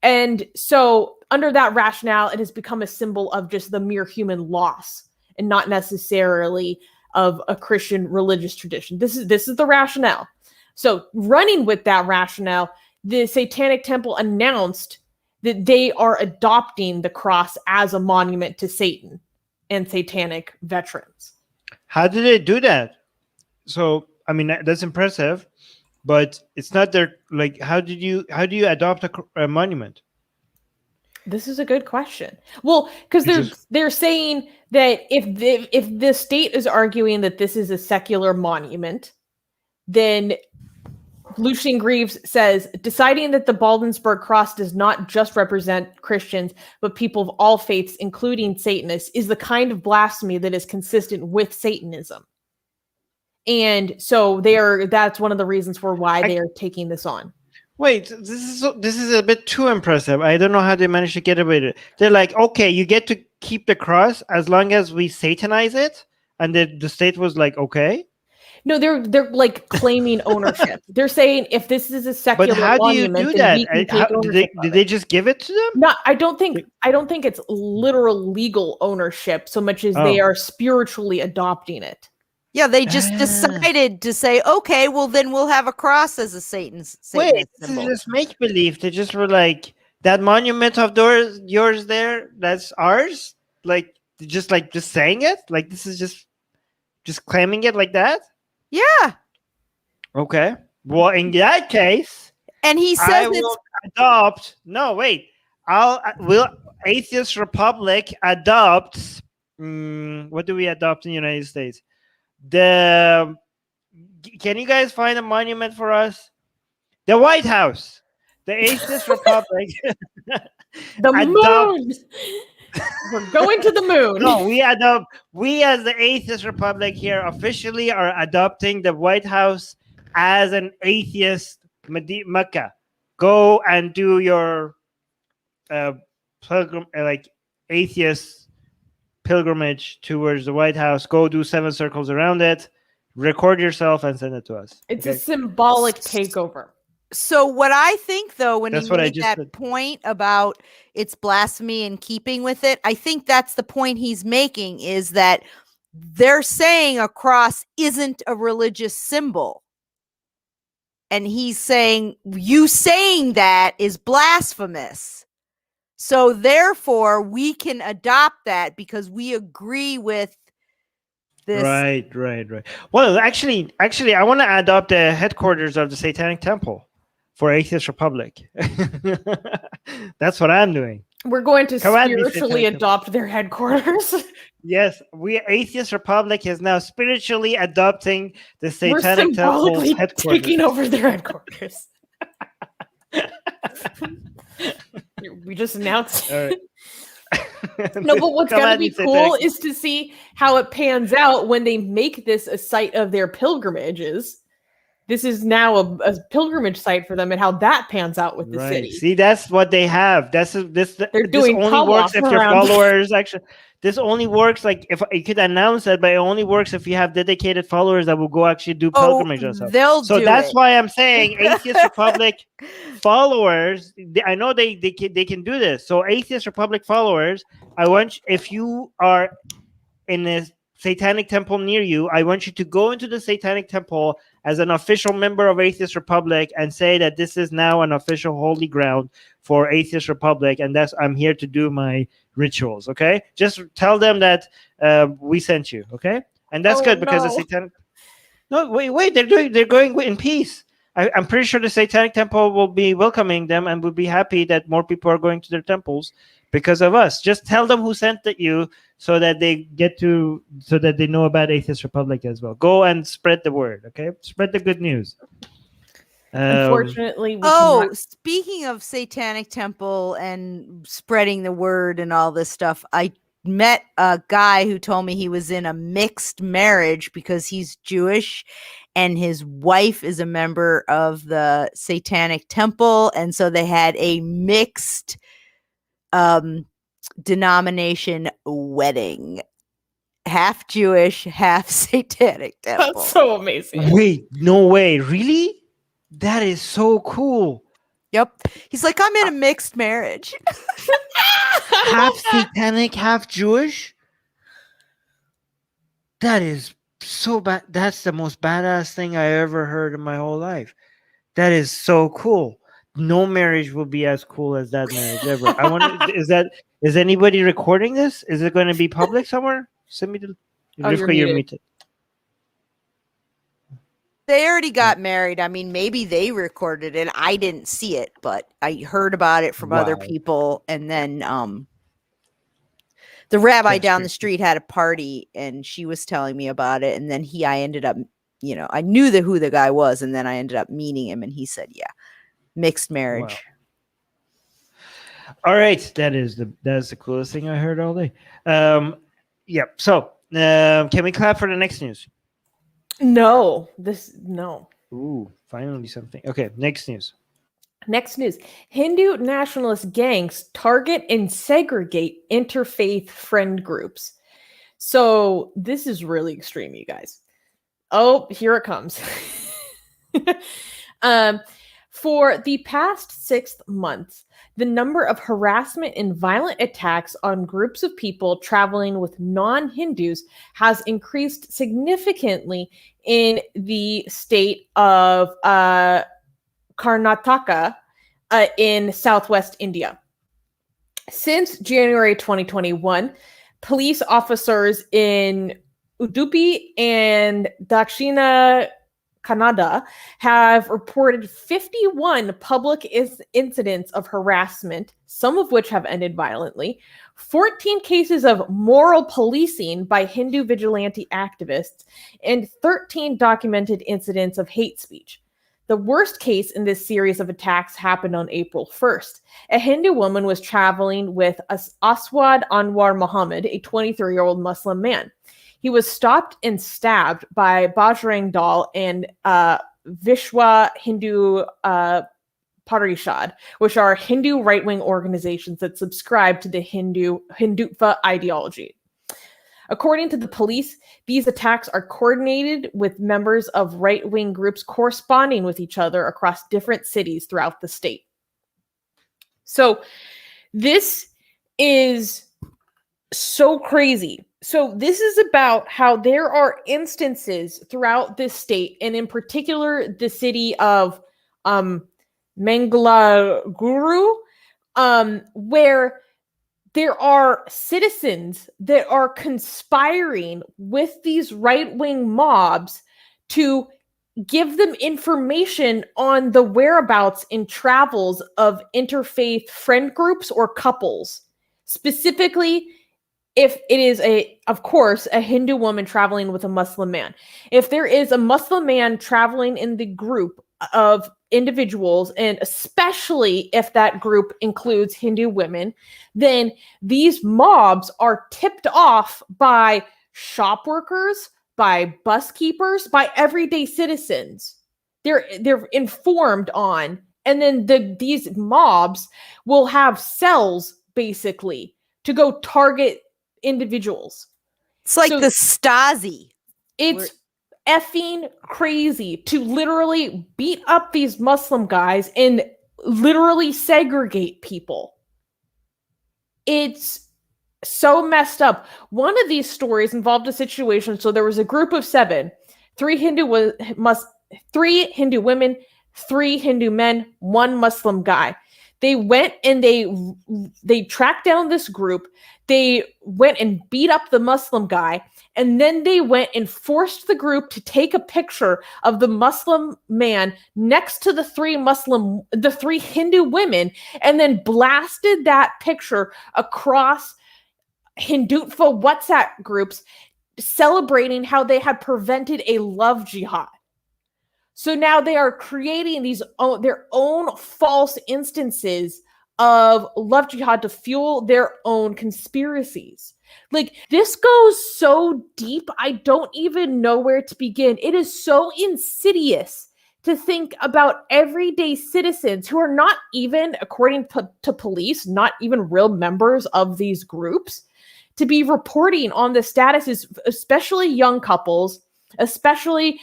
And so under that rationale, it has become a symbol of just the mere human loss and not necessarily of a Christian religious tradition. This is the rationale. So running with that rationale, the Satanic Temple announced that they are adopting the cross as a monument to Satan and satanic veterans. How did they do that? So, I mean, that's impressive, but it's not their, like, how do you adopt a monument? This is a good question. Well, because they're saying that if the state is arguing that this is a secular monument, then Lucian Greaves says, deciding that the Baldensburg Cross does not just represent Christians, but people of all faiths, including Satanists, is the kind of blasphemy that is consistent with Satanism. And so that's one of the reasons for why they are taking this on. Wait, this is a bit too impressive. I don't know how they managed to get away with it. They're like, okay, you get to keep the cross as long as we satanize it, and the state was like, okay. No, they're like claiming ownership. They're saying if this is a secular monument, but how do you do that? Did they just give it to them? No, I don't think it's literal legal ownership so much as they are spiritually adopting it. Yeah, they just decided to say, okay, well then we'll have a cross as a Satanist symbol. This is just make believe. They just were like, that monument of yours there, that's ours. Like just saying it. Like this is just claiming it like that. Yeah. Okay. Well, in that case, and he says will adopt. No, wait. Will Atheist Republic adopt? What do we adopt in the United States? The Can you guys find a monument for us? The White House, the Atheist Republic. The adopt. moon. We're going to the moon. No, we adopt. We as the Atheist Republic here officially are adopting the White House as an atheist Mecca. Go and do your like atheist pilgrimage towards the White House. Go do 7 circles around it. Record yourself and send it to us. It's a symbolic takeover. So what I think, though, when That's he what I made just that said. point about it's blasphemy in keeping with it, I think that's the point he's making, is that they're saying a cross isn't a religious symbol. And he's saying, you saying that is blasphemous. So therefore, we can adopt that because we agree with this. Right. Well, actually, I want to adopt the headquarters of the Satanic Temple for Atheist Republic. That's what I'm doing. We're going to Come on, spiritually Mr. adopt their headquarters. Yes, we Atheist Republic is now spiritually adopting the We're Satanic Temple's symbolically headquarters. taking over their headquarters. We just announced. All right. No, but what's Come going to on, be Mr. cool Satanic. is to see how it pans out when they make this a site of their pilgrimages. This is now a pilgrimage site for them, and how that pans out with the Right. city. See, that's what they have. This They're doing only works tawaf if your around. followers actually. This only works like if you could announce it, but it only works if you have dedicated followers that will go actually do pilgrimage and stuff. They'll So do that's it. why I'm saying Atheist Republic followers. I know they can do this. So Atheist Republic followers, if you are in a Satanic Temple near you, I want you to go into the Satanic Temple as an official member of Atheist Republic and say that this is now an official holy ground for Atheist Republic, and I'm here to do my rituals. Okay, just tell them that we sent you. Okay, and that's good because the Satanic. No, wait, they're going in peace. I'm pretty sure the Satanic Temple will be welcoming them and will be happy that more people are going to their temples because of us. Just tell them who sent you so that they know about Atheist Republic as well. Go and spread the word, okay? Spread the good news. Unfortunately, we cannot. Speaking of Satanic Temple and spreading the word and all this stuff, I met a guy who told me he was in a mixed marriage because he's Jewish and his wife is a member of the Satanic Temple, and so they had a mixed denomination wedding, half Jewish, half Satanic Temple. That's so amazing. Wait, no way, really? That is so cool. Yep, he's like, I'm in a mixed marriage. Half Satanic, half Jewish. That is so bad. That's the most badass thing I ever heard in my whole life. That is so cool. No marriage will be as cool as that marriage ever. I wonder, is anybody recording this? Is it going to be public somewhere? Send me the. Rivka, you're muted. They already got married. I mean, maybe they recorded it. I didn't see it, but I heard about it from other people. And then the rabbi down the street had a party, and she was telling me about it. And then I ended up, I knew who the guy was, and then I ended up meeting him, and he said, "Yeah, mixed marriage." Wow. All right, that's the coolest thing I heard all day. Yeah. So, can we clap for the next news? No. Ooh, finally something. Okay, next news. Next news. Hindu nationalist gangs target and segregate interfaith friend groups. So this is really extreme, you guys. Oh, here it comes. For the past 6 months, the number of harassment and violent attacks on groups of people traveling with non-Hindus has increased significantly in the state of Karnataka in southwest India. Since January 2021, police officers in Udupi and Dakshina Canada have reported 51 public incidents of harassment, some of which have ended violently, 14 cases of moral policing by Hindu vigilante activists, and 13 documented incidents of hate speech. The worst case in this series of attacks happened on April 1st. A Hindu woman was traveling with Aswad Anwar Muhammad, a 23-year-old Muslim man. He was stopped and stabbed by Bajrang Dal and Vishwa Hindu Parishad, which are Hindu right-wing organizations that subscribe to the Hindutva ideology. According to the police, these attacks are coordinated with members of right-wing groups corresponding with each other across different cities throughout the state. So this is so crazy. So this is about how there are instances throughout this state, and in particular the city of Mangalaguru, where there are citizens that are conspiring with these right-wing mobs to give them information on the whereabouts and travels of interfaith friend groups or couples. Specifically, if it is of course, a Hindu woman traveling with a Muslim man. If there is a Muslim man traveling in the group of individuals, and especially if that group includes Hindu women, then these mobs are tipped off by shop workers, by bus keepers, by everyday citizens. They're informed on, and then these mobs will have cells basically to go target individuals. It's like the Stasi. It's effing crazy to literally beat up these Muslim guys and literally segregate people. It's so messed up. One of these stories involved a situation. So there was a group of 7, 3 Hindu women, 3 Hindu men, 1 Muslim guy. They went and they tracked down this group. They went and beat up the Muslim guy, and then they went and forced the group to take a picture of the Muslim man next to the 3 Hindu women, and then blasted that picture across Hindutva WhatsApp groups, celebrating how they had prevented a love jihad. So now they are creating their own false instances of love jihad to fuel their own conspiracies. Like, this goes so deep, I don't even know where to begin. It is so insidious to think about everyday citizens who are not even, according to police, not even real members of these groups, to be reporting on the statuses, especially young couples, especially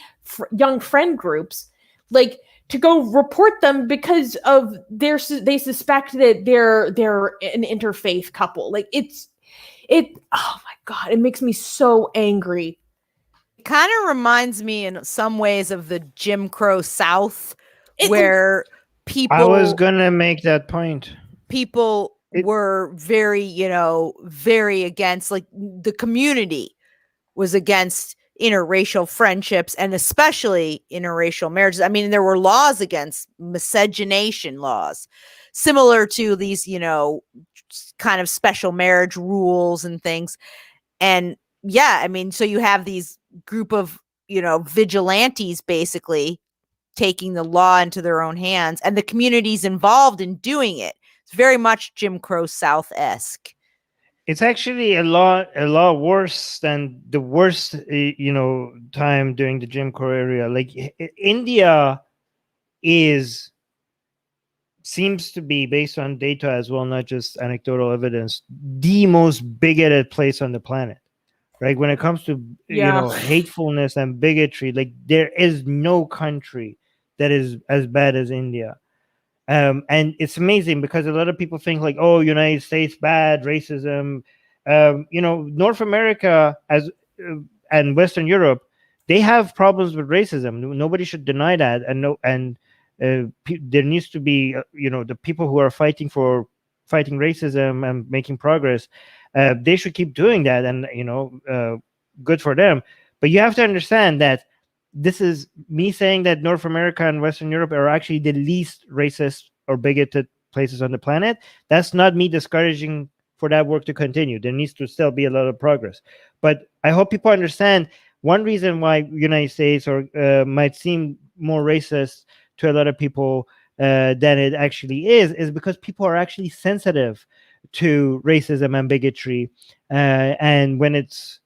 young friend groups, like, to go report them because of they suspect that they're an interfaith couple. Like, oh my God, it makes me so angry. It kind of reminds me in some ways of the Jim Crow South, where people... I was going to make that point. People were very, very against, like, the community was against interracial friendships, and especially interracial marriages. I mean, there were laws against miscegenation laws, similar to these, kind of special marriage rules and things. And yeah, I mean, so you have these group of, vigilantes basically taking the law into their own hands, and the communities involved in doing it. It's very much Jim Crow South-esque. It's actually a lot worse than the worst, time during the Jim Crow era. Like, India seems to be, based on data as well, not just anecdotal evidence, the most bigoted place on the planet. Right? When it comes to hatefulness and bigotry, like, there is no country that is as bad as India. And it's amazing because a lot of people think like, oh, United States bad, racism. North America and Western Europe, they have problems with racism. Nobody should deny that. There needs to be, the people who are fighting racism and making progress. They should keep doing that, and good for them. But you have to understand that this is me saying that North America and Western Europe are actually the least racist or bigoted places on the planet. That's not me discouraging for that work to continue. There needs to still be a lot of progress. But I hope people understand one reason why United States or might seem more racist to a lot of people than it actually is because people are actually sensitive to racism and bigotry, and when it's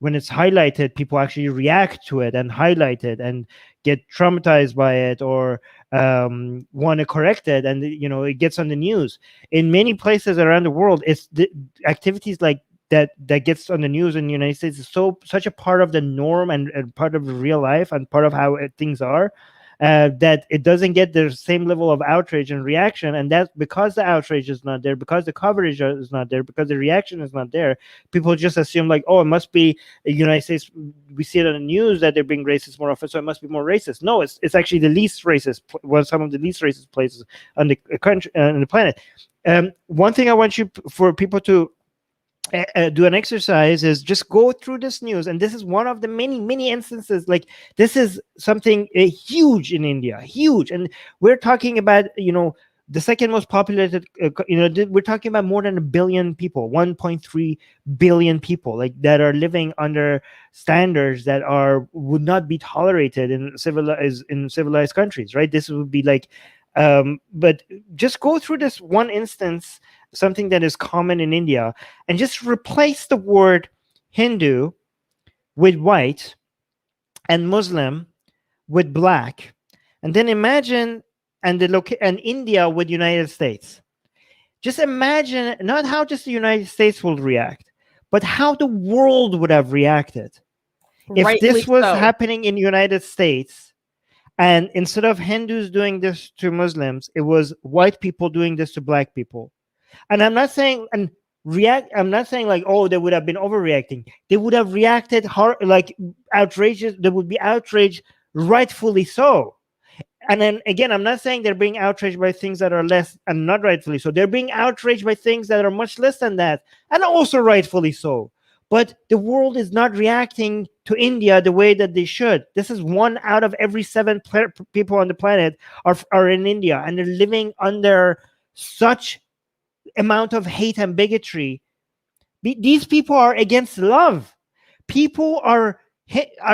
highlighted, people actually react to it and highlight it and get traumatized by it or want to correct it, and it gets on the news. In many places around the world, it's the activities like that gets on the news in the United States is such a part of the norm and part of real life and part of how things are, that it doesn't get the same level of outrage and reaction. And that's because the outrage is not there, because the coverage is not there, because the reaction is not there. People just assume like, oh, it must be the United States. We see it on the news that they're being racist more often, so it must be more racist. No, it's actually the least racist, some of the least racist places on the country, on the planet. One thing I want for people to do an exercise is just go through this news, and this is one of the many instances. Like, this is something huge in India, huge, and we're talking about the second most populated. We're talking about more than 1 billion people, 1.3 billion people, like that are living under standards that would not be tolerated in civilized countries, right? This would be like. But just go through this one instance, something that is common in India, and just replace the word Hindu with white and Muslim with black, and then imagine and India with United States. Just imagine not how just the United States will react, but how the world would have reacted if this was happening in the United States. And instead of Hindus doing this to Muslims, it was white people doing this to black people. And I'm not saying I'm not saying like, oh, they would have been overreacting. They would have reacted like outrageous. There would be outrage, rightfully so. And then again, I'm not saying they're being outraged by things that are less and not rightfully so. They're being outraged by things that are much less than that, and also rightfully so. But the world is not reacting to India the way that they should. This is 1 out of every 7 people on the planet are in India, and they're living under such amount of hate and bigotry. These people are against love. People are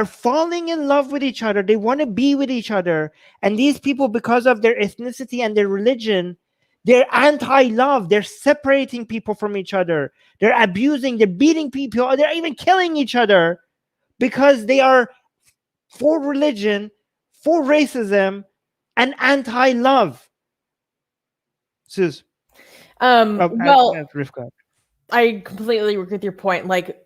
falling in love with each other. They want to be with each other. And these people, because of their ethnicity and their religion, they're anti-love. They're separating people from each other. They're abusing, they're beating people. They're even killing each other because they are for religion, for racism, and anti-love. Sus. Rivka. I completely agree with your point. Like,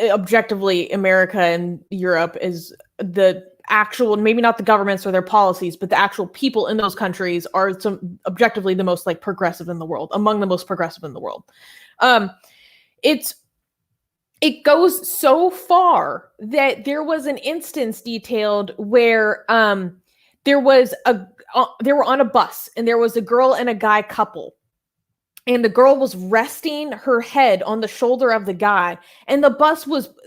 objectively, America and Europe is the actual, maybe not the governments or their policies, but the actual people in those countries are objectively the most like progressive in the world, among the most progressive in the world. It goes so far that there was an instance detailed where they were on a bus, and there was a girl and a guy couple. And the girl was resting her head on the shoulder of the guy. And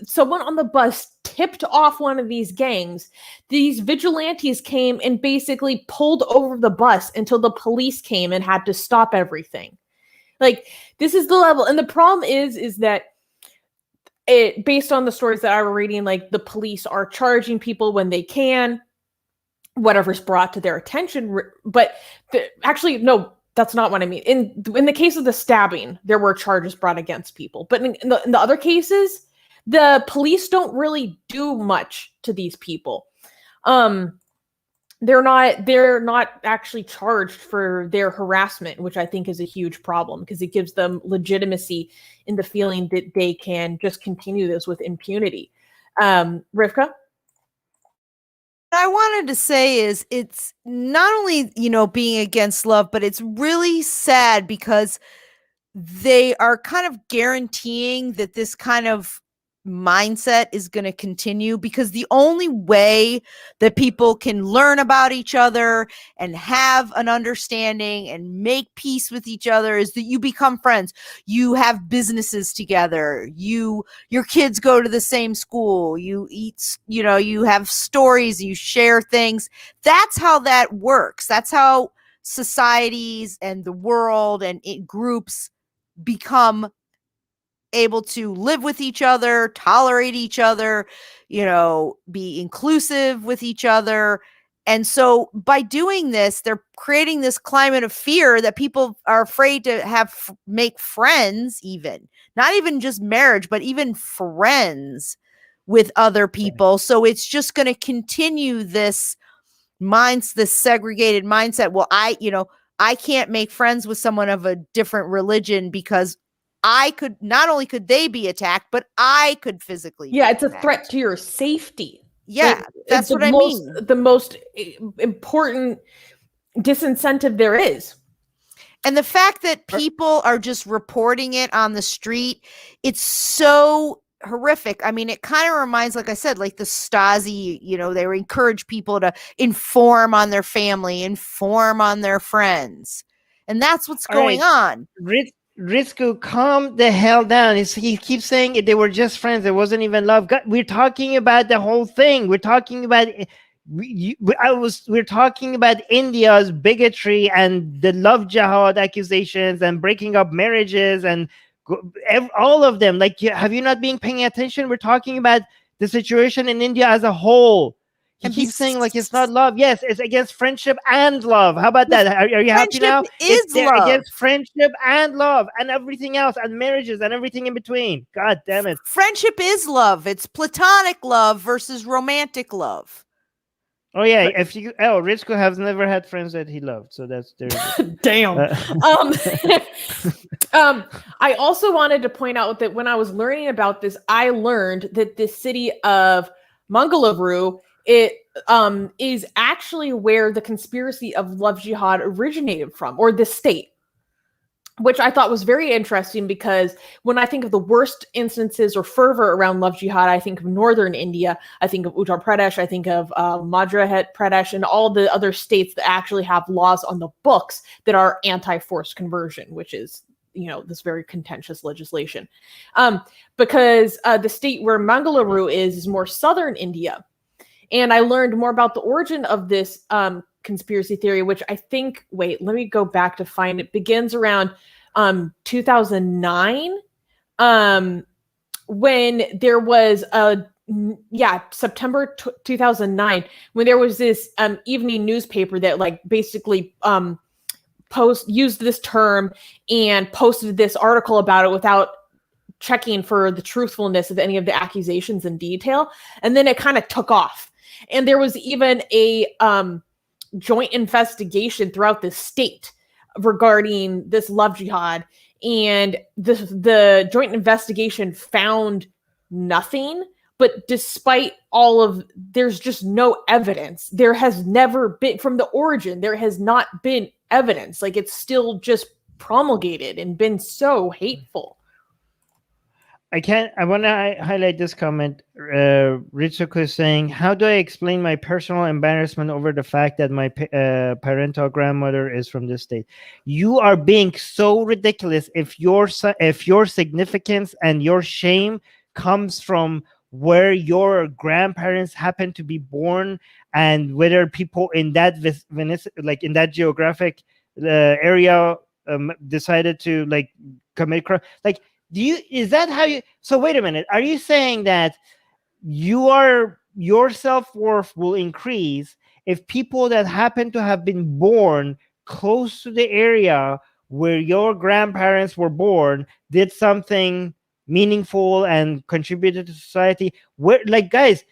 someone on the bus tipped off one of these gangs. These vigilantes came and basically pulled over the bus until the police came and had to stop everything. Like, this is the level. And the problem is that based on the stories that I were reading, like, the police are charging people when they can, whatever's brought to their attention. But actually, no, that's not what I mean. In the case of the stabbing, there were charges brought against people. But in the other cases, the police don't really do much to these people. They're not actually charged for their harassment, which I think is a huge problem because it gives them legitimacy in the feeling that they can just continue this with impunity. Rivka? What I wanted to say is it's not only, being against love, but it's really sad because they are kind of guaranteeing that this kind of mindset is going to continue, because the only way that people can learn about each other and have an understanding and make peace with each other is that you become friends. You have businesses together. Your kids go to the same school. You eat, you have stories, you share things. That's how that works. That's how societies and the world and groups become able to live with each other, tolerate each other, be inclusive with each other. And so by doing this, they're creating this climate of fear that people are afraid to make friends, even not even just marriage, but even friends with other people. So it's just going to continue this segregated mindset. Well, I can't make friends with someone of a different religion because not only could they be attacked, but I could physically be it's attacked. A threat to your safety. Yeah, that's what I mean. The most important disincentive there is. And the fact that people are just reporting it on the street, it's so horrific. I mean, it kind of reminds, like I said, like the Stasi, they encourage people to inform on their family, inform on their friends. And that's what's going on. Rizku, calm the hell down. He keeps saying they were just friends. It wasn't even love. God, we're talking about the whole thing. We're talking about we're talking about India's bigotry and the love jihad accusations and breaking up marriages and all of them. Like, have you not been paying attention? We're talking about the situation in India as a whole. He keeps saying like it's not love. Yes, it's against friendship and love. How about that? Are you happy now? It's love. Against friendship and love and everything else and marriages and everything in between. God damn it. Friendship is love. It's platonic love versus romantic love. Oh yeah, Rizko has never had friends that he loved, so that's there. Damn. I also wanted to point out that when I was learning about this, I learned that the city of Mangaluru is actually where the conspiracy of love jihad originated from, or the state, which I thought was very interesting, because when I think of the worst instances or fervor around love jihad, I think of northern India, I think of Uttar Pradesh, I think of Madhya Pradesh, and all the other states that actually have laws on the books that are anti-forced conversion, which is, this very contentious legislation. Because the state where Mangaluru is more southern India. And I learned more about the origin of this conspiracy theory, which I think, let me go back to find it. Begins around 2009, when there was September 2009, when there was this evening newspaper that basically used this term and posted this article about it without checking for the truthfulness of any of the accusations in detail. And then it kind of took off. And there was even a joint investigation throughout the state regarding this love jihad. And the joint investigation found nothing. But despite there's just no evidence. There has never been, from the origin, there has not been evidence. It's still just promulgated and been so hateful. I want to highlight this comment. Ritsuko is saying, how do I explain my personal embarrassment over the fact that my parental grandmother is from this state? You are being so ridiculous if your significance and your shame comes from where your grandparents happen to be born, and whether people in that in that geographic area decided to commit crime. Is that how you? So wait a minute. Are you saying that your self-worth will increase if people that happen to have been born close to the area where your grandparents were born did something meaningful and contributed to society? Guys,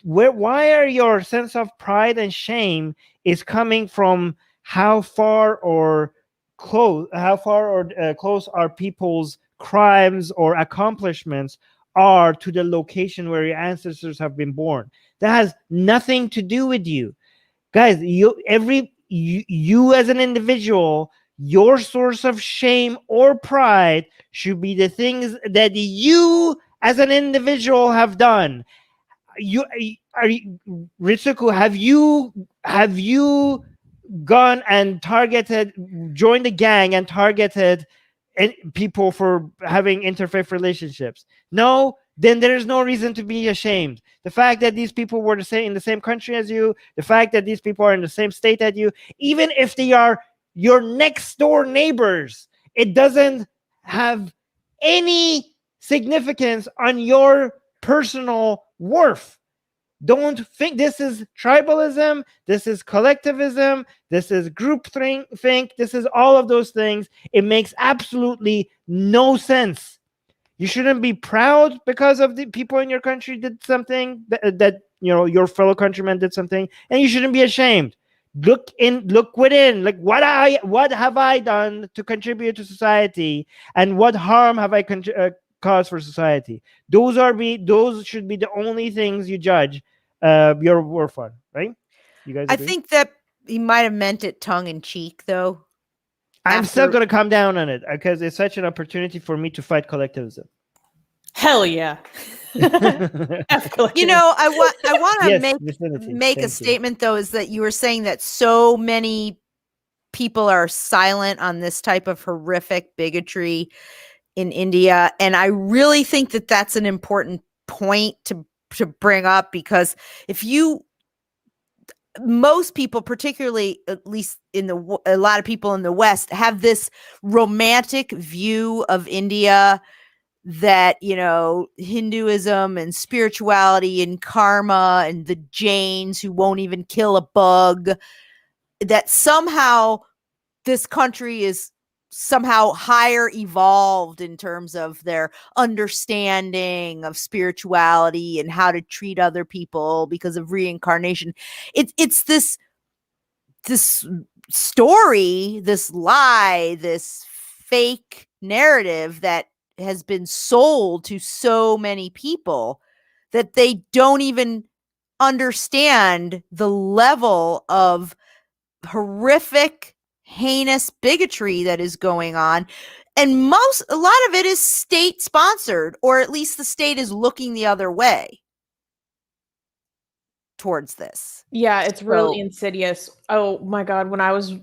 why are your sense of pride and shame is coming from how far or close are people's crimes or accomplishments are to the location where your ancestors have been born? That has nothing to do with you, guys. You as an individual, your source of shame or pride should be the things that you as an individual have done. Ritsuko, have you gone and joined the gang and targeted people for having interfaith relationships? No, then there is no reason to be ashamed. The fact that these people were in the same country as you, the fact that these people are in the same state as you, even if they are your next door neighbors, it doesn't have any significance on your personal worth. Don't think this is tribalism, this is collectivism, this is groupthink, this is all of those things. It makes absolutely no sense. You shouldn't be proud because of the people in your country did something that your fellow countrymen did something, and you shouldn't be ashamed. Look within. Like, what have I done to contribute to society, and what harm have I caused for society? Those should be the only things you judge your worth on, right? You guys agree? I think that he might have meant it tongue in cheek, though. I'm still going to come down on it because it's such an opportunity for me to fight collectivism. Hell yeah. I want to make a statement, though, is that you were saying that so many people are silent on this type of horrific bigotry in India. And I really think that that's an important point to bring up, because most people, particularly at least a lot of people in the West, have this romantic view of India that, Hinduism and spirituality and karma and the Jains who won't even kill a bug, that somehow this country is somehow higher evolved in terms of their understanding of spirituality and how to treat other people because of reincarnation. It's this story, this lie, this fake narrative that has been sold to so many people that they don't even understand the level of horrific, heinous bigotry that is going on. And a lot of it is state sponsored, or at least the state is looking the other way towards this. Yeah, it's really insidious. Oh my God. When I was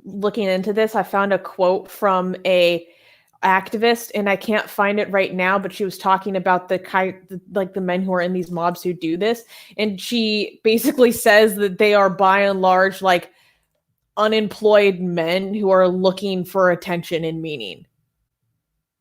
looking into this, I found a quote from a activist, and I can't find it right now, but she was talking about the men who are in these mobs who do this. And she basically says that they are by and large like unemployed men who are looking for attention and meaning.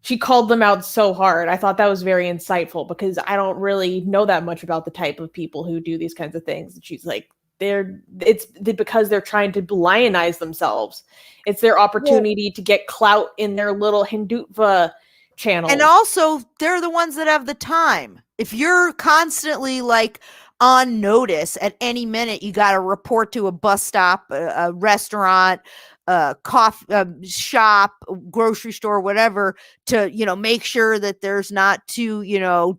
She called them out so hard. I thought that was very insightful because I don't really know that much about the type of people who do these kinds of things. And she's like, it's because they're trying to lionize themselves. It's their opportunity to get clout in their little Hindutva channel. And also, they're the ones that have the time. If you're constantly like on notice at any minute, you got to report to a bus stop, a restaurant, a coffee shop, grocery store, whatever, to, make sure that there's not two,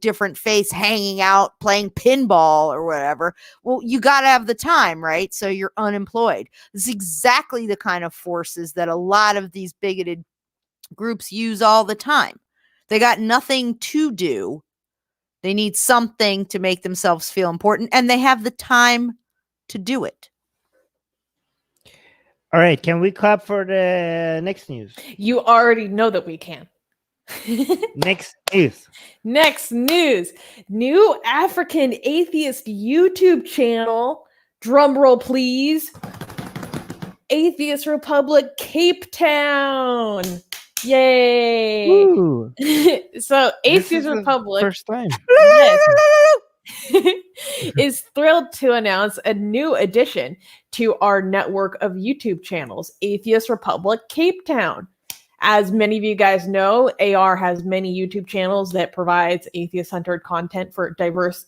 different face hanging out playing pinball or whatever. Well, you got to have the time, right? So you're unemployed. This is exactly the kind of forces that a lot of these bigoted groups use all the time. They got nothing to do. They need something to make themselves feel important, and they have the time to do it. All right, can we clap for the next news? You already know that we can. Next news. Next news. New African atheist YouTube channel. Drum roll, please. Atheist Republic, Cape Town. Yay. Woo. So Atheist Republic. First time. Yes. is thrilled to announce a new addition to our network of YouTube channels, Atheist Republic Cape Town. As many of you guys know, AR has many YouTube channels that provides atheist-centered content for diverse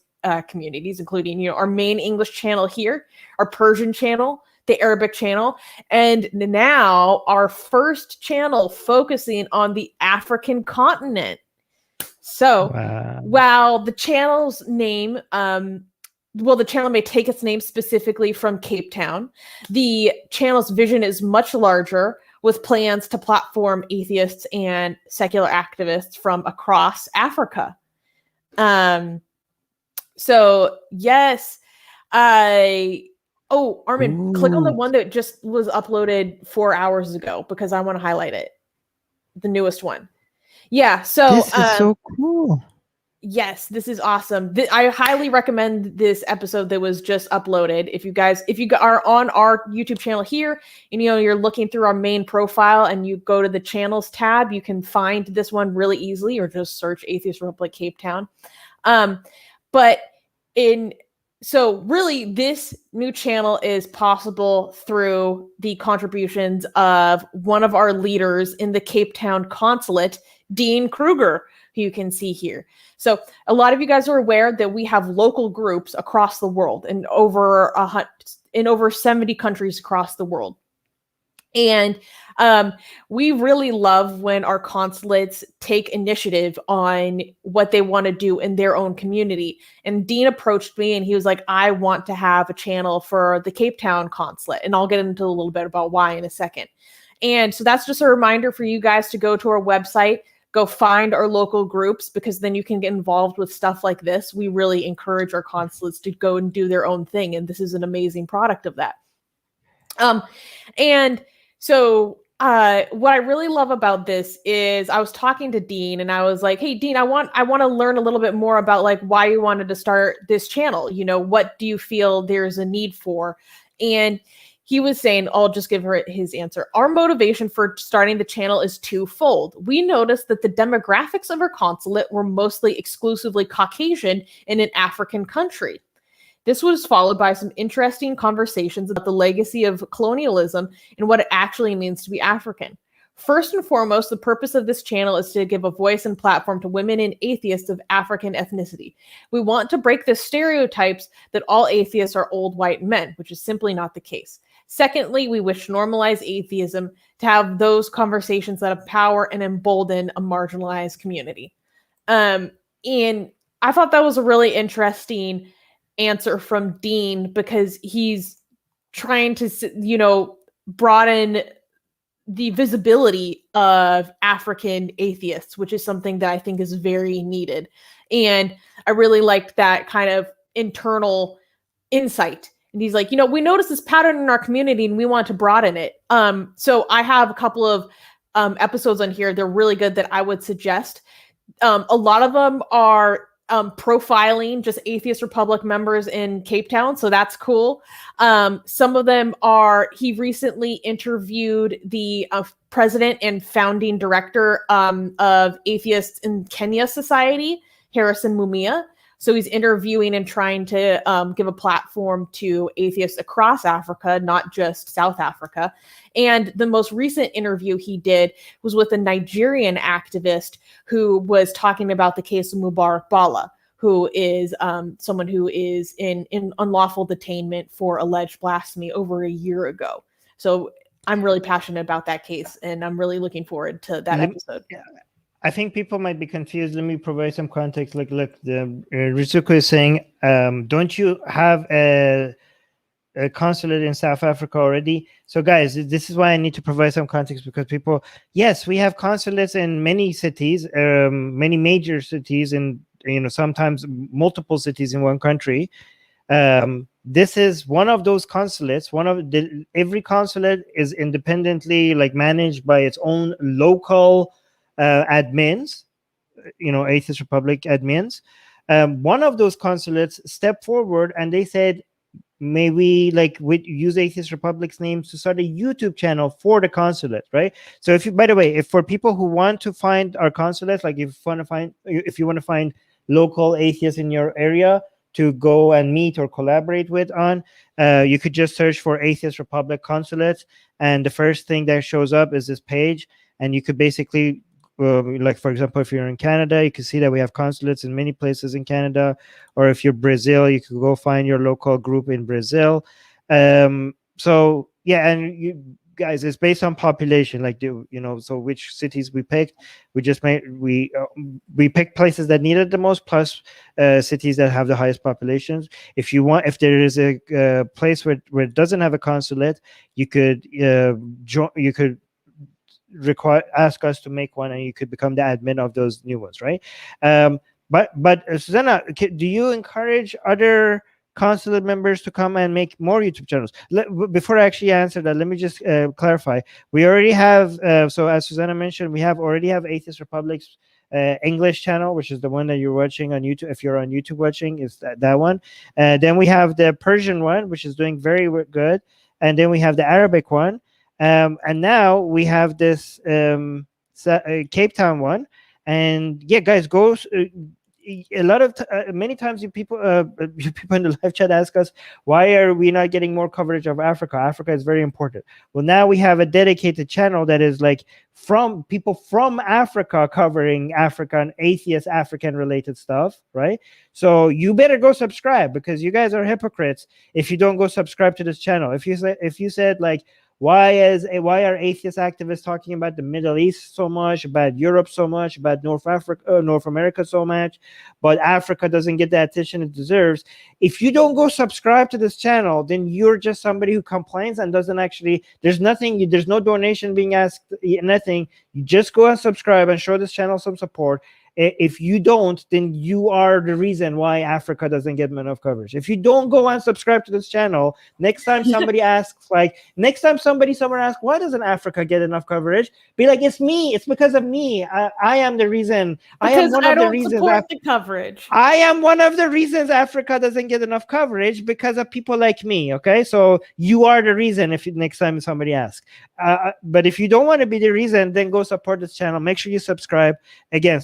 communities, including our main English channel here, our Persian channel, the Arabic channel, and now our first channel focusing on the African continent. So while the channel's name, the channel may take its name specifically from Cape Town, the channel's vision is much larger, with plans to platform atheists and secular activists from across Africa. So yes, Armin, click on the one that just was uploaded 4 hours ago because I want to highlight it. The newest one. Yeah. So this is so cool. Yes, this is awesome. I highly recommend this episode that was just uploaded. If you are on our YouTube channel here and you're looking through our main profile and you go to the channels tab, you can find this one really easily, or just search Atheist Republic Cape Town. So really this new channel is possible through the contributions of one of our leaders in the Cape Town consulate, Dean Kruger, who you can see here. So a lot of you guys are aware that we have local groups across the world in over 70 countries across the world. And we really love when our consulates take initiative on what they want to do in their own community. And Dean approached me and he was like, I want to have a channel for the Cape Town consulate. And I'll get into a little bit about why in a second. And so that's just a reminder for you guys to go to our website, go find our local groups, because then you can get involved with stuff like this. We really encourage our consulates to go and do their own thing. And this is an amazing product of that. And so what I really love about this is I was talking to Dean and I was like, hey, Dean, I want to learn a little bit more about like why you wanted to start this channel. What do you feel there's a need for? And he was saying, I'll just give her his answer. Our motivation for starting the channel is twofold. We noticed that the demographics of our consulate were mostly exclusively Caucasian in an African country. This was followed by some interesting conversations about the legacy of colonialism and what it actually means to be African. First and foremost, the purpose of this channel is to give a voice and platform to women and atheists of African ethnicity. We want to break the stereotypes that all atheists are old white men, which is simply not the case. Secondly, we wish to normalize atheism, to have those conversations that empower and embolden a marginalized community. And I thought that was a really interesting answer from Dean, because he's trying to, broaden the visibility of African atheists, which is something that I think is very needed. And I really liked that kind of internal insight. And he's like, we noticed this pattern in our community and we want to broaden it. So I have a couple of episodes on here. They're really good that I would suggest. A lot of them are profiling just Atheist Republic members in Cape Town. So that's cool. Some of them are, he recently interviewed the president and founding director of Atheists in Kenya Society, Harrison Mumia. So he's interviewing and trying to give a platform to atheists across Africa, not just South Africa. And the most recent interview he did was with a Nigerian activist who was talking about the case of Mubarak Bala, who is someone who is in unlawful detainment for alleged blasphemy over a year ago. So I'm really passionate about that case, and I'm really looking forward to that episode. Yeah. I think people might be confused. Let me provide some context. Look, the Ritsuko is saying, don't you have a consulate in South Africa already? So guys, this is why I need to provide some context, because people, yes, we have consulates in many cities, many major cities, and sometimes multiple cities in one country. This is one of those consulates. Every consulate is independently managed by its own local admins, Atheist Republic admins. One of those consulates stepped forward and they said, may we use Atheist Republic's names to start a YouTube channel for the consulate, right? So if for people who want to find our consulate, if you want to find local atheists in your area to go and meet or collaborate with on, you could just search for Atheist Republic consulate, and the first thing that shows up is this page, and you could basically for example, if you're in Canada, you can see that we have consulates in many places in Canada. Or if you're Brazil, you could go find your local group in Brazil. So yeah, and you guys, it's based on population, so which cities we picked. We picked places that needed the most, plus cities that have the highest populations. If there is a place where it doesn't have a consulate, you could ask us to make one, and you could become the admin of those new ones, right? But Susanna, do you encourage other consulate members to come and make more YouTube channels? Before I actually answer that, let me just clarify. We already have, so as Susanna mentioned, we already have Atheist Republic's English channel, which is the one that you're watching on YouTube. If you're on YouTube watching, is that one. Then we have the Persian one, which is doing very good. And then we have the Arabic one. And now we have this Cape Town one. And yeah, guys, go. A lot of many times you people in the live chat ask us, why are we not getting more coverage of Africa? Africa is very important. Well, now we have a dedicated channel that is like from people from Africa covering African atheist African related stuff, right? So you better go subscribe, because you guys are hypocrites if you don't go subscribe to this channel. If you said like, why are atheist activists talking about the Middle East so much, about Europe so much, about North America so much, but Africa doesn't get the attention it deserves? If you don't go subscribe to this channel, then you're just somebody who complains and doesn't actually, there's no donation being asked, nothing. You just go and subscribe and show this channel some support. If you don't, then you are the reason why Africa doesn't get enough coverage. If you don't go and subscribe to this channel, next time somebody asks, somewhere asks, why doesn't Africa get enough coverage? Be like, it's me. It's because of me. I am the reason. Because I don't support the coverage. I am one of the reasons Africa doesn't get enough coverage, because of people like me. Okay, so you are the reason. If next time somebody asks, but if you don't want to be the reason, then go support this channel. Make sure you subscribe. Again,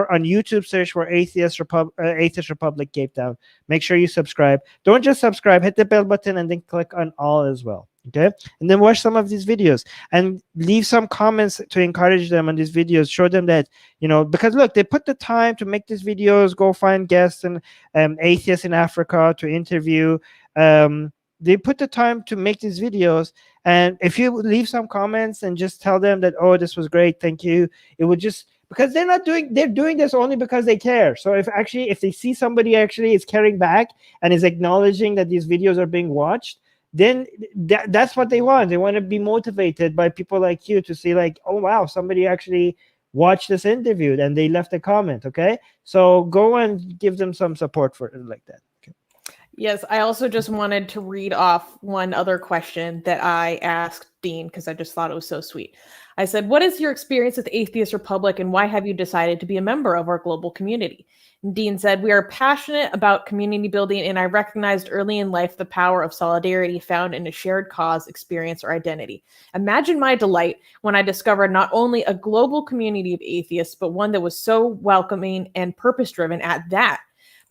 on YouTube, search for Atheist Republic Cape Town. Make sure you subscribe. Don't just subscribe, hit the bell button and then click on all as well. Okay, and then watch some of these videos and leave some comments to encourage them on these videos. Show them that, because look, they put the time to make these videos, go find guests and atheists in Africa to interview. They put the time to make these videos, and if you leave some comments and just tell them that, oh, this was great, thank you, it would just, because they're doing this only because they care. So if they see somebody actually is caring back and is acknowledging that these videos are being watched, then that's what they want. They want to be motivated by people like you to see like, oh wow, somebody actually watched this interview and they left a comment. Okay, so go and give them some support for it like that. Okay. Yes, I also just wanted to read off one other question that I asked Dean, because I just thought it was so sweet. I said, what is your experience with Atheist Republic, and why have you decided to be a member of our global community? And Dean said, we are passionate about community building, and I recognized early in life the power of solidarity found in a shared cause, experience, or identity. Imagine my delight when I discovered not only a global community of atheists, but one that was so welcoming and purpose-driven at that.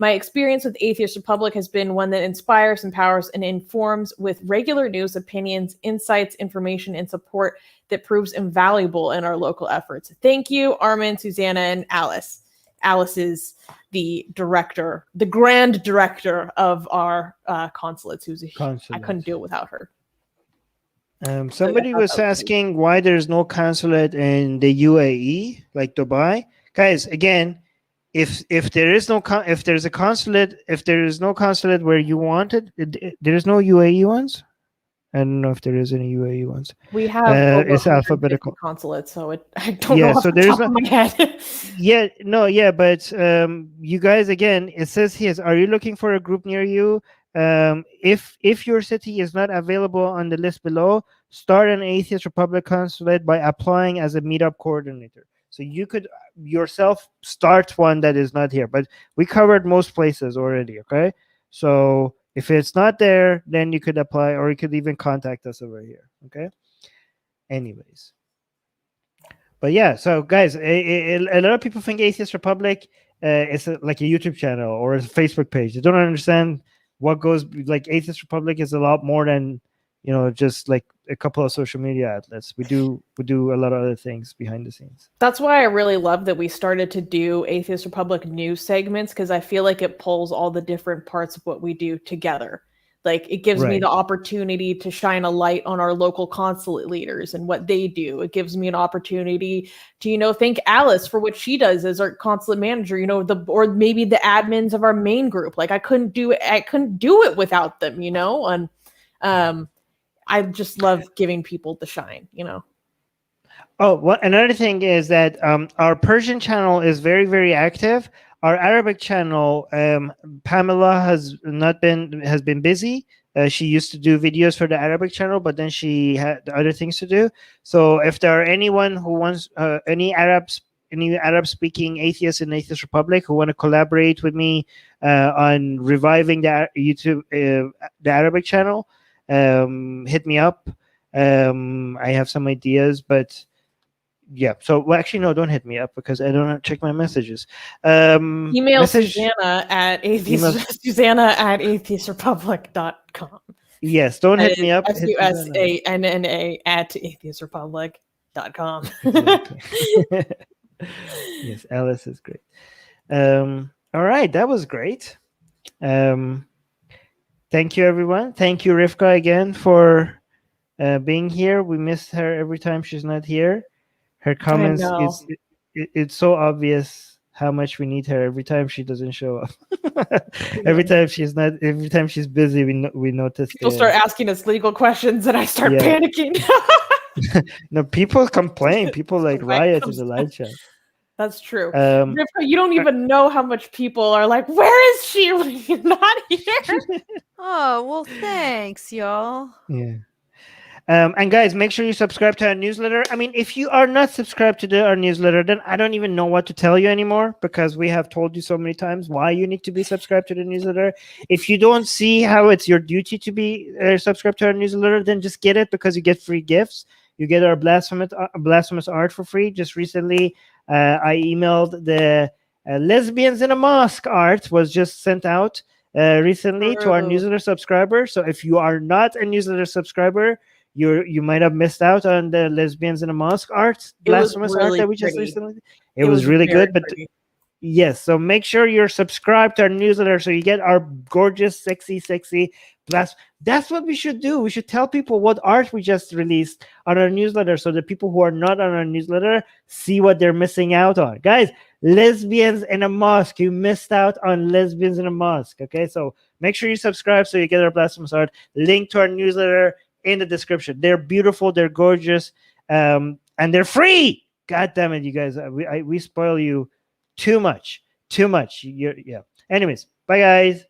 My experience with Atheist Republic has been one that inspires, empowers, and informs with regular news, opinions, insights, information, and support that proves invaluable in our local efforts. Thank you, Armin, Susanna, and Alice. Alice is the director, the grand director of our consulates. I couldn't do it without her. Somebody was asking why there's no consulate in the UAE, like Dubai. Guys, again, if there is no consulate where you want it, there is no UAE ones. I don't know if there is any UAE ones. We have it's alphabetical consulates, so I don't know off the top of my head. But you guys, again, it says here, are you looking for a group near you? If your city is not available on the list below, start an Atheist Republic consulate by applying as a meetup coordinator. So you could yourself start one that is not here, but we covered most places already. Okay, so if it's not there, then you could apply, or you could even contact us over here. Okay. Anyways, but yeah, so guys, a lot of people think Atheist Republic is like a YouTube channel or a Facebook page. They don't understand what goes, like Atheist Republic is a lot more than, just like a couple of social media outlets. We do a lot of other things behind the scenes. That's why I really love that we started to do Atheist Republic news segments, because I feel like it pulls all the different parts of what we do together. Like, it gives me the opportunity to shine a light on our local consulate leaders and what they do. It gives me an opportunity to, thank Alice for what she does as our consulate manager, or maybe the admins of our main group. Like, I couldn't do it without them, and I just love giving people the shine, Oh, another thing is that our Persian channel is very, very active. Our Arabic channel, Pamela has been busy. She used to do videos for the Arabic channel, but then she had other things to do. So if there are anyone who wants any Arab speaking atheists in Atheist Republic who want to collaborate with me on reviving the YouTube the Arabic channel, hit me up. I have some ideas, but yeah. So, well, actually, no, don't hit me up because I don't check my messages. Email Message, Susanna at email, Susanna at atheistrepublic.com. yes, don't hit me up. Hit Susanna at atheistrepublic.com. Exactly. Yes, Alice is great. All right, that was great. Thank you, everyone. Thank you, Rivka, again for being here. We miss her every time she's not here. Her comments it's so obvious how much we need her every time she doesn't show up. Every time she's busy, we notice People start asking us legal questions and I start Yeah. panicking. No, people complain. People like riot in the live chat. That's true. Um, Rivka, you don't even know how much people are like, where is she when you're not here? Oh, well, thanks, y'all. Yeah. And guys, make sure you subscribe to our newsletter. I mean, if you are not subscribed to our newsletter, then I don't even know what to tell you anymore because we have told you so many times why you need to be subscribed to the newsletter. If you don't see how it's your duty to be subscribed to our newsletter, then just get it because you get free gifts. You get our blasphemous art for free. Just recently, I emailed the lesbians in a mosque art was just sent out recently to our newsletter subscribers. So if you are not a newsletter subscriber, you might have missed out on the lesbians in a mosque art, blasphemous art that we just recently. It was really good, but yes. So make sure you're subscribed to our newsletter so you get our gorgeous, sexy That's what we should do. We should tell people what art we just released on our newsletter so the people who are not on our newsletter see what they're missing out on. Guys, lesbians in a mosque. You missed out on lesbians in a mosque. Okay, so make sure you subscribe so you get our blasphemous art. Link to our newsletter in the description. They're beautiful, they're gorgeous, and they're free. God damn it, you guys! We spoil you too much. Yeah. Anyways, bye guys.